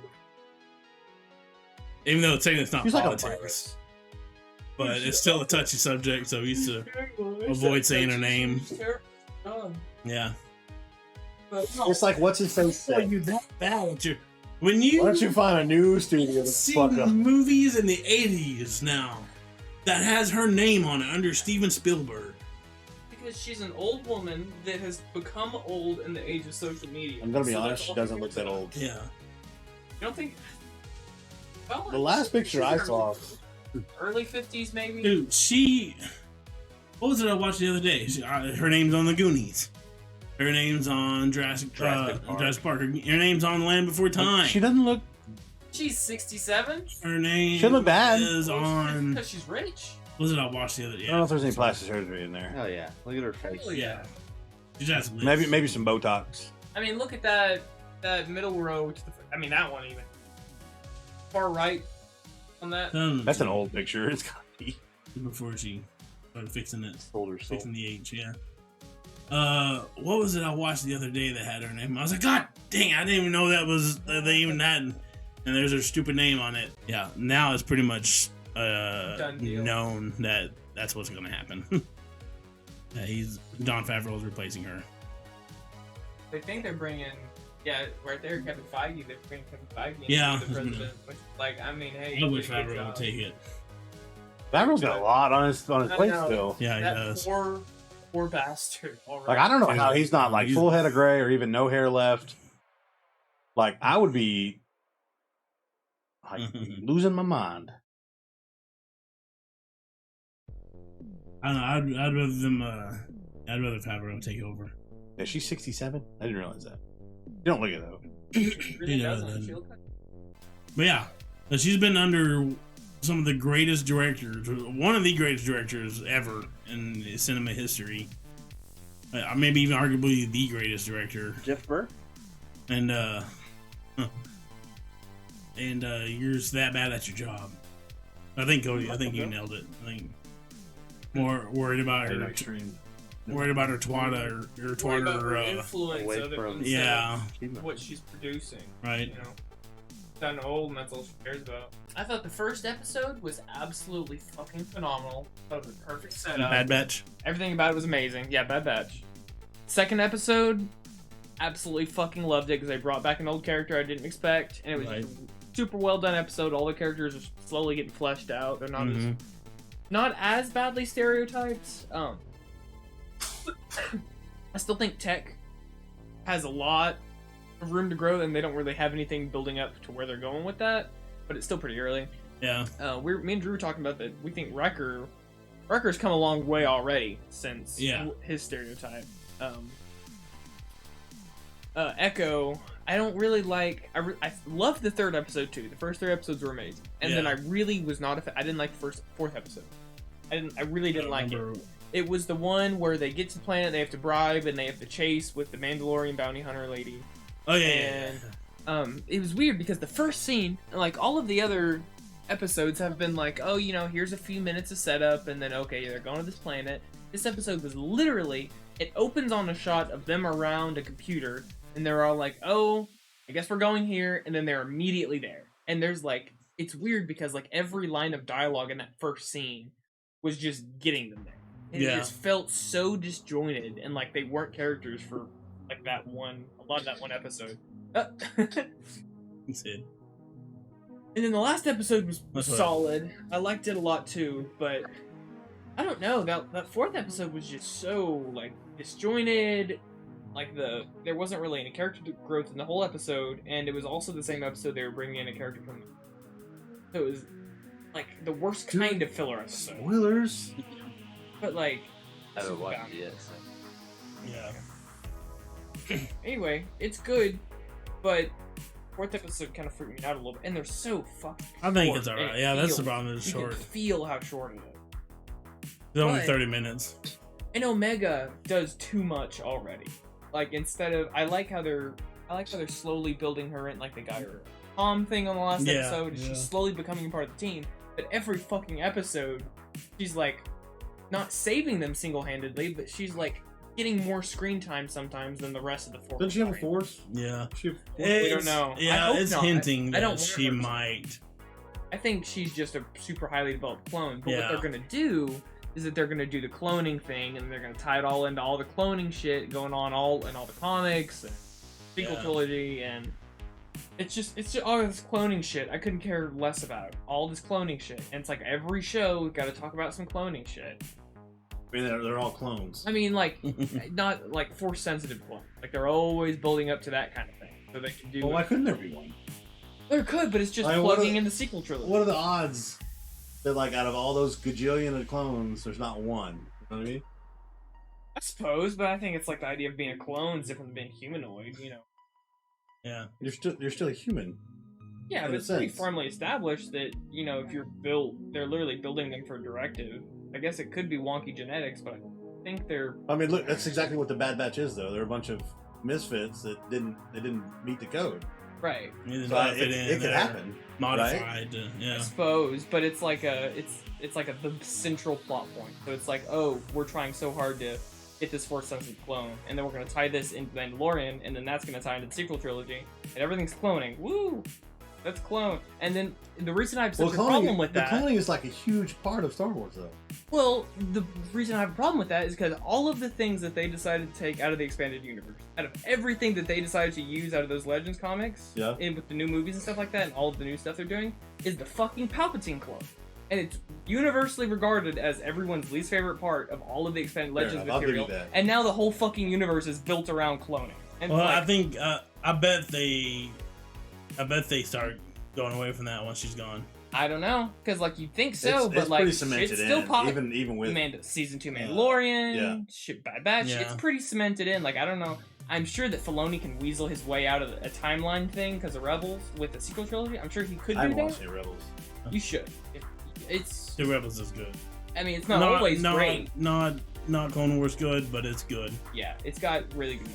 Even though it's saying it's not She's like a politics, but it's still a touchy subject, so we used to avoid saying her name. Yeah. It's like, what's his face Why are say? you that bad at your when you Why don't you find a new studio to see fuck up? movies in the 80s now that has her name on it under Steven Spielberg? Because she's an old woman that has become old in the age of social media. I'm gonna be So honest, that's she all doesn't she look that old. Yeah. You don't think? Well, The last picture I saw, early 50s maybe. Dude, what was it I watched the other day? Her name's on the Goonies. Her name's on Jurassic Park. Her name's on Land Before Time. she doesn't look. She's 67. Her name She look bad. is on. Because she's rich. What was it I watched the other day? I don't know if there's any plastic surgery in there. Oh yeah, look at her face. Hell yeah. She just lives. Maybe some Botox. I mean, look at that middle row. I mean, that one even. Far right on that. That's an old picture. It's gotta be. Before she started fixing it. Sold her soul. Fixing the H, yeah. What was it I watched the other day that had her name? I was like, God dang, I didn't even know that was they even had, and there's her stupid name on it. Yeah, now it's pretty much Done deal. known that that's what's going to happen. Don Favreau is replacing her. They think they're bringing, right there, Kevin Feige. They're bringing Kevin Feige. Yeah. The president. Which, like, I mean, hey. I wish he did a good Favreau job. would take it. Favreau's got a lot on his I plate know. still. Yeah, he That does. Poor bastard. All right. Like, I don't know how he's not like He's- full head of gray or even no hair left. Like, I would be like losing my mind. I don't know. I'd rather them. I'd rather Favreau take over. Yeah, she's 67. I didn't realize that. You don't look at it though. Really You know, doesn't. then- She look like- But yeah, she's been under some of the greatest directors, one of the greatest directors ever in cinema history. Maybe even arguably the greatest director. Jeff Burr. And you're just that bad at your job. I think Cody. I think you nailed it. I think more worried about her. Worried about her twata or her Worry about her twatter. influence away of it from- instead Yeah. of what she's producing. Right. You know, done old, and that's all she cares about. I thought the first episode was absolutely fucking phenomenal. That was a perfect setup. Bad Batch. Everything about it was amazing. Yeah, Bad Batch. Second episode, absolutely fucking loved it because they brought back an old character I didn't expect, and it was Right. just a super well done episode. All the characters are slowly getting fleshed out. They're not as badly stereotyped. I still think Tech has a lot of room to grow, and they don't really have anything building up to where they're going with that. But it's still pretty early. Yeah. Me and Drew were talking about that. We think Wrecker's come a long way already since his stereotype. Echo, I don't really like. I loved the third episode too. The first 3 episodes were amazing, and then I really was not. I didn't like the fourth episode. I really didn't like it. It was the one where they get to the planet, they have to bribe, and they have to chase with the Mandalorian bounty hunter lady. Oh yeah. And it was weird because the first scene, like all of the other episodes, have been like, oh, you know, here's a few minutes of setup, and then okay, they're going to this planet. This episode was literally, it opens on a shot of them around a computer, and they're all like, oh, I guess we're going here, and then they're immediately there. And there's like, it's weird because like every line of dialogue in that first scene was just getting them there. And it just felt so disjointed, and like they weren't characters for like a lot of that one episode. He said. And then the last episode was That's what- solid. I liked it a lot too, but I don't know. That fourth episode was just so like disjointed. Like there wasn't really any character growth in the whole episode, and it was also the same episode they were bringing in a character from. So it was like the worst kind of filler episode. Spoilers. But like, I haven't watched it yet. Yeah. Anyway, it's good, but fourth episode kind of freaked me out a little bit, and they're so fucking. I think short, it's and alright. it Yeah, that's the feels- problem. It's you short. can feel how short it is. It's only But- 30 minutes. And Omega does too much already. Like instead of, I like how they're slowly building her in. Like they got her Tom thing on the last Yeah, episode. And yeah. she's slowly becoming part of the team. But every fucking episode, she's like not saving them single-handedly, but she's like getting more screen time sometimes than the rest of the four. Doesn't she have a force? Yeah. She have We don't It's- know. I Yeah, hope it's not. hinting I that don't want she her to. might. I think she's just a super highly developed clone. But Yeah. what they're gonna do is that they're gonna do the cloning thing, and they're gonna tie it all into all the cloning shit going on all in all the comics, and sequel Yeah. trilogy, and it's just all this cloning shit. I couldn't care less about all this cloning shit, and it's like every show we've got to talk about some cloning shit. I mean, they're all clones. I mean, like not like force sensitive clones. Like they're always building up to that kind of thing, so they can do. Well, why couldn't there be one? There could, but it's just I mean, what plugging are- in the sequel trilogy. What are the odds that, like, out of all those gajillion of clones, there's not one? You know what I mean? I suppose, but I think it's like the idea of being a clone is different than being humanoid. You know. Yeah. You're still a human. Yeah, In but a it's pretty sense. firmly established that, you know, if you're built, they're literally building them for directive. I guess it could be wonky genetics, but I think they're... I mean, look, that's exactly what the Bad Batch is, though. They're a bunch of misfits that didn't meet the code. Right. Either So not it fit in could or happen. Modified. I Yeah. suppose, but it's like the central plot point. So it's like, oh, we're trying so hard to get this force-sensitive clone, and then we're going to tie this into Mandalorian, and then that's going to tie into the sequel trilogy, and everything's cloning. Woo! That's clone. And then the reason I have such a problem with that... The cloning is like a huge part of Star Wars, though. Well, the reason I have a problem with that is because all of the things that they decided to take out of the expanded universe, out of everything that they decided to use out of those Legends comics, Yeah. and with the new movies and stuff like that, and all of the new stuff they're doing, is the fucking Palpatine clone. And it's universally regarded as everyone's least favorite part of all of the expanded Fair Legends enough, I'll give you material. that. And now the whole fucking universe is built around cloning. And Well, like, I think I bet they start going away from that once she's gone. I don't know, because like you think so, but it's like pretty cemented it's still in, even with season 2 Mandalorian, Yeah. shit, Bad Batch. Yeah. It's pretty cemented in. Like I don't know. I'm sure that Filoni can weasel his way out of a timeline thing because of Rebels with the sequel trilogy. I'm sure he could I do haven't that. watched any Rebels. You should. It's. The Rebels is good. I mean, it's not always great. Not Clone Wars good, but it's good. Yeah, it's got really good.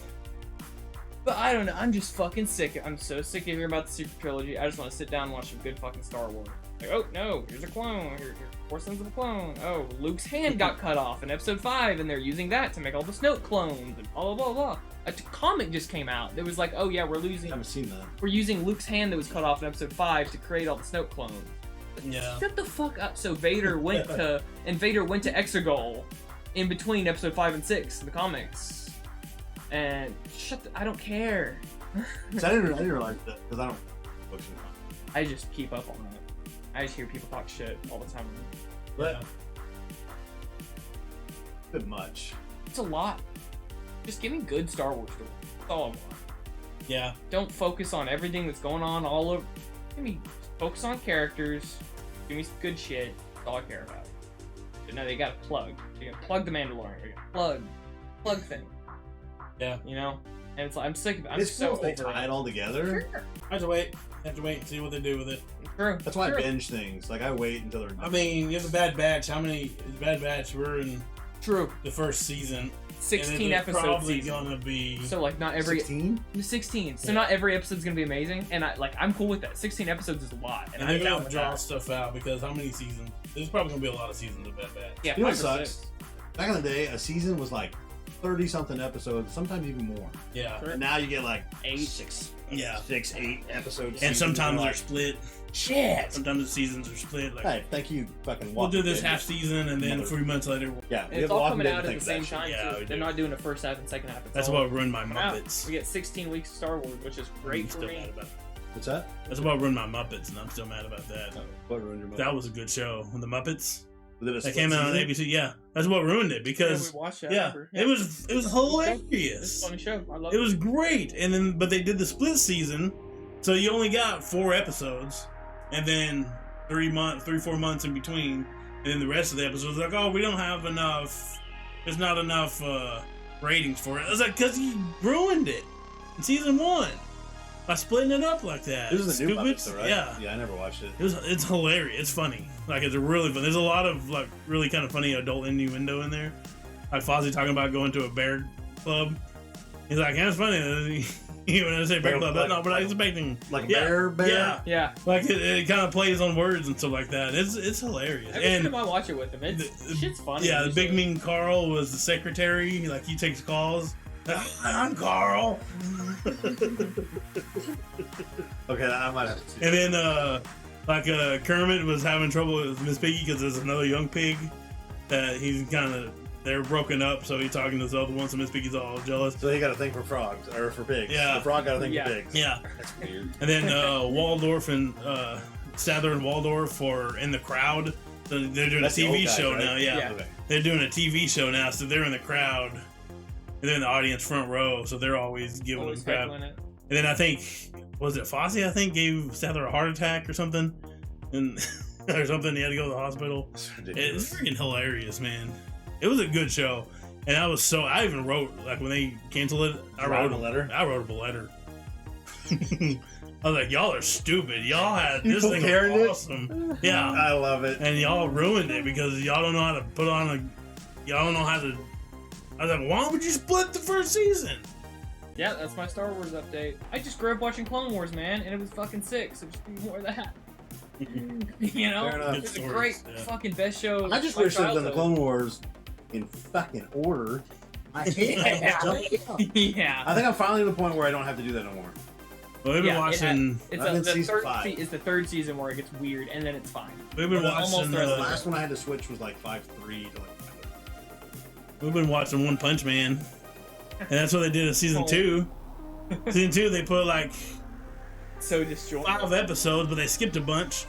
But I don't know. I'm just fucking sick. I'm so sick of hearing about the sequel trilogy. I just want to sit down and watch some good fucking Star Wars. Like, oh no, here's a clone. Here's Force Sons of a clone. Oh, Luke's hand got cut off in Episode 5, and they're using that to make all the Snoke clones and blah blah blah blah. A comic just came out that was like, oh yeah, I haven't seen that. we're using Luke's hand that was cut off in Episode 5 to create all the Snoke clones. Yeah. Shut the fuck up. So Vader went to Exegol in between Episode 5 and 6 in the comics. And I don't care. So I didn't realize that because I don't books and comics. I just keep up on it. I just hear people talk shit all the time. But good much. It's a lot. Just give me good Star Wars stories. That's all I want. Yeah. Don't focus on everything that's going on all over. Give me focus on characters. Give me some good shit. That's all I care about. But no, they gotta plug. You gotta plug the Mandalorian. You gotta plug thing. Yeah. You know? And it's like, I'm sick of it. I'm It's so cool if they over tie it. it all together. Sure. I have to wait. And see what they do with it. True. That's why True. I binge things. Like I wait until they're. I mean, you have a Bad Batch. How many Bad Batch were in True. the first season? 16 and it's episodes. probably Season. gonna be So like not every 16? 16. So Yeah. not every episode's gonna be amazing, and I'm cool with that. 16 episodes is a lot, and I'm they're down gonna with draw that. stuff out because how many seasons? There's probably gonna be a lot of seasons of Bad Batch. Yeah, You know what 5 or sucks? 6. Back in the day, a season was like 30-something episodes, sometimes even more. Yeah. And now you get like 8. 6, Yeah. 6, 8 episodes. And sometimes they're they're split. shit. Sometimes the seasons are split. Like, Hey, thank you, fucking. we'll do this Walking half season, and then Mother- 3 months later, Yeah, And it's all Walking coming Dead out to at the thank same for that time shit. Yeah, too. we They're do. not doing a first half and second half. It's that's all what ruined my coming out. Muppets. We get 16 weeks of Star Wars, which is great for Still me. mad about it. What's that? That's what ruined my Muppets, and I'm still mad about that. What ruined your That was a good show. The Muppets. That came out on ABC. Yeah, that's what ruined it because we watched that, yeah, it was hilarious. It's a funny show. I love It was great, and then but they did the split season, so you only got 4 episodes, and then 4 months in between, and then the rest of the episodes like, oh, we don't have enough. There's not enough ratings for it. I was like, because you ruined it in season 1 by splitting it up like that. This is a new Stupid. Muppets, though, right? Yeah, I never watched it. It's hilarious. It's funny. Like it's really fun. There's a lot of like really kind of funny adult innuendo in there. Like Fozzie talking about going to a bear club. He's like, yeah, it's funny. When I say bear club, like, no, but I was expecting like bear. Yeah. Like it kind of plays on words and stuff like that. It's hilarious. Every time I watch it with him, shit's funny. Yeah, the big mean Carl was the secretary. Like he takes calls. I'm Carl. Okay, I might have to. And then Kermit was having trouble with Miss Piggy because there's another young pig that he's kind of they're broken up, so he's talking to this other one, so Miss Piggy's all jealous. So he got a thing for frogs or for pigs. Yeah, the frog got a thing for pigs. Yeah, that's weird. And then Waldorf and Stather and Waldorf are in the crowd. So they're doing That's a the TV old guys, show right? now. Yeah, Okay. They're doing a TV show now, so they're in the crowd. And they're in the audience front row, so they're always giving them crap. And then I think was it Fosse? I think gave Stather a heart attack or something, and or something. He had to go to the hospital. It's freaking hilarious, man. It was a good show, and I even wrote like when they canceled it. I wrote a letter. I wrote a letter. I was like, y'all are stupid. Y'all had this thing was awesome. Yeah, I love it, and y'all ruined it because y'all don't know how to put on a. Y'all don't know how to. I was like, why would you split the first season? Yeah, that's my Star Wars update. I just grew up watching Clone Wars, man, and it was fucking sick, so just do more of that. You know? It's a great fucking best show. I just wish they'd done the Clone Wars in fucking order. I hate Yeah. I think I'm finally to the point where I don't have to do that no more. Well, we've been watching. It's the third season where it gets weird, and then it's fine. We've been watching. The last one I had to switch was like 5.3 to like. We've been watching One Punch Man, and that's what they did in season 2. Season 2, they put like so disjointed 5 episodes, but they skipped a bunch.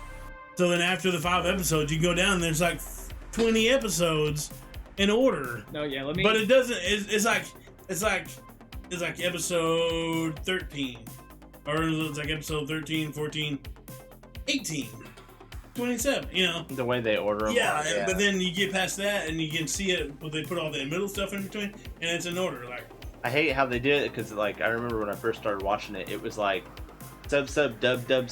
So then after the 5 episodes, you go down and there's like 20 episodes in order. No, yeah, let me. But it doesn't. It's like episode 13, or it's like episode 13, 14, 18. 27, you know. The way they order them. Yeah, but then you get past that and you can see it, but they put all the middle stuff in between, and it's in order. Like, I hate how they did it because, like, I remember when I first started watching it, it was like dub dub dub dub,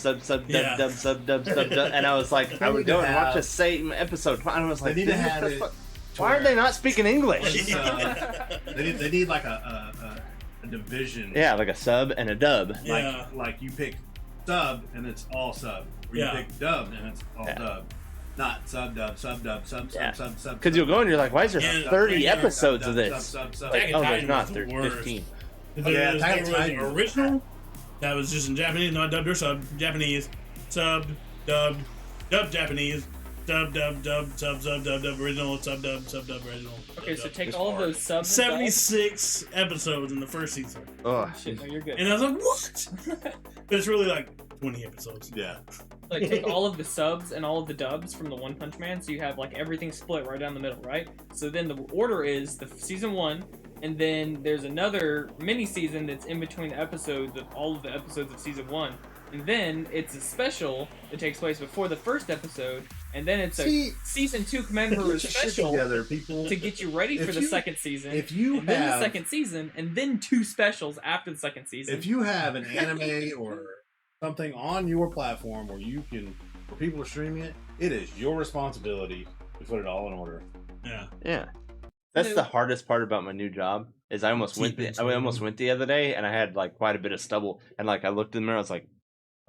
and I was like, I would go and watch the same episode, and I was like, they need to have it. Why are they not speaking English? They need like a division. Yeah, like a sub and a dub. Like you pick sub and it's all sub. Or you pick dub and it's all dub. Not sub dub. Because you'll go and you're like, why is there 30 episodes of this? Like, oh, there's not. There's 15. There was original. That was just in Japanese, not dubbed or sub. Japanese, sub, dub, Japanese, dub, sub, dub, original, sub, dub, original. Okay, so take all of those subs. 76 episodes in the first season. Oh shit, no, you're good. And I was like, what? But it's really like 20 episodes. Yeah. Like take all of the subs and all of the dubs from the One Punch Man, so you have like everything split right down the middle, right? So then the order is the season 1, and then there's another mini season that's in between the episodes of all of the episodes of season 1, and then it's a special that takes place before the first episode, and then it's a season 2 commemorative special together, people, to get you ready for the second season. If you and then the second season, and then 2 specials after the second season. If you have an anime or something on your platform where people are streaming it, it is your responsibility to put it all in order. Yeah. That's the hardest part about my new job. Is I almost went the other day, and I had like quite a bit of stubble, and like I looked in the mirror, I was like,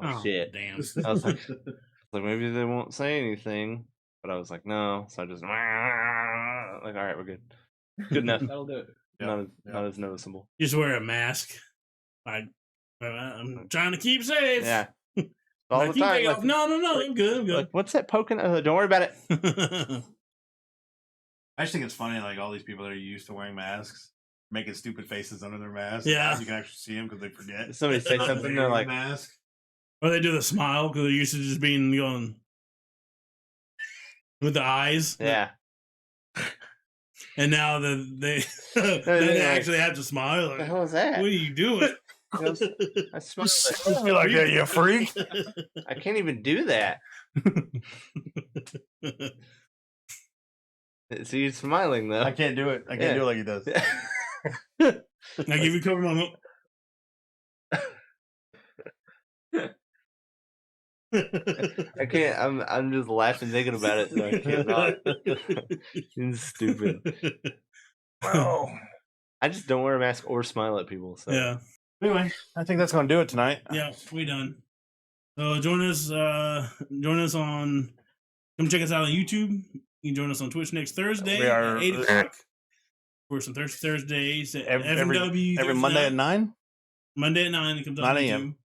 oh shit, damn. I was like maybe they won't say anything, but I was like, no, so I just like, all right, we're good, good enough. That'll do it. Not as noticeable. You just wear a mask. Like, I'm trying to keep safe. Yeah. All the time. Like, no, I'm good. Like, what's that poking? Don't worry about it. I just think it's funny, like all these people that are used to wearing masks, making stupid faces under their masks. Yeah, you can actually see them because they forget. Somebody say something, they're like, mask. Or they do the smile because they're used to just being going with the eyes. Yeah. And now they actually have to smile. What the hell is that? What are you doing? I smell Don't be like that, you freak. I can't even do that. So you're smiling though. I can't do it. I can't do it like he does. Now give you cover, mama. I can't. I'm just laughing thinking about it. So I can't not. It's stupid. Oh. I just don't wear a mask or smile at people. So Yeah. Anyway, I think that's going to do it tonight. Yeah, we done. So join us on. Come check us out on YouTube. You can join us on Twitch next Thursday We are- at 8 o'clock. For some Thursday Thursdays at FNW Every Thursday Monday Night. at 9? Monday at 9. It comes 9 on a.m.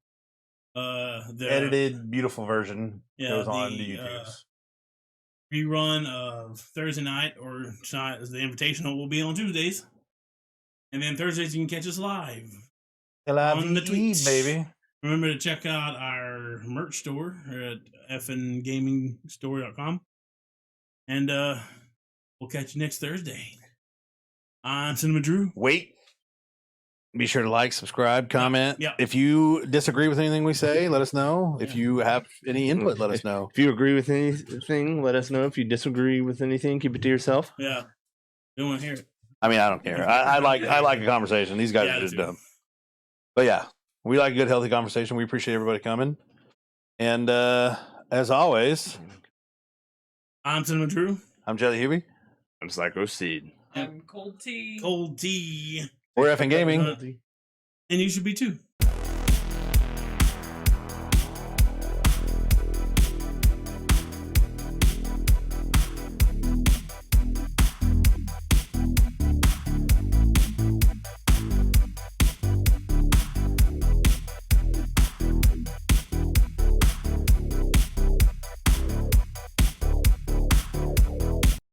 YouTube. The Edited, beautiful version goes on to the, YouTube. Rerun of Thursday night or tonight as the invitational will be on Tuesdays. And then Thursdays you can catch us live on the Twitch, baby. Remember to check out our merch store at FNGamingStore.com. And we'll catch you next Thursday. I'm Cinemadrue. Wait. Be sure to like, subscribe, comment. Yeah. If you disagree with anything we say, let us know. If you have any input, let us know. if you agree with anything, let us know. If you disagree with anything, keep it to yourself. Yeah. Don't want to hear it. I mean, I don't care. I like a conversation. These guys Yeah, are just too. dumb. But yeah, we like a good, healthy conversation. We appreciate everybody coming. And as always, I'm Cinemadrue. I'm Jellyhewby. I'm PsychoSid. I'm Cold Tea. Cold Tea. We're effing gaming. And you should be too.